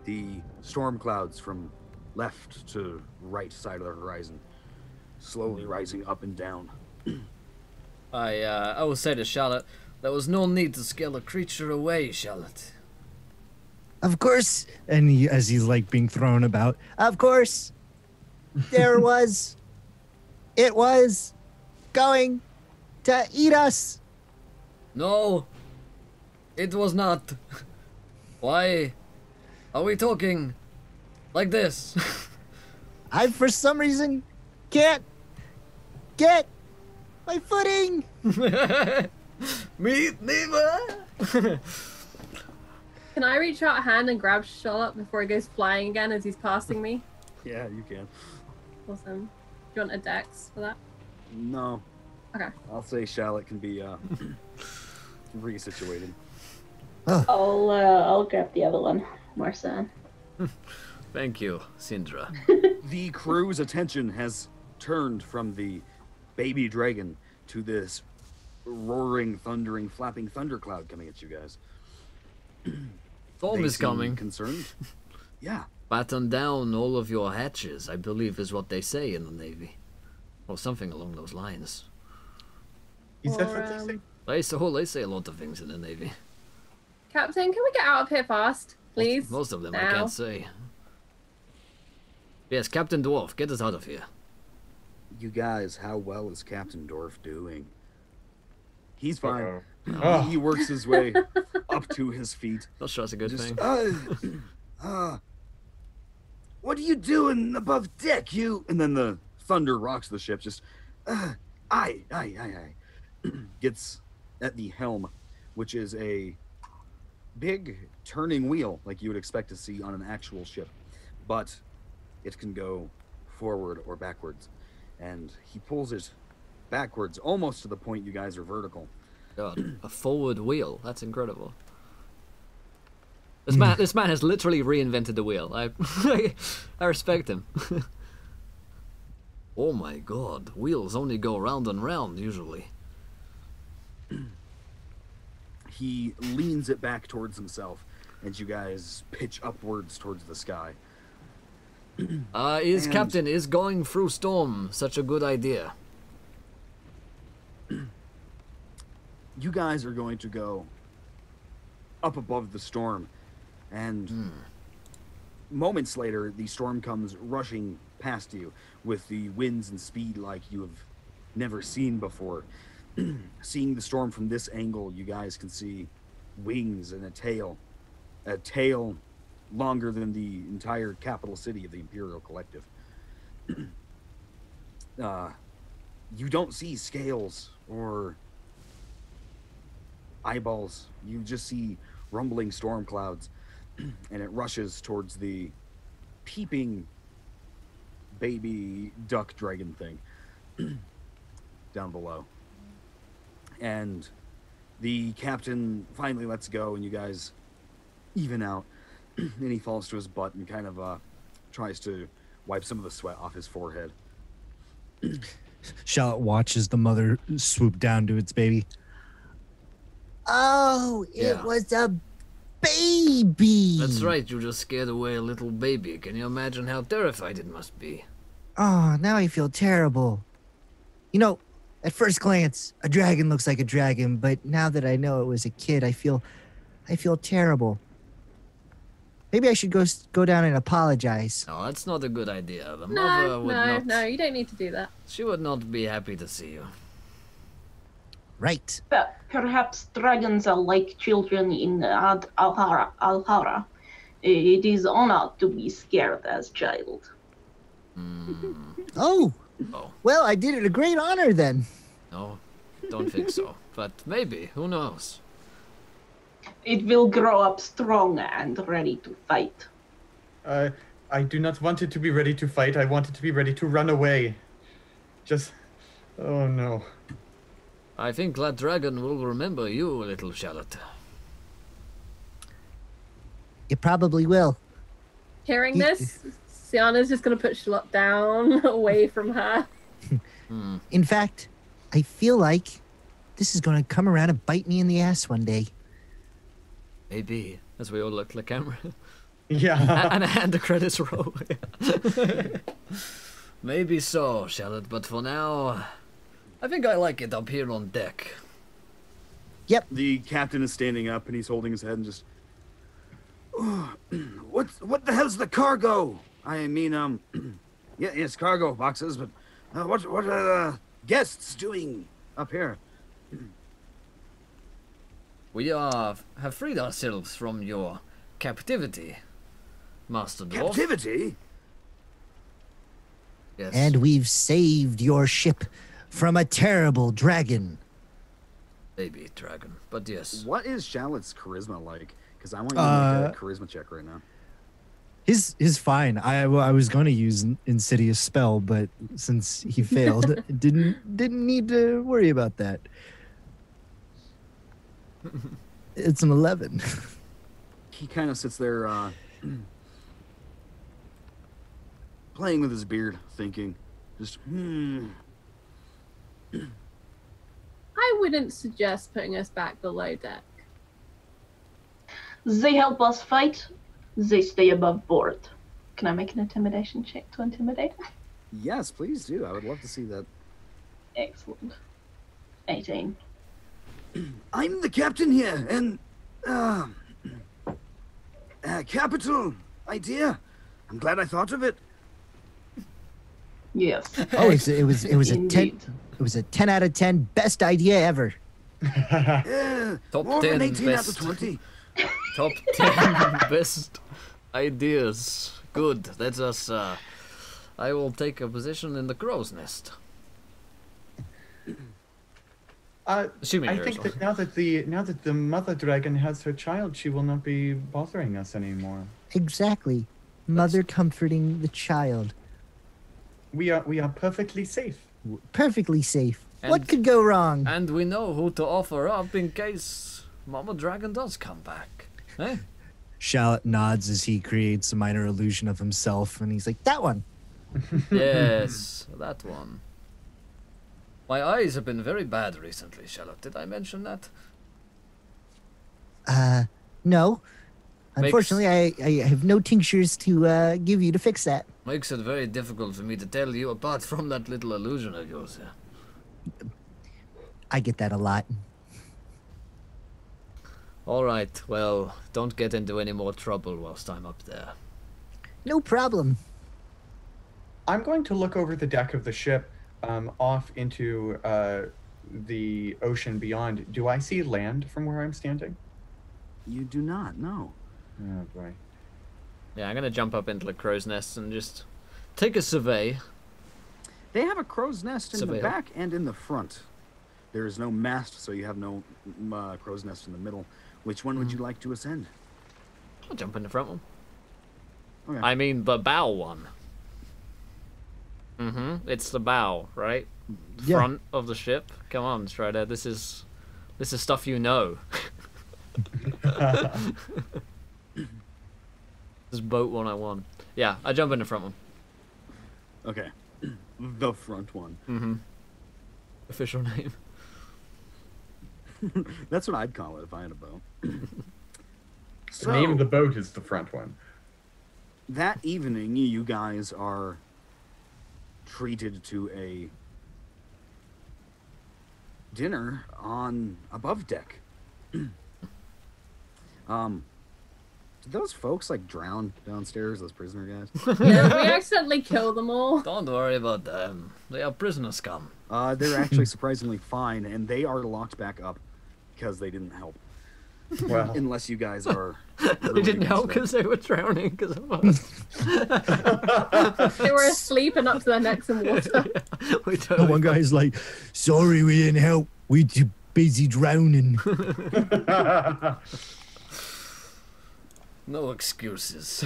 The storm clouds from left to right side of the horizon slowly rising up and down. I will say to Charlotte, there was no need to scare a creature away, Charlotte. Of course. And as he's like being thrown about, of course, there was. It was going to eat us. No, it was not. Why are we talking like this? I, for some reason, can't get my footing. Me neither. Can I reach out a hand and grab Charlotte before he goes flying again as he's casting me? Yeah, you can. Awesome. Do you want a dex for that? No. Okay. I'll say Shallot can be resituated. I'll grab the other one, Marsan. Thank you, Sindra. The crew's attention has turned from the baby dragon to this roaring, thundering, flapping thundercloud coming at you guys. Storm They is seem coming. Concerned? Yeah. Batten down all of your hatches, I believe is what they say in the Navy. Or something along those lines. Is that Or, what they say? They say a lot of things in the Navy. Captain, can we get out of here fast, please? Most of them I Now. can't say. Yes, Captain Dwarf, get us out of here. You guys, how well is Captain Dorf doing? He's fine. Uh-oh. Oh. He works his way up to his feet. Not sure that's a good Just, thing. What are you doing above deck, you? And then the thunder rocks the ship. Just, aye. Gets at the helm, which is a big turning wheel, like you would expect to see on an actual ship, but it can go forward or backwards. And he pulls it backwards, almost to the point you guys are vertical. God, a forward wheel. That's incredible. This man has literally reinvented the wheel. I respect him. Oh my god, wheels only go round and round usually. He leans it back towards himself, and you guys pitch upwards towards the sky. And- Captain, is going through storm such a good idea? You guys are going to go up above the storm, and moments later, the storm comes rushing past you with the winds and speed like you have never seen before. Seeing the storm from this angle, you guys can see wings and a tail longer than the entire capital city of the Imperial Collective. You don't see scales or eyeballs. You just see rumbling storm clouds, and it rushes towards the peeping baby duck dragon thing down below. And the captain finally lets go, and you guys even out. And he falls to his butt and kind of tries to wipe some of the sweat off his forehead. Charlotte watches the mother swoop down to its baby. Oh, it Yeah. was a baby. That's right, you just scared away a little baby. Can you imagine how terrified it must be? Oh, now I feel terrible. You know, at first glance, a dragon looks like a dragon, but now that I know it was a kid, I feel terrible. Maybe I should go down and apologize. No, that's not a good idea. The mother would not. No, you don't need to do that. She would not be happy to see you. Right. But perhaps dragons are like children in Alhara. It is honor to be scared as child. Oh. Oh. Well, I did it a great honor then. No, don't think so. But maybe, who knows? It will grow up strong and ready to fight. I do not want it to be ready to fight. I want it to be ready to run away. Just... Oh, no. I think that dragon will remember you, little Charlotte. It probably will. Hearing this, Sienna's just going to put Charlotte down, away from her. In fact, I feel like this is going to come around and bite me in the ass one day. Maybe, as we all look at the camera. Yeah. and the credits roll. Maybe so, Charlotte, but for now, I think I like it up here on deck. Yep. The captain is standing up and he's holding his head and just... What the hell's the cargo? I mean, yes, cargo boxes, but what are the guests doing up here? We have freed ourselves from your captivity, Master Dwarf. Captivity? Yes. And we've saved your ship from a terrible dragon. Baby dragon, but yes. What is Charlotte's charisma like? Because I want you to make a charisma check right now. His fine. I was going to use Insidious spell, but since he failed, didn't need to worry about that. It's an 11. He kind of sits there, playing with his beard, thinking, just, I wouldn't suggest putting us back below deck. They help us fight. They stay above board. Can I make an intimidation check to intimidate? Yes, please do. I would love to see that. Excellent. 18. I'm the captain here, and, capital idea. I'm glad I thought of it. Yes. Oh, it was a 10. Indeed. It was a 10 out of 10 best idea ever. Top More than 10 18 out of best. 20. Top 10 best ideas. Good. That's us. I will take a position in the crow's nest. Assuming I there is think one. that now that the mother dragon has her child, she will not be bothering us anymore. Exactly. Mother comforting the child. We are perfectly safe. Perfectly safe. What And- could go wrong? And we know who to offer up in case Mama Dragon does come back. Eh? Shallot nods as he creates a minor illusion of himself, and he's like, "That one." Yes, that one. My eyes have been very bad recently, Charlotte. Did I mention that? No. Makes- Unfortunately, I have no tinctures to give you to fix that. Makes it very difficult for me to tell you apart from that little illusion of yours. I get that a lot. All right, well, don't get into any more trouble whilst I'm up there. No problem. I'm going to look over the deck of the ship, off into the ocean beyond. Do I see land from where I'm standing? You do not, no. Oh boy. Yeah, I'm gonna jump up into the crow's nest and just take a survey. They have a crow's nest in the Surveil. back and in the front. There is no mast, so you have no crow's nest in the middle. Which one would you like to ascend? I'll jump in the front one. Okay. I mean the bow one. It's the bow, right? Yeah. Front of the ship. Come on, Strider. This is stuff you know. This is boat 101. Yeah, I jump in the front one. Okay. The front one. Official name. That's what I'd call it if I had a boat. The name of the boat is the front one. That evening, you guys are treated to a dinner on above deck. Did those folks like drown downstairs? Those prisoner guys? Yeah, we accidentally kill them all. Don't worry about them. They are prisoner scum. They're actually surprisingly fine, and they are locked back up because they didn't help. Well, Unless you guys are. They didn't help because they were drowning because of us. They were asleep and up to their necks in water. We The totally one guy's like, sorry, we didn't help. We too busy drowning. No excuses.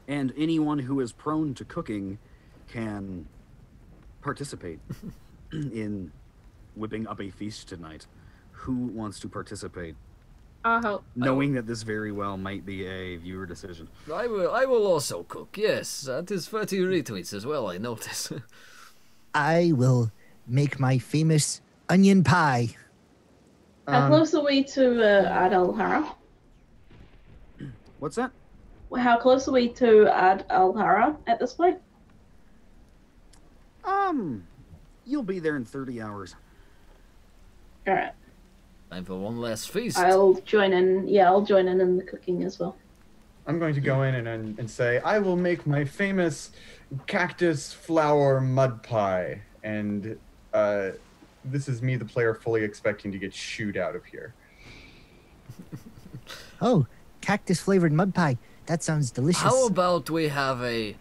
And anyone who is prone to cooking can participate in whipping up a feast tonight. Who wants to participate? I'll help. Knowing that this very well might be a viewer decision. I will also cook. Yes, that is 30 retweets as well, I notice. I will make my famous onion pie. How close are we to Ad al-Hara? What's that? How close are we to Ad al-Hara at this point? You'll be there in 30 hours. All right. Time for one last feast. I'll join in. Yeah, I'll join in the cooking as well. I'm going to go in and say, I will make my famous cactus flower mud pie. And this is me, the player, fully expecting to get shooed out of here. Oh, cactus flavored mud pie. That sounds delicious. How about we have a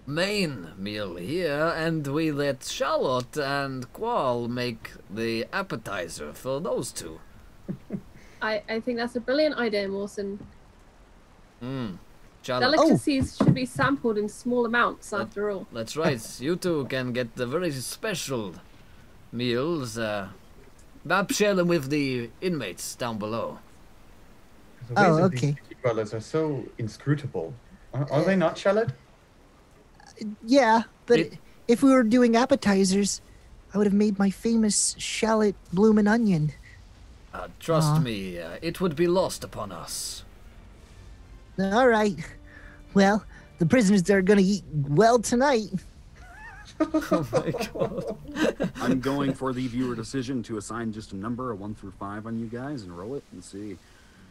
main meal here, and we let Charlotte and Qual make the appetizer for those two? I think that's a brilliant idea, Mawson. Charlotte. Delicacies should be sampled in small amounts, after all. That's right. You two can get the very special meals. Perhaps share them with the inmates down below. The ways Oh, of these okay. city dwellers are so inscrutable. Are they not, Charlotte? Yeah, but It- if we were doing appetizers, I would have made my famous shallot bloomin' onion. Trust me, it would be lost upon us. All right. Well, the prisoners are gonna eat well tonight. Oh my god. I'm going for the viewer decision to assign just a number, a 1 through 5 on you guys, and roll it and see.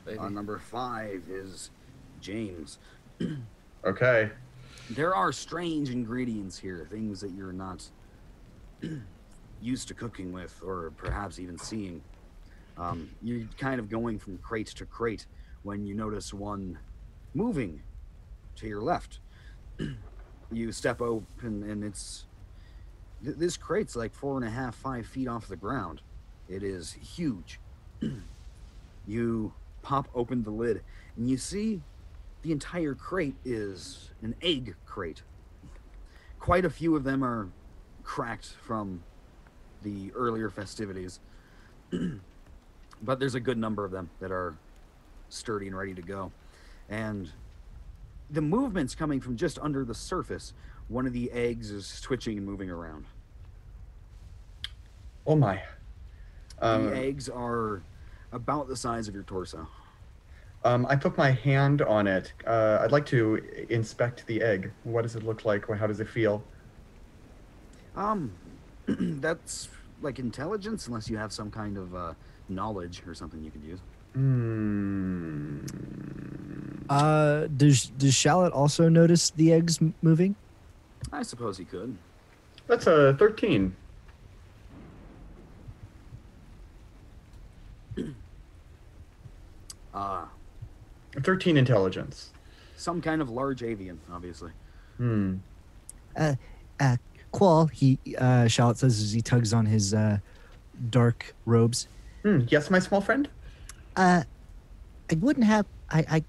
Number 5 is James. Okay. There are strange ingredients here, things that you're not used to cooking with, or perhaps even seeing. You're kind of going from crate to crate when you notice one moving to your left. You step open, and it's this crate's like 4.5, 5 feet off the ground. It is huge. You pop open the lid, and you see the entire crate is an egg crate. Quite a few of them are cracked from the earlier festivities, but there's a good number of them that are sturdy and ready to go. And the movement's coming from just under the surface. One of the eggs is twitching and moving around. Oh my. The eggs are about the size of your torso. I put my hand on it. I'd like to inspect the egg. What does it look like? How does it feel? That's like intelligence, unless you have some kind of knowledge or something you could use. Does Shallot also notice the eggs moving? I suppose he could. That's a 13. Uh, 13 intelligence. some kind of large avian, obviously. Qual, Shallot says as he tugs on his dark robes. Yes, my small friend? I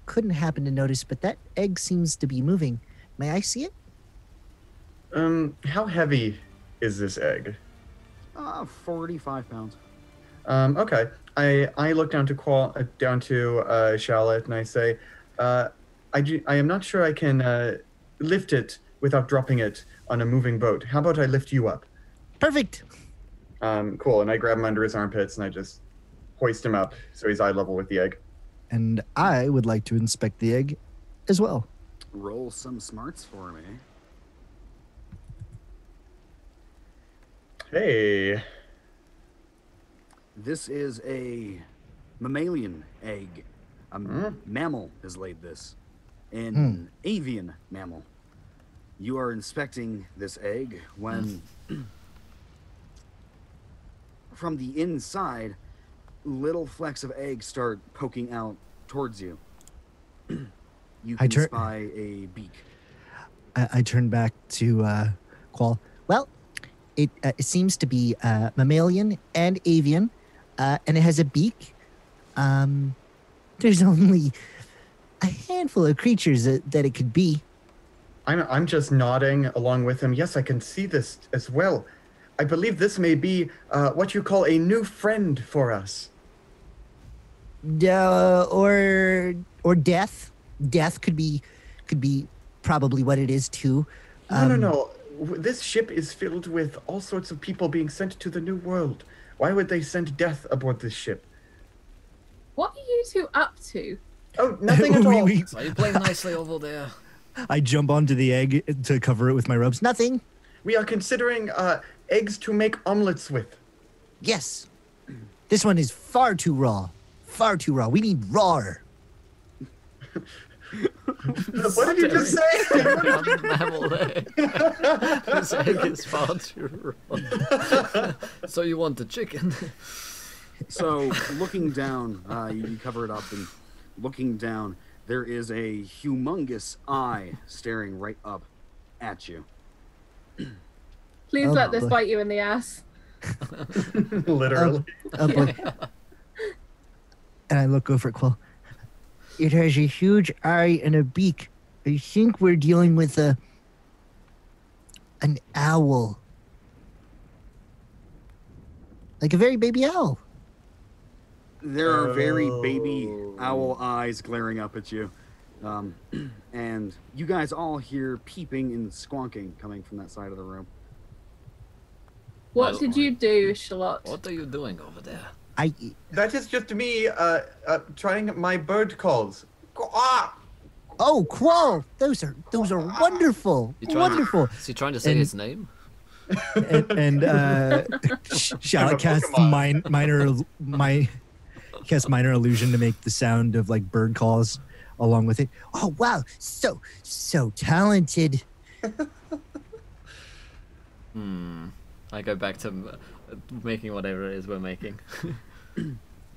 couldn't happen to notice, but that egg seems to be moving. May I see it? How heavy is this egg? 45 pounds. Okay. I look down to Charlotte, and I say, I am not sure I can lift it without dropping it on a moving boat. How about I lift you up? Perfect. Cool. And I grab him under his armpits, and I just hoist him up so he's eye level with the egg. And I would like to inspect the egg as well. Roll some smarts for me. Hey. This is a mammalian egg. A mammal has laid this. An avian mammal. You are inspecting this egg when from the inside, little flecks of egg start poking out towards you. You can spy a beak. I turn back to Qual. Well, it seems to be mammalian and avian, and it has a beak. There's only a handful of creatures that it could be. I'm just nodding along with him. Yes, I can see this as well. I believe this may be what you call a new friend for us. Or death. Death could be probably what it is too. No. This ship is filled with all sorts of people being sent to the new world. Why would they send death aboard this ship? What are you two up to? Oh, nothing at all. So you play nicely over there. I jump onto the egg to cover it with my robes. Nothing. We are considering eggs to make omelets with. Yes. This one is far too raw. Far too raw. We need rawer. What did you just say? Mammal egg. This egg is far too raw. So you want the chicken? So, looking down, you cover it up, and looking down, there is a humongous eye staring right up at you. Please let this bite you in the ass. Literally. And I look over at Quill. It has a huge eye and a beak. I think we're dealing with an owl. Like a very baby owl. There are very baby owl eyes glaring up at you. And you guys all hear peeping and squonking coming from that side of the room. What did you do, Charlotte? What are you doing over there? That is just me trying my bird calls. Oh, Qual! Those are wonderful. Wonderful. Is he trying to say his name? And Shallot casts minor illusion to make the sound of like bird calls along with it. Oh wow, so talented. I go back to making whatever it is we're making.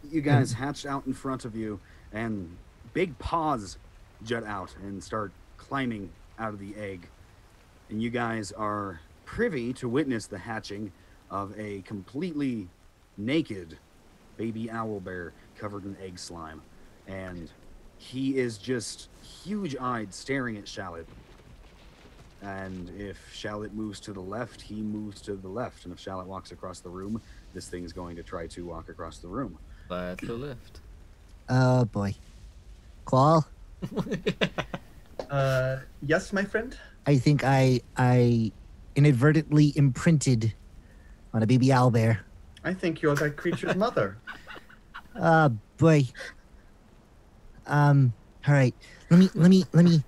You guys hatched out in front of you, and big paws jut out and start climbing out of the egg. And you guys are privy to witness the hatching of a completely naked baby owl bear covered in egg slime. And he is just huge-eyed staring at Shallot. And if Shallot moves to the left, he moves to the left. And if Shallot walks across the room, this thing's going to try to walk across the room. At the left. Oh boy. Qual? Yes, my friend? I think I inadvertently imprinted on a baby owl bear. I think you're that creature's mother. Boy. All right. Let me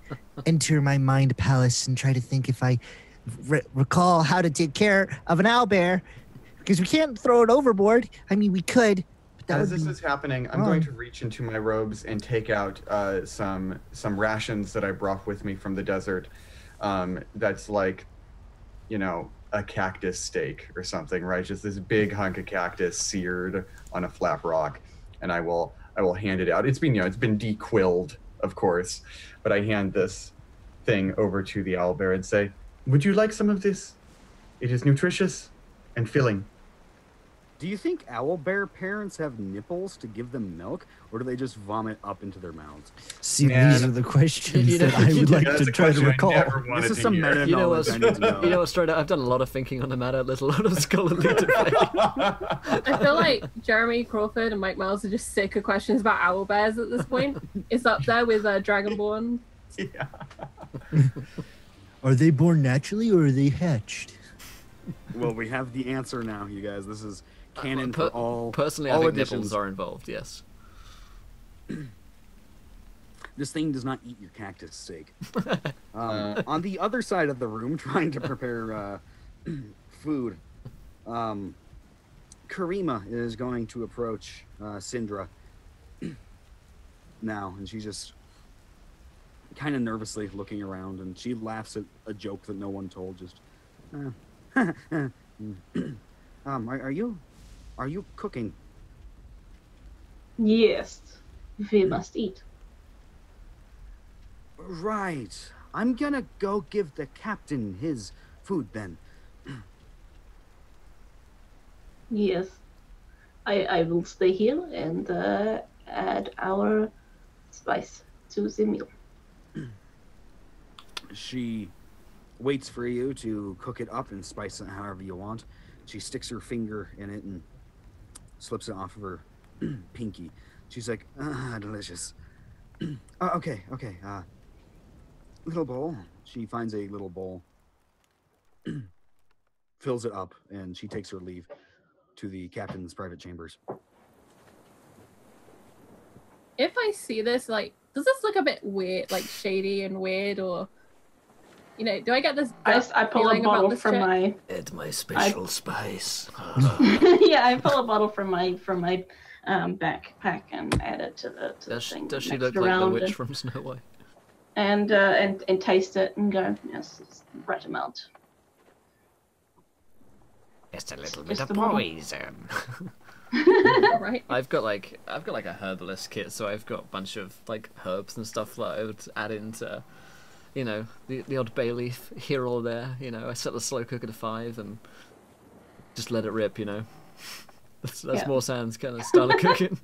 enter my mind palace and try to think if I recall how to take care of an owlbear, because we can't throw it overboard. I mean, we could. But that As this is happening, I'm going to reach into my robes and take out some rations that I brought with me from the desert. That's like, you know, a cactus steak or something, right? Just this big hunk of cactus seared on a flat rock, and I will hand it out. It's been dequilled, of course, but I hand this thing over to the owlbear and say, "Would you like some of this? It is nutritious and filling." Do you think owlbear parents have nipples to give them milk, or do they just vomit up into their mouths? See, these are the questions that I would like to try to recall. This is some meta knowledge I need to know. You know what, straight up, I've done a lot of thinking on the matter. There's a lot of scholarly debate. I feel like Jeremy Crawford and Mike Miles are just sick of questions about owlbears at this point. It's up there with Dragonborn. Yeah. Are they born naturally or are they hatched? Well, we have the answer now, you guys. This is canon for all. Personally, all I think editions. nipples are involved. Yes. This thing does not eat your cactus steak. On the other side of the room, trying to prepare food, Karima is going to approach Syndra. now, and she's just kind of nervously looking around, and she laughs at a joke that no one told. Just, are you cooking? Yes, we must eat. Right. I'm gonna go give the captain his food then. Yes, I will stay here and add our spice to the meal. She waits for you to cook it up and spice it however you want. She sticks her finger in it and slips it off of her pinky. She's like, delicious. Okay. Little bowl. She finds a little bowl, fills it up, and she takes her leave to the captain's private chambers. If I see this, like, does this look a bit weird, like shady and weird, or, you know, do I get this? I pull a feeling about bottle this from chick? my. Add my special spice. Yeah, I pull a bottle from my backpack and add it to the thing. Does she next look like the around witch and- from Snow White? and taste it and go, yes, it's the right amount. Just a little bit Just of the bottle. poison. Right. I've got like a herbalist kit, so I've got a bunch of like herbs and stuff that I would add into, you know, the odd bay leaf here or there. You know, I set the slow cooker to 5 and just let it rip. You know, that's Yeah. more Sans kind of style of cooking.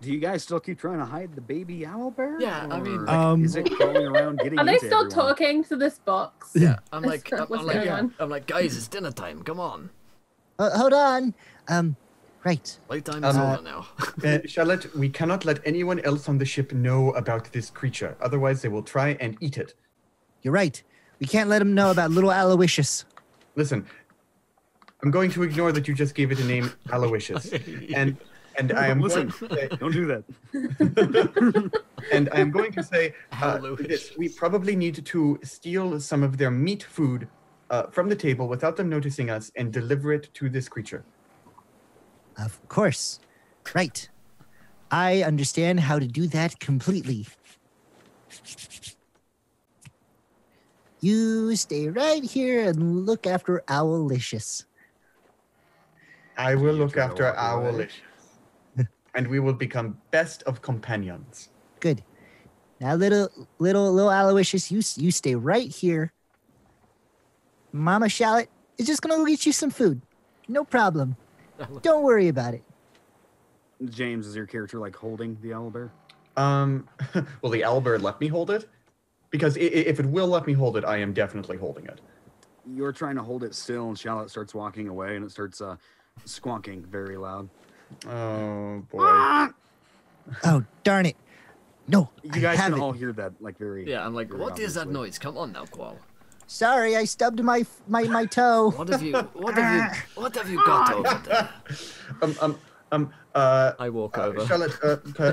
Do you guys still keep trying to hide the baby owlbear? Yeah, I mean, Or is it crawling around getting Are they into still everyone? talking to this box? Yeah, I'm What's like, going on? I'm like, guys, it's dinner time. Come on, Hold on. Right. playtime is over now. Charlotte, we cannot let anyone else on the ship know about this creature. Otherwise, they will try and eat it. You're right. We can't let him know about little Aloysius. Listen, I'm going to ignore that you just gave it a name, Aloysius, and I am Listen, going to say, don't do that. and I am going to say Aloysius. this: we probably need to steal some of their meat food from the table without them noticing us and deliver it to this creature. Of course. Right. I understand how to do that completely. You stay right here and look after Owlicious. I will look try to after walk away. Owlicious, and we will become best of companions. Good. Now, little Aloysius, you stay right here. Mama Shallot is just gonna go get you some food. No problem. Don't worry about it. James, is your character like holding the owlbear? Will the owlbear let me hold it? Because if it will let me hold it, I am definitely holding it. You're trying to hold it still, and Charlotte starts walking away, and it starts squonking very loud. Oh boy. Oh, darn it. No, You I guys have can it. all hear that, like very. Yeah, I'm like, very what is that obviously. noise? Come on now, Qual. Sorry, I stubbed my toe. What have you got over there? I walk over. Charlotte,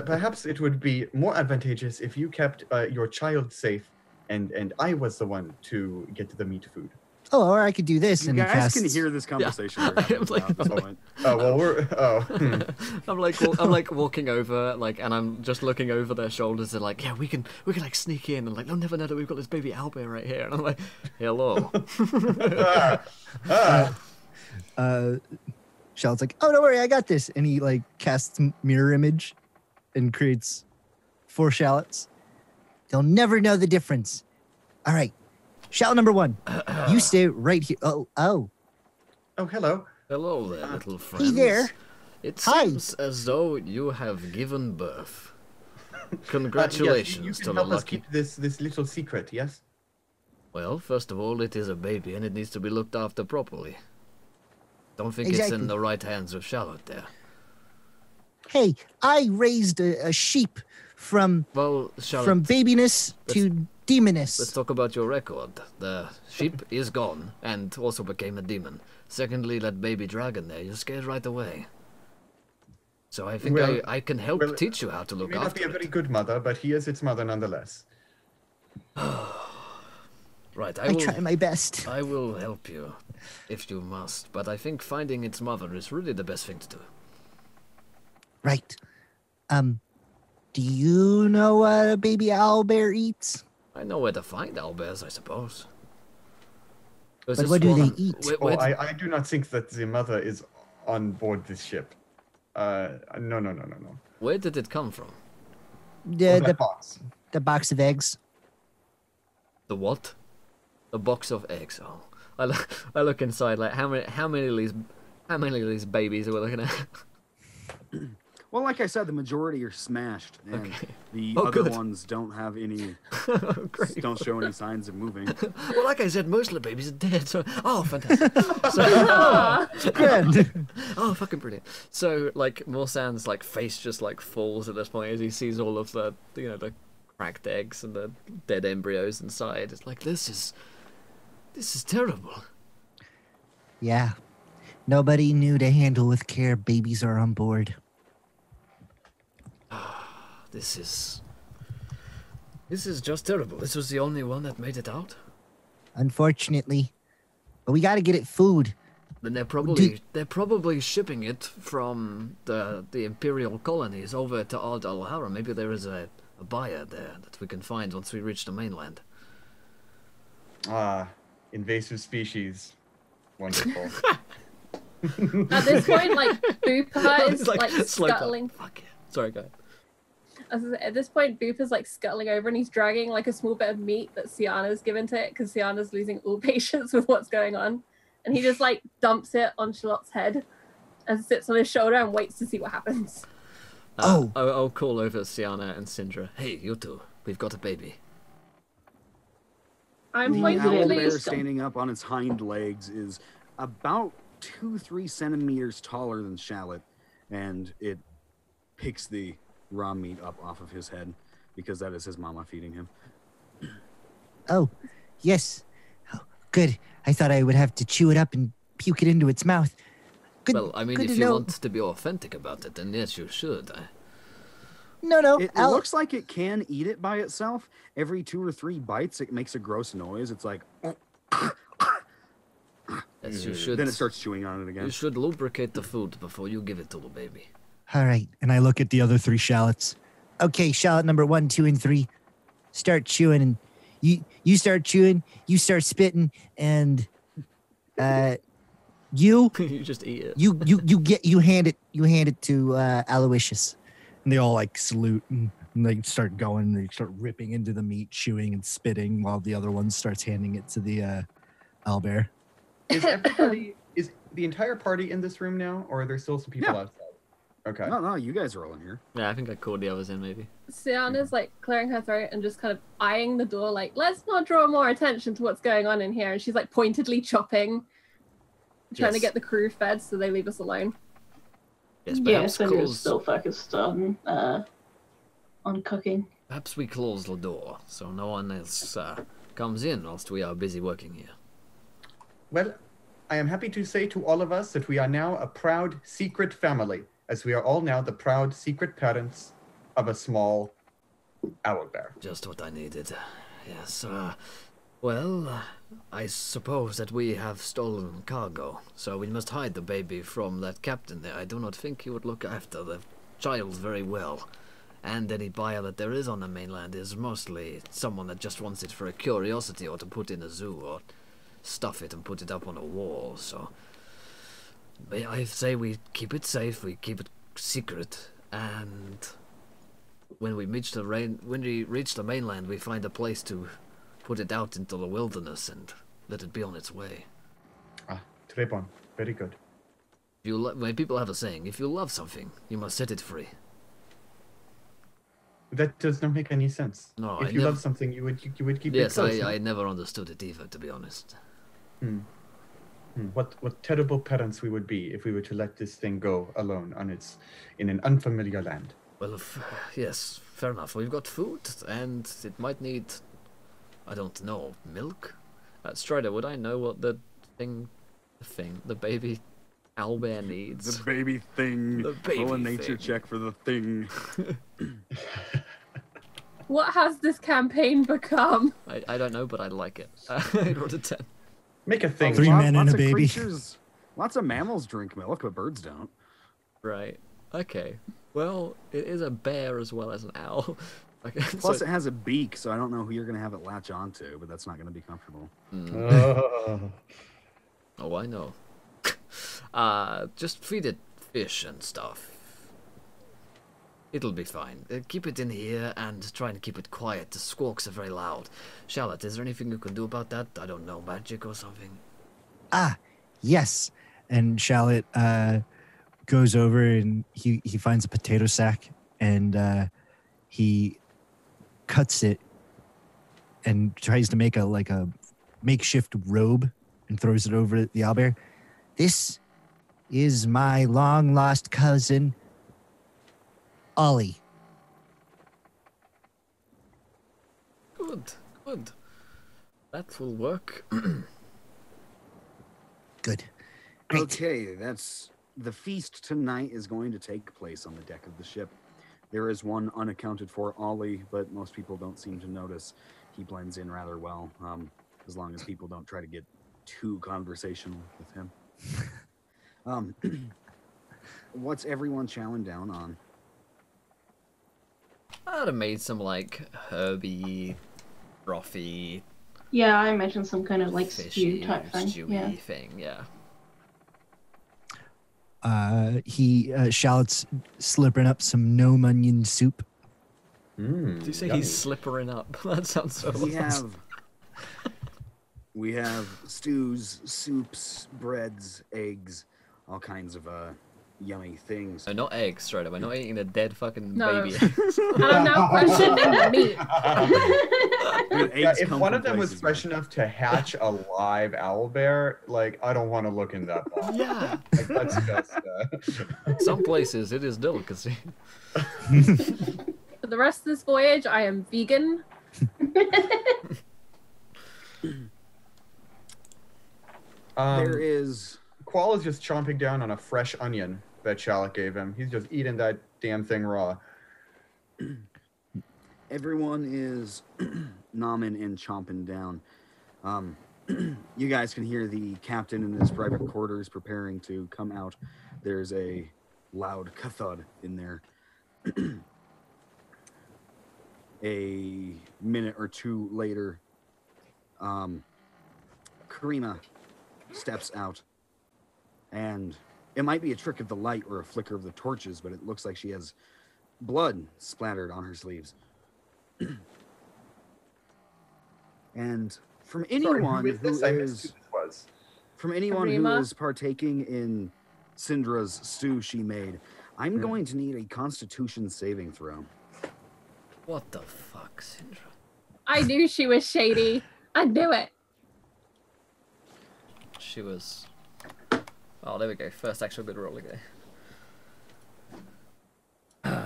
perhaps it would be more advantageous if you kept your child safe, and I was the one to get the meat food. Oh, or I could do this You and guys cast. can hear this conversation. I very am like- loud at this I'm like- point. Oh well, we're I'm like walking over, like, and I'm just looking over their shoulders. They're like, yeah, we can like sneak in, and like, they'll never know that we've got this baby owlbear right here. And I'm like, hello. Shallot's like, oh, don't worry, I got this. And he like casts mirror image and creates 4 shallots. They'll never know the difference. All right. Shallot number 1. You stay right here. Oh. Oh, hello. Hello there, little friends. there. It Hi. seems as though you have given birth. Yes, Congratulations you to can the help us lucky. keep this little secret, yes? Well, first of all, it is a baby, and it needs to be looked after properly. Don't think it's Exactly. in the right hands of Charlotte there. Hey, I raised a sheep from Well, Charlotte, from babiness to demoness. let's talk about your record. The sheep is gone, and also became a demon. Secondly, that baby dragon there, you're scared right away. So I think Well- I can help well, teach you how to He look may not after be a it. very good mother, but he is its mother nonetheless. Right, I try my best. I will help you, if you must. But I think finding its mother is really the best thing to do. Right. Do you know what a baby owlbear eats? I know where to find owlbears, I suppose. But what do they eat? I do not think that the mother is on board this ship. No. Where did it come from? The box. the box of eggs. The what? A box of eggs. Oh, I look inside. Like how many of these babies are we looking at? Well, like I said, the majority are smashed, and Okay. the Oh, other good. ones don't have any, Great. don't show any signs of moving. Well, like I said, most of the babies are dead. So, oh, fantastic. Grand. Oh, fucking brilliant. So, like, Morsan's like face just like falls at this point as he sees all of the the cracked eggs and the dead embryos inside. It's like this is terrible. Yeah. Nobody knew to handle with care babies are on board. This is just terrible. This was the only one that made it out. Unfortunately. But we gotta get it food. Then they're probably shipping it from the Imperial colonies over to Ard al-Hara. Maybe there is a buyer there that we can find once we reach the mainland. Invasive species. Wonderful. At this point, like, Booper is like slow clap. scuttling. Fuck yeah. Sorry, go ahead. At this point, Booper's like scuttling over and he's dragging like a small bit of meat that Sienna's given to it because Sienna's losing all patience with what's going on. And he just like dumps it on Charlotte's head and sits on his shoulder and waits to see what happens. I'll call over Sienna and Syndra. Hey, you two, we've got a baby. I'm The pointing owl at bear Luke. standing up on its hind legs is about 2-3 centimeters taller than Shallot, and it picks the raw meat up off of his head because that is his mama feeding him. Oh, yes. Oh, good. I thought I would have to chew it up and puke it into its mouth. Good, Well, I mean, good if to you know. want to be authentic about it, then yes, you should. No, It I'll- looks like it can eat it by itself. Every 2 or 3 bites, it makes a gross noise. It's like, Yes, you should. then it starts chewing on it again. You should lubricate the food before you give it to the baby. All right. And I look at the other 3 shallots. Okay, shallot number 1, 2, and 3. Start chewing, and you start chewing. You start spitting, and you You just eat it. you hand it to Aloysius. And they all like salute and they start going. They start ripping into the meat, chewing and spitting while the other one starts handing it to the owlbear. Is the entire party in this room now, or are there still some people Yeah. outside? Okay. No, you guys are all in here. Yeah, I think I called the others in maybe. Sienna's like clearing her throat and just kind of eyeing the door, like, let's not draw more attention to what's going on in here. And she's like pointedly chopping, trying to Yes. get the crew fed so they leave us alone. Yes, Yeah, perhaps Cinder's close. still focused on cooking. Perhaps we close the door so no one else comes in whilst we are busy working here. Well, I am happy to say to all of us that we are now a proud secret family, as we are all now the proud secret parents of a small owlbear. Just what I needed. Yes, well, I suppose that we have stolen cargo, so we must hide the baby from that captain there. I do not think he would look after the child very well. And any buyer that there is on the mainland is mostly someone that just wants it for a curiosity or to put in a zoo or stuff it and put it up on a wall, so I say we keep it safe, we keep it secret, and when we reach the mainland, we find a place to put it out into the wilderness and let it be on its way. Ah, très bon. Very good. When people have a saying, if you love something, you must set it free. That does not make any sense. No, if I you never- love something, you would keep it Yes, close. I never understood it either, to be honest. What terrible parents we would be if we were to let this thing go alone in an unfamiliar land. Well, yes, fair enough. We've got food, and it might need, I don't know, milk? Strider, would I know what the baby owlbear needs? The baby thing. The baby Roll a nature thing. check for the thing. What has this campaign become? I don't know, but I like it. I rolled a 10. Make a thing. 3 men and Lots a of baby. Creatures, lots of mammals drink milk, but birds don't. Right. Okay. Well, it is a bear as well as an owl. Like, Plus, it has a beak, so I don't know who you're gonna have it latch onto, but that's not gonna be comfortable. Oh, I know. Just feed it fish and stuff. It'll be fine. Keep it in here and try and keep it quiet. The squawks are very loud. Charlotte, is there anything you can do about that? I don't know, magic or something? Ah, yes. And Shallot goes over and he finds a potato sack and he cuts it and tries to make a makeshift robe and throws it over the owlbear. This is my long lost cousin, Ollie. Good, good. That will work. Good. Great. Okay, the feast tonight is going to take place on the deck of the ship. There is one unaccounted for Ollie, but most people don't seem to notice. He blends in rather well, as long as people don't try to get too conversational with him. What's everyone chowing down on? I'd have made some like herby, frothy, Yeah, I imagine some kind of like fishy, stew type thing. stewy Yeah. thing. Yeah. Shallot's slipping up some gnome onion soup. Did you say he's slippering up? That sounds so. We have stews, soups, breads, eggs, all kinds of yummy things. No, not eggs, straight up. I'm not eating a dead fucking No. baby. And I'm now questioning the meat. Dude, Yeah, eggs if come one from of them was places, fresh man. enough to hatch a live owlbear, like, I don't want to look in that box. Yeah. Like, that's just... Some places it is delicacy. For the rest of this voyage, I am vegan. There is Qual is just chomping down on a fresh onion that Shallot gave him. He's just eating that damn thing raw. everyone is nomming and chomping down. You guys can hear the captain in his private quarters preparing to come out. There's a loud thud in there. A minute or two later, Karima steps out, and it might be a trick of the light or a flicker of the torches, but it looks like she has blood splattered on her sleeves. And from anyone who Karima? is partaking in Syndra's stew she made, I'm going to need a Constitution saving throw. What the fuck, Syndra? I knew she was shady. I knew it. She was. Oh, there we go. First actual good roll again.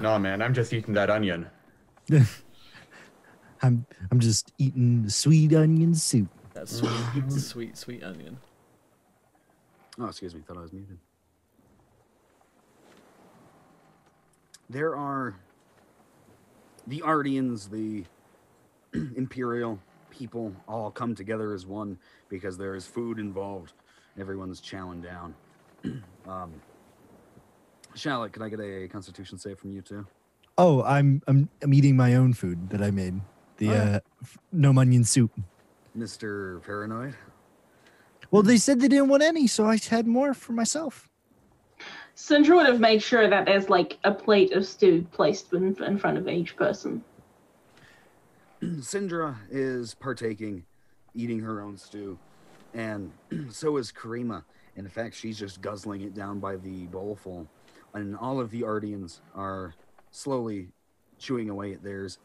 No, man, I'm just eating that onion. I'm just eating sweet onion soup. That sweet, sweet onion. Oh, excuse me. Thought I was muted. There are the Ardians, the Imperial people all come together as one because there is food involved. Everyone's chowing down. Shallot, could I get a Constitution save from you too? Oh, I'm eating my own food that I made. The gnome onion soup. Mr. Paranoid? Well, they said they didn't want any, so I had more for myself. Sindra would have made sure that there's like a plate of stew placed in front of each person. Syndra is partaking, eating her own stew, and so is Karima. In fact, she's just guzzling it down by the bowlful, and all of the Ardians are slowly chewing away at theirs.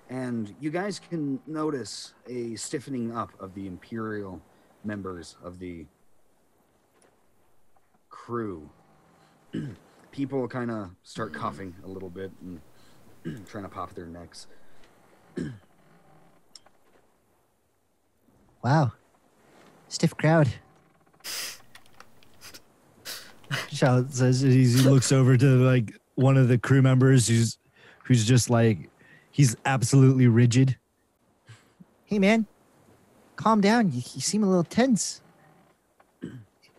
And you guys can notice a stiffening up of the Imperial members of the crew. People kind of start coughing a little bit and trying to pop their necks. Wow. Stiff crowd. Charlotte says he looks over to like one of the crew members who's just like he's absolutely rigid. Hey, man. Calm down. You seem a little tense.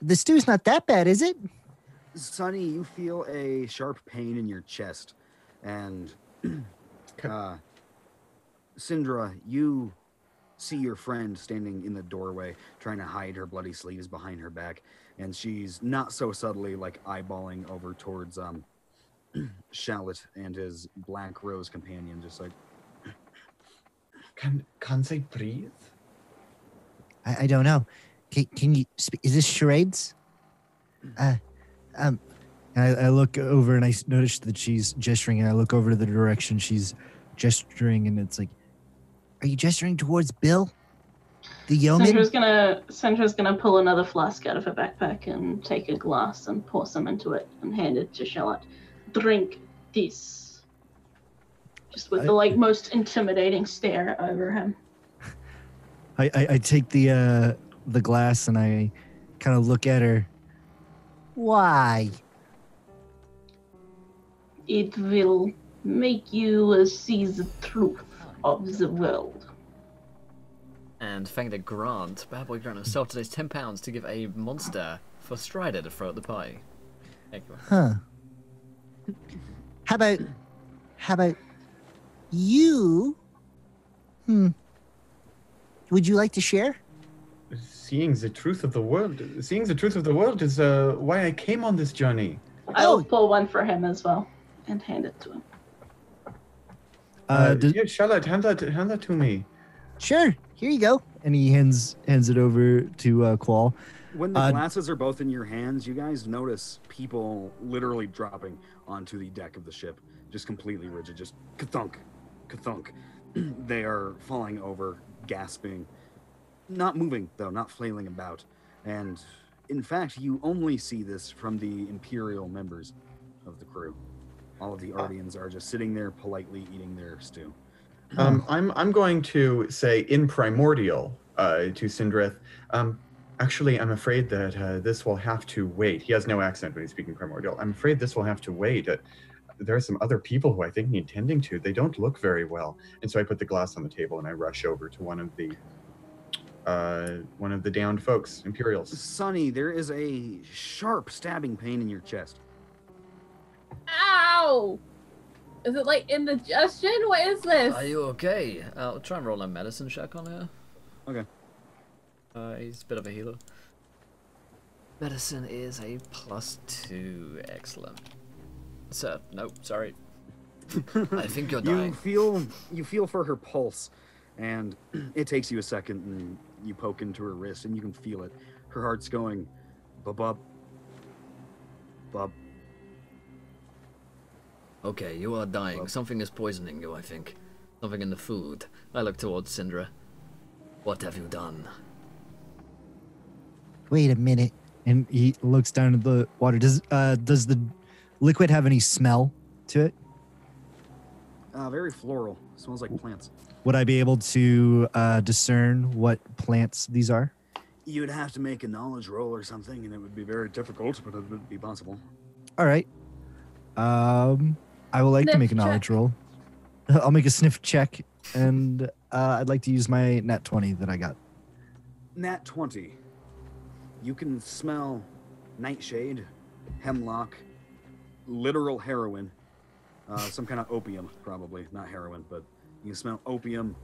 The stew's not that bad, is it? Sonny, you feel a sharp pain in your chest. And Syndra, you see your friend standing in the doorway, trying to hide her bloody sleeves behind her back, and she's not so subtly like eyeballing over towards Shallot and his Black Rose companion, just like, Can they breathe? I don't know. Can you speak? Is this charades? And I look over and I notice that she's gesturing, and I look over to the direction she's gesturing, and it's like, Are you gesturing towards Bill, the yeoman? Sandra's gonna pull another flask out of her backpack and take a glass and pour some into it and hand it to Charlotte. Drink this. Just with the most intimidating stare over him. I take the glass and I kind of look at her. Why? It will make you see the truth of the world. And thank the grant, Bad Boy Grant himself today's £10 to give a monster for Strider to throw at the pie. Thank you. Huh. How about you? Would you like to share? Seeing the truth of the world is why I came on this journey. I'll pull one for him as well and hand it to him. Here, Charlotte, hand that to me. Sure. Here you go. And he hands it over to Qual. when the glasses are both in your hands, you guys notice people literally dropping onto the deck of the ship, just completely rigid, just ka-thunk, ka-thunk. They are falling over, gasping, not moving though, not flailing about. And in fact, you only see this from the Imperial members of the crew. All of the Ardians are just sitting there politely eating their stew. I'm going to say in primordial to Sindrith. Actually, I'm afraid that this will have to wait. He has no accent when he's speaking primordial. I'm afraid this will have to wait. There are some other people who I think need tending to. They don't look very well. And so I put the glass on the table and I rush over to one of the downed folks, Imperials. Sonny, there is a sharp stabbing pain in your chest. Ow! Is it like indigestion? What is this? Are you okay? I'll try and roll a medicine check on her. Okay. He's a bit of a healer. Medicine is a +2. Excellent. Sir, no, sorry. I think you're dying. You feel for her pulse, and it takes you a second, and you poke into her wrist, and you can feel it. Her heart's going, bub, bub. Okay, you are dying. Something is poisoning you, I think. Something in the food. I look towards Syndra. What have you done? Wait a minute. And he looks down at the water. Does the liquid have any smell to it? Very floral. Smells like plants. Would I be able to discern what plants these are? You would have to make a knowledge roll or something, and it would be very difficult, but it would be possible. All right. I would like to make a knowledge roll. I'll make a sniff check, and I'd like to use my nat 20 that I got. Nat 20. You can smell nightshade, hemlock, literal heroin, some kind of opium, probably. Not heroin, but you can smell opium,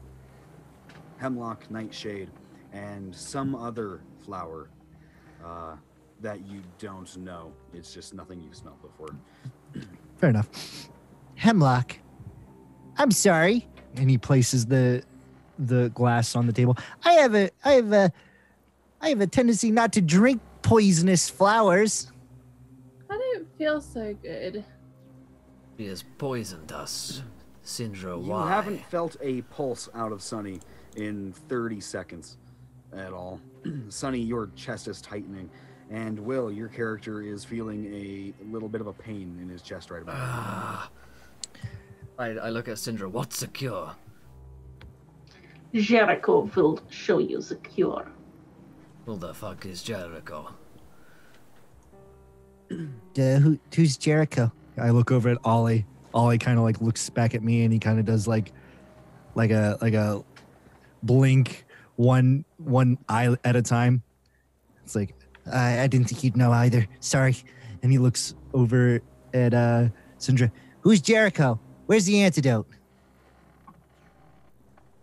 hemlock, nightshade, and some other flower that you don't know. It's just nothing you've smelled before. Fair enough. Hemlock. I'm sorry. And he places the glass on the table. I have a tendency not to drink poisonous flowers. I don't feel so good. He has poisoned us. Syndra, You why? haven't felt a pulse out of Sonny in 30 seconds at all. Sonny, your chest is tightening. And Will, your character is feeling a little bit of a pain in his chest right about now. I look at Syndra. What's the cure? Jericho will show you the cure. Who the fuck is Jericho? Who's Jericho? I look over at Ollie. Ollie kind of like looks back at me, and he kind of does like a blink one eye at a time. It's like, I didn't think you'd know either. Sorry. and he looks over at Syndra. Who's Jericho? Where's the antidote?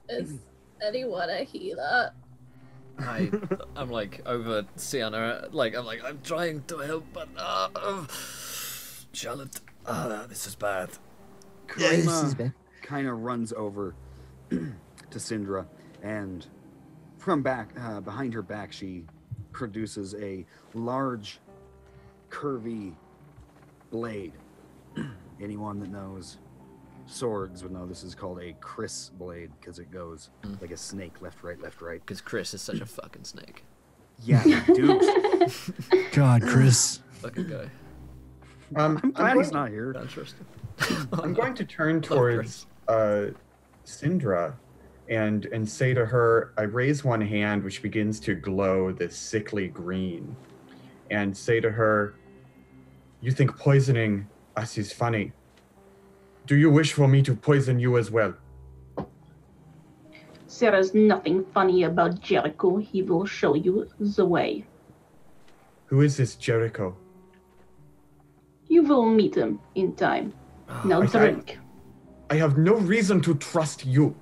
Is anyone a healer? I'm like over Sienna, I'm trying to help, but Charlotte, this is bad. Yeah, this is Karima bad. kind of runs over to Syndra, and from behind her back, she produces a large, curvy blade. Anyone that knows swords would know this is called a Chris blade because it goes like a snake, left, right, left, right. Because Chris is such a fucking snake. Yeah, dude. God, Chris. Fucking guy. I'm glad he's going- not here. Not trusted. I'm going to turn towards Syndra and say to her, I raise one hand which begins to glow this sickly green, and say to her, you think poisoning us is funny. Do you wish for me to poison you as well? There is nothing funny about Jericho. He will show you the way. Who is this Jericho? You will meet him in time. Now I- drink. I have no reason to trust you.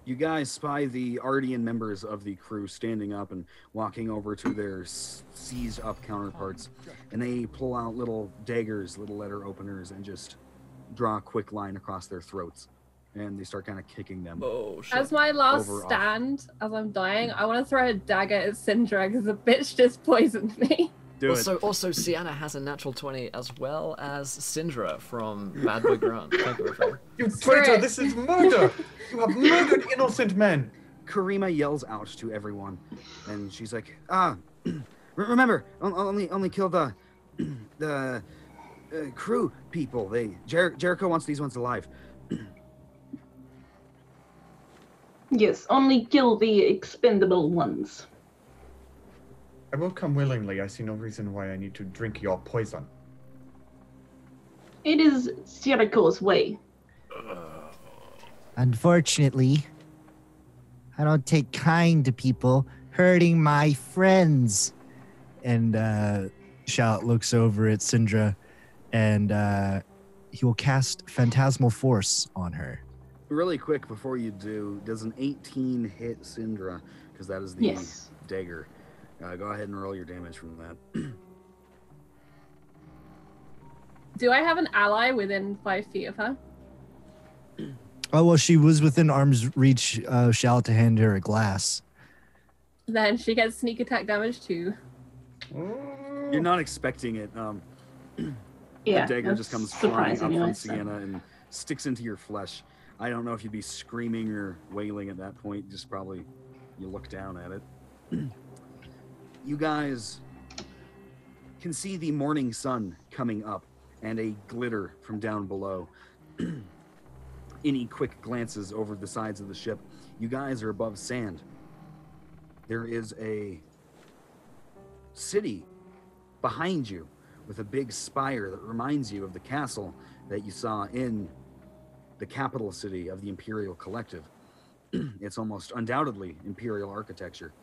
You guys spy the Ardian members of the crew standing up and walking over to their seized up counterparts, and they pull out little daggers, little letter openers, and just draw a quick line across their throats, and they start kind of kicking them. Oh shit. As my last Over off. stand, as I'm dying, I want to throw a dagger at Syndra because the bitch just poisoned me. Do it. Also, Sienna has a natural 20 as well as Syndra from Bad Boy Grant. Thank you, Raphael. You Screw traitor, it. this is murder! You have murdered innocent men! Karima yells out to everyone, and she's like, remember, only kill the crew people. Jericho wants these ones alive. Yes, only kill the expendable ones. I will come willingly. I see no reason why I need to drink your poison. It is Jericho's way. Unfortunately, I don't take kind to people hurting my friends. And Shallot looks over at Syndra, and he will cast Phantasmal Force on her. Really quick before you do, does an 18 hit Syndra? Because that is the Yes. dagger. Go ahead and roll your damage from that. Do I have an ally within 5 feet of her? Oh, well, she was within arm's reach, Shallot to hand her a glass. Then she gets sneak attack damage too. You're not expecting it. Yeah, The dagger that's just comes flying up surprising anyway, from so. Sienna and sticks into your flesh. I don't know if you'd be screaming or wailing at that point. Just probably you look down at it. You guys can see the morning sun coming up and a glitter from down below. Any quick glances over the sides of the ship, you guys are above sand. There is a city behind you with a big spire that reminds you of the castle that you saw in the capital city of the Imperial Collective. It's almost undoubtedly Imperial architecture.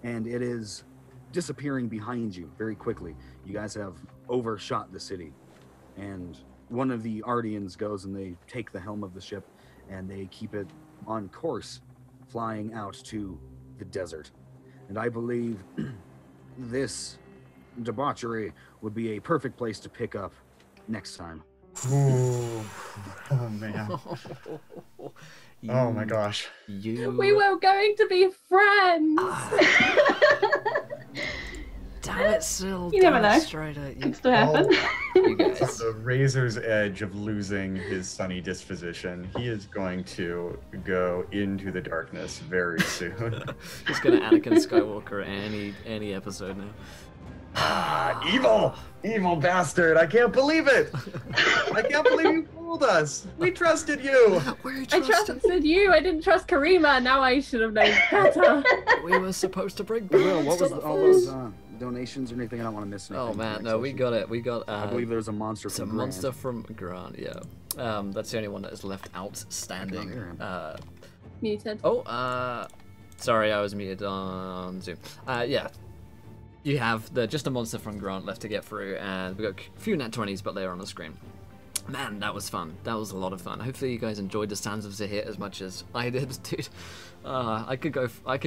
And it is disappearing behind you very quickly. You guys have overshot the city. And one of the Ardians goes and they take the helm of the ship and they keep it on course, flying out to the desert. And I believe this debauchery would be a perfect place to pick up next time. Ooh. Oh man. Oh my gosh. You. We were going to be friends. Damn it, Syl. You never damn it, know. Strider. You, Could still happen. you On guys. the razor's edge of losing his sunny disposition, he is going to go into the darkness very soon. Just gonna Anakin Skywalker any episode now. Evil bastard! I can't believe it! I can't believe you fooled us! We trusted you! We I trusted you. I didn't trust Karima. Now I should have known better. We were supposed to bring Will, balance what to was the all those force. donations or anything? I don't want to miss anything. Oh from man, next no, we session. got it. We got. I believe there's a monster It's a from Grant. monster from Grant. Yeah. That's the only one that is left outstanding. hear him. Muted. Sorry, I was muted on Zoom. Yeah. You have just a monster from Grant left to get through, and we've got a few nat 20s, but they're on the screen. Man, that was fun. That was a lot of fun. Hopefully you guys enjoyed the sounds of Zehir as much as I did, dude. I could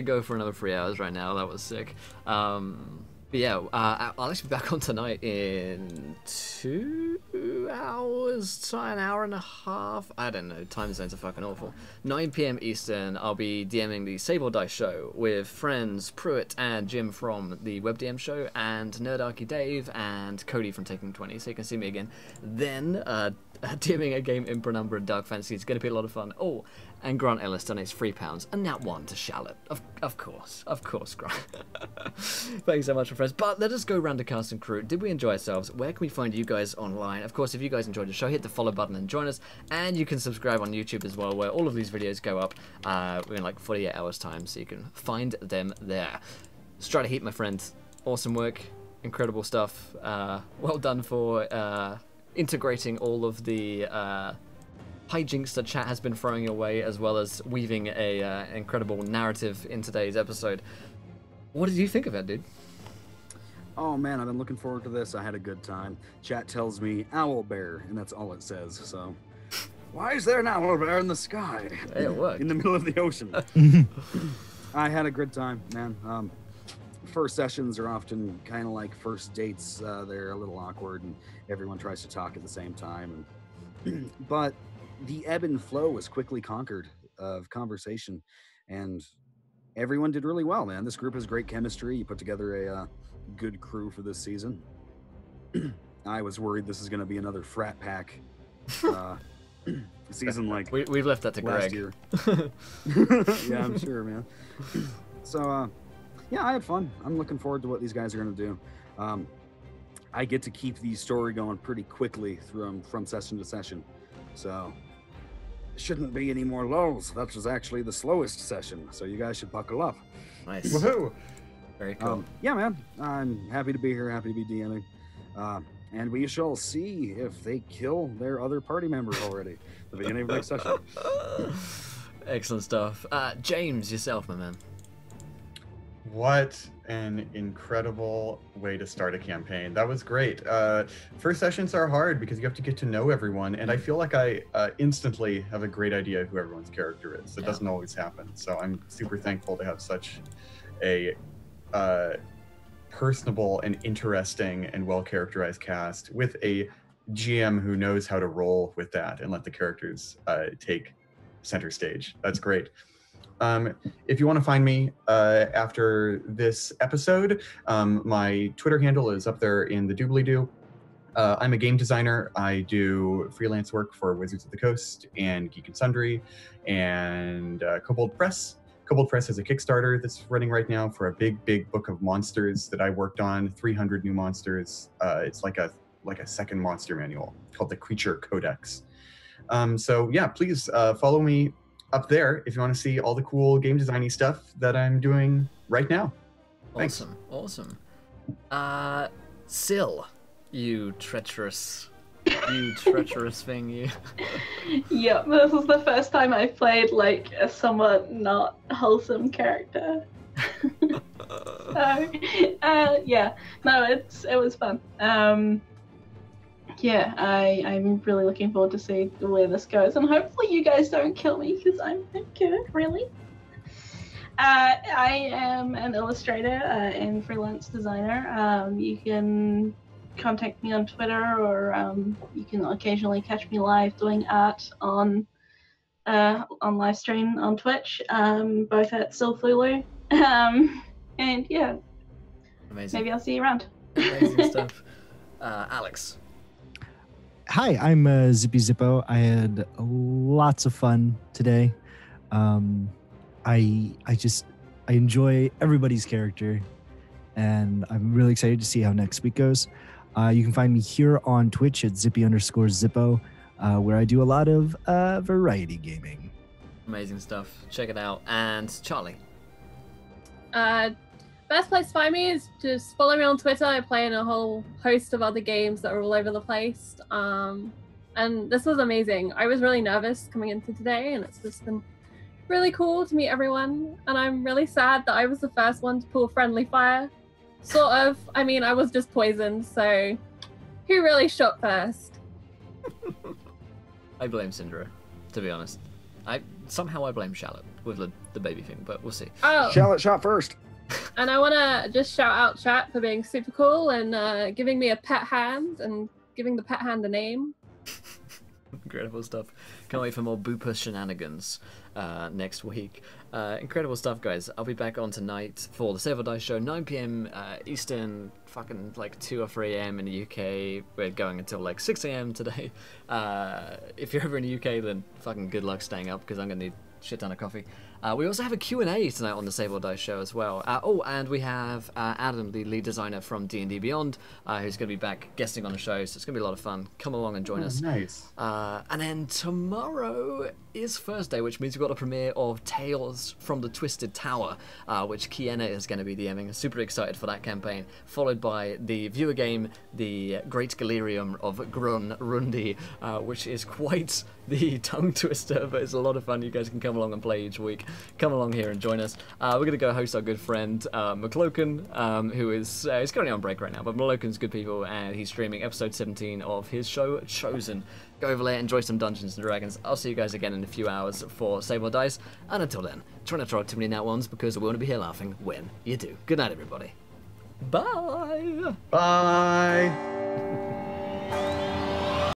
go for another 3 hours right now. That was sick. But yeah, I'll actually be back on tonight in 2 hours, an hour and a half. I don't know. Time zones are fucking awful. 9 p.m. Eastern. I'll be DMing the Save or Die show with friends Pruitt and Jim from the WebDM show, and Nerdarchy Dave and Cody from Taking 20. So you can see me again. Then DMing a game in Penumbra and Dark Fantasy. It's going to be a lot of fun. Oh, and Grant Ellis donates £3, and that one to Charlotte. Of course, Grant. Thanks so much, my friends. But let us go around the cast and crew. Did we enjoy ourselves? Where can we find you guys online? Of course, if you guys enjoyed the show, hit the follow button and join us. And you can subscribe on YouTube as well, where all of these videos go up in like 48 hours time, so you can find them there. Strata Heat, my friend. Awesome work. Incredible stuff. Well done for integrating all of the hijinks that chat has been throwing your way, as well as weaving a incredible narrative in today's episode. What did you think of it, dude? Oh man, I've been looking forward to this. I had a good time. Chat tells me owl bear, and that's all it says. So, why is there an owl bear in the sky? Hey, it worked. In the middle of the ocean. I had a good time, man. First sessions are often kind of like first dates. They're a little awkward, and everyone tries to talk at the same time. But the ebb and flow was quickly conquered of conversation, and everyone did really well, man. This group has great chemistry. You put together a good crew for this season. I was worried this is going to be another frat pack season like we've left that to last Greg. Year. Yeah, I'm sure, man. So, yeah, I had fun. I'm looking forward to what these guys are going to do. I get to keep the story going pretty quickly from session to session. So, shouldn't be any more lulls. That was actually the slowest session, so you guys should buckle up. Nice. Woohoo! Very cool. Yeah, man. I'm happy to be here, happy to be DMing. And we shall see if they kill their other party members already at the beginning of next session. Excellent stuff. James, yourself, my man. What an incredible way to start a campaign. That was great. First sessions are hard because you have to get to know everyone, and I feel like I instantly have a great idea who everyone's character is. It doesn't always happen. So I'm super thankful to have such a personable and interesting and well-characterized cast with a GM who knows how to roll with that and let the characters take center stage. That's great. If you want to find me after this episode, my Twitter handle is up there in the doobly-doo. I'm a game designer. I do freelance work for Wizards of the Coast and Geek and Sundry and Kobold Press. Kobold Press has a Kickstarter that's running right now for a big book of monsters that I worked on, 300 new monsters. It's like a second monster manual called the Creature Codex. So yeah, please follow me up there if you want to see all the cool game designy stuff that I'm doing right now. Thanks. Awesome. Syl, you treacherous thing, you. Yep, this is the first time I've played like a somewhat not wholesome character. So, yeah, no, it was fun. Yeah, I'm really looking forward to see where this goes, and hopefully you guys don't kill me because I'm good, really. I am an illustrator and freelance designer. You can contact me on Twitter, or you can occasionally catch me live doing art on live stream on Twitch, both at Silflulu. And yeah, Amazing. Maybe I'll see you around. Amazing stuff. Alex. Hi, I'm Zippy Zippo. I had lots of fun today. I enjoy everybody's character, and I'm really excited to see how next week goes. You can find me here on Twitch at Zippy_Zippo, where I do a lot of variety gaming. Amazing stuff. Check it out. And Charlie. Best place to find me is just follow me on Twitter. I play in a whole host of other games that are all over the place. And this was amazing. I was really nervous coming into today, and it's just been really cool to meet everyone. And I'm really sad that I was the first one to pull friendly fire. Sort of. I mean, I was just poisoned, so who really shot first? I blame Syndra, to be honest. Somehow I blame Charlotte with the baby thing, but we'll see. Oh, Charlotte shot first. and I want to just shout out chat for being super cool and giving me a pet hand and giving the pet hand a name. Incredible stuff. Can't wait for more Booper shenanigans next week. Incredible stuff, guys. I'll be back on tonight for the Save or Die show, 9 p.m. Eastern, fucking like 2 or 3 a.m. in the UK. We're going until like 6 a.m. today. If you're ever in the UK, then fucking good luck staying up because I'm going to need a shit ton of coffee. We also have a Q&A tonight on the Save or Die show as well. And we have Adam, the lead designer from D&D Beyond, who's going to be back guesting on the show, so it's going to be a lot of fun. Come along and join us. Nice. And then tomorrow is Thursday, which means we've got a premiere of Tales from the Twisted Tower, which Kiena is going to be DMing. Super excited for that campaign, followed by the viewer game, The Great Galerium of Grun Rundi, which is quite the tongue twister, but it's a lot of fun. You guys can come along and play each week. Come along here and join us. We're going to go host our good friend McLoken, who is he's currently on break right now, but McLoken's good people, and he's streaming episode 17 of his show Chosen. Go over there, enjoy some Dungeons and Dragons. I'll see you guys again in a few hours for Save or Dice, and until then, try not to throw too many nat ones because we want to be here laughing when you do. Good night, everybody. Bye. Bye.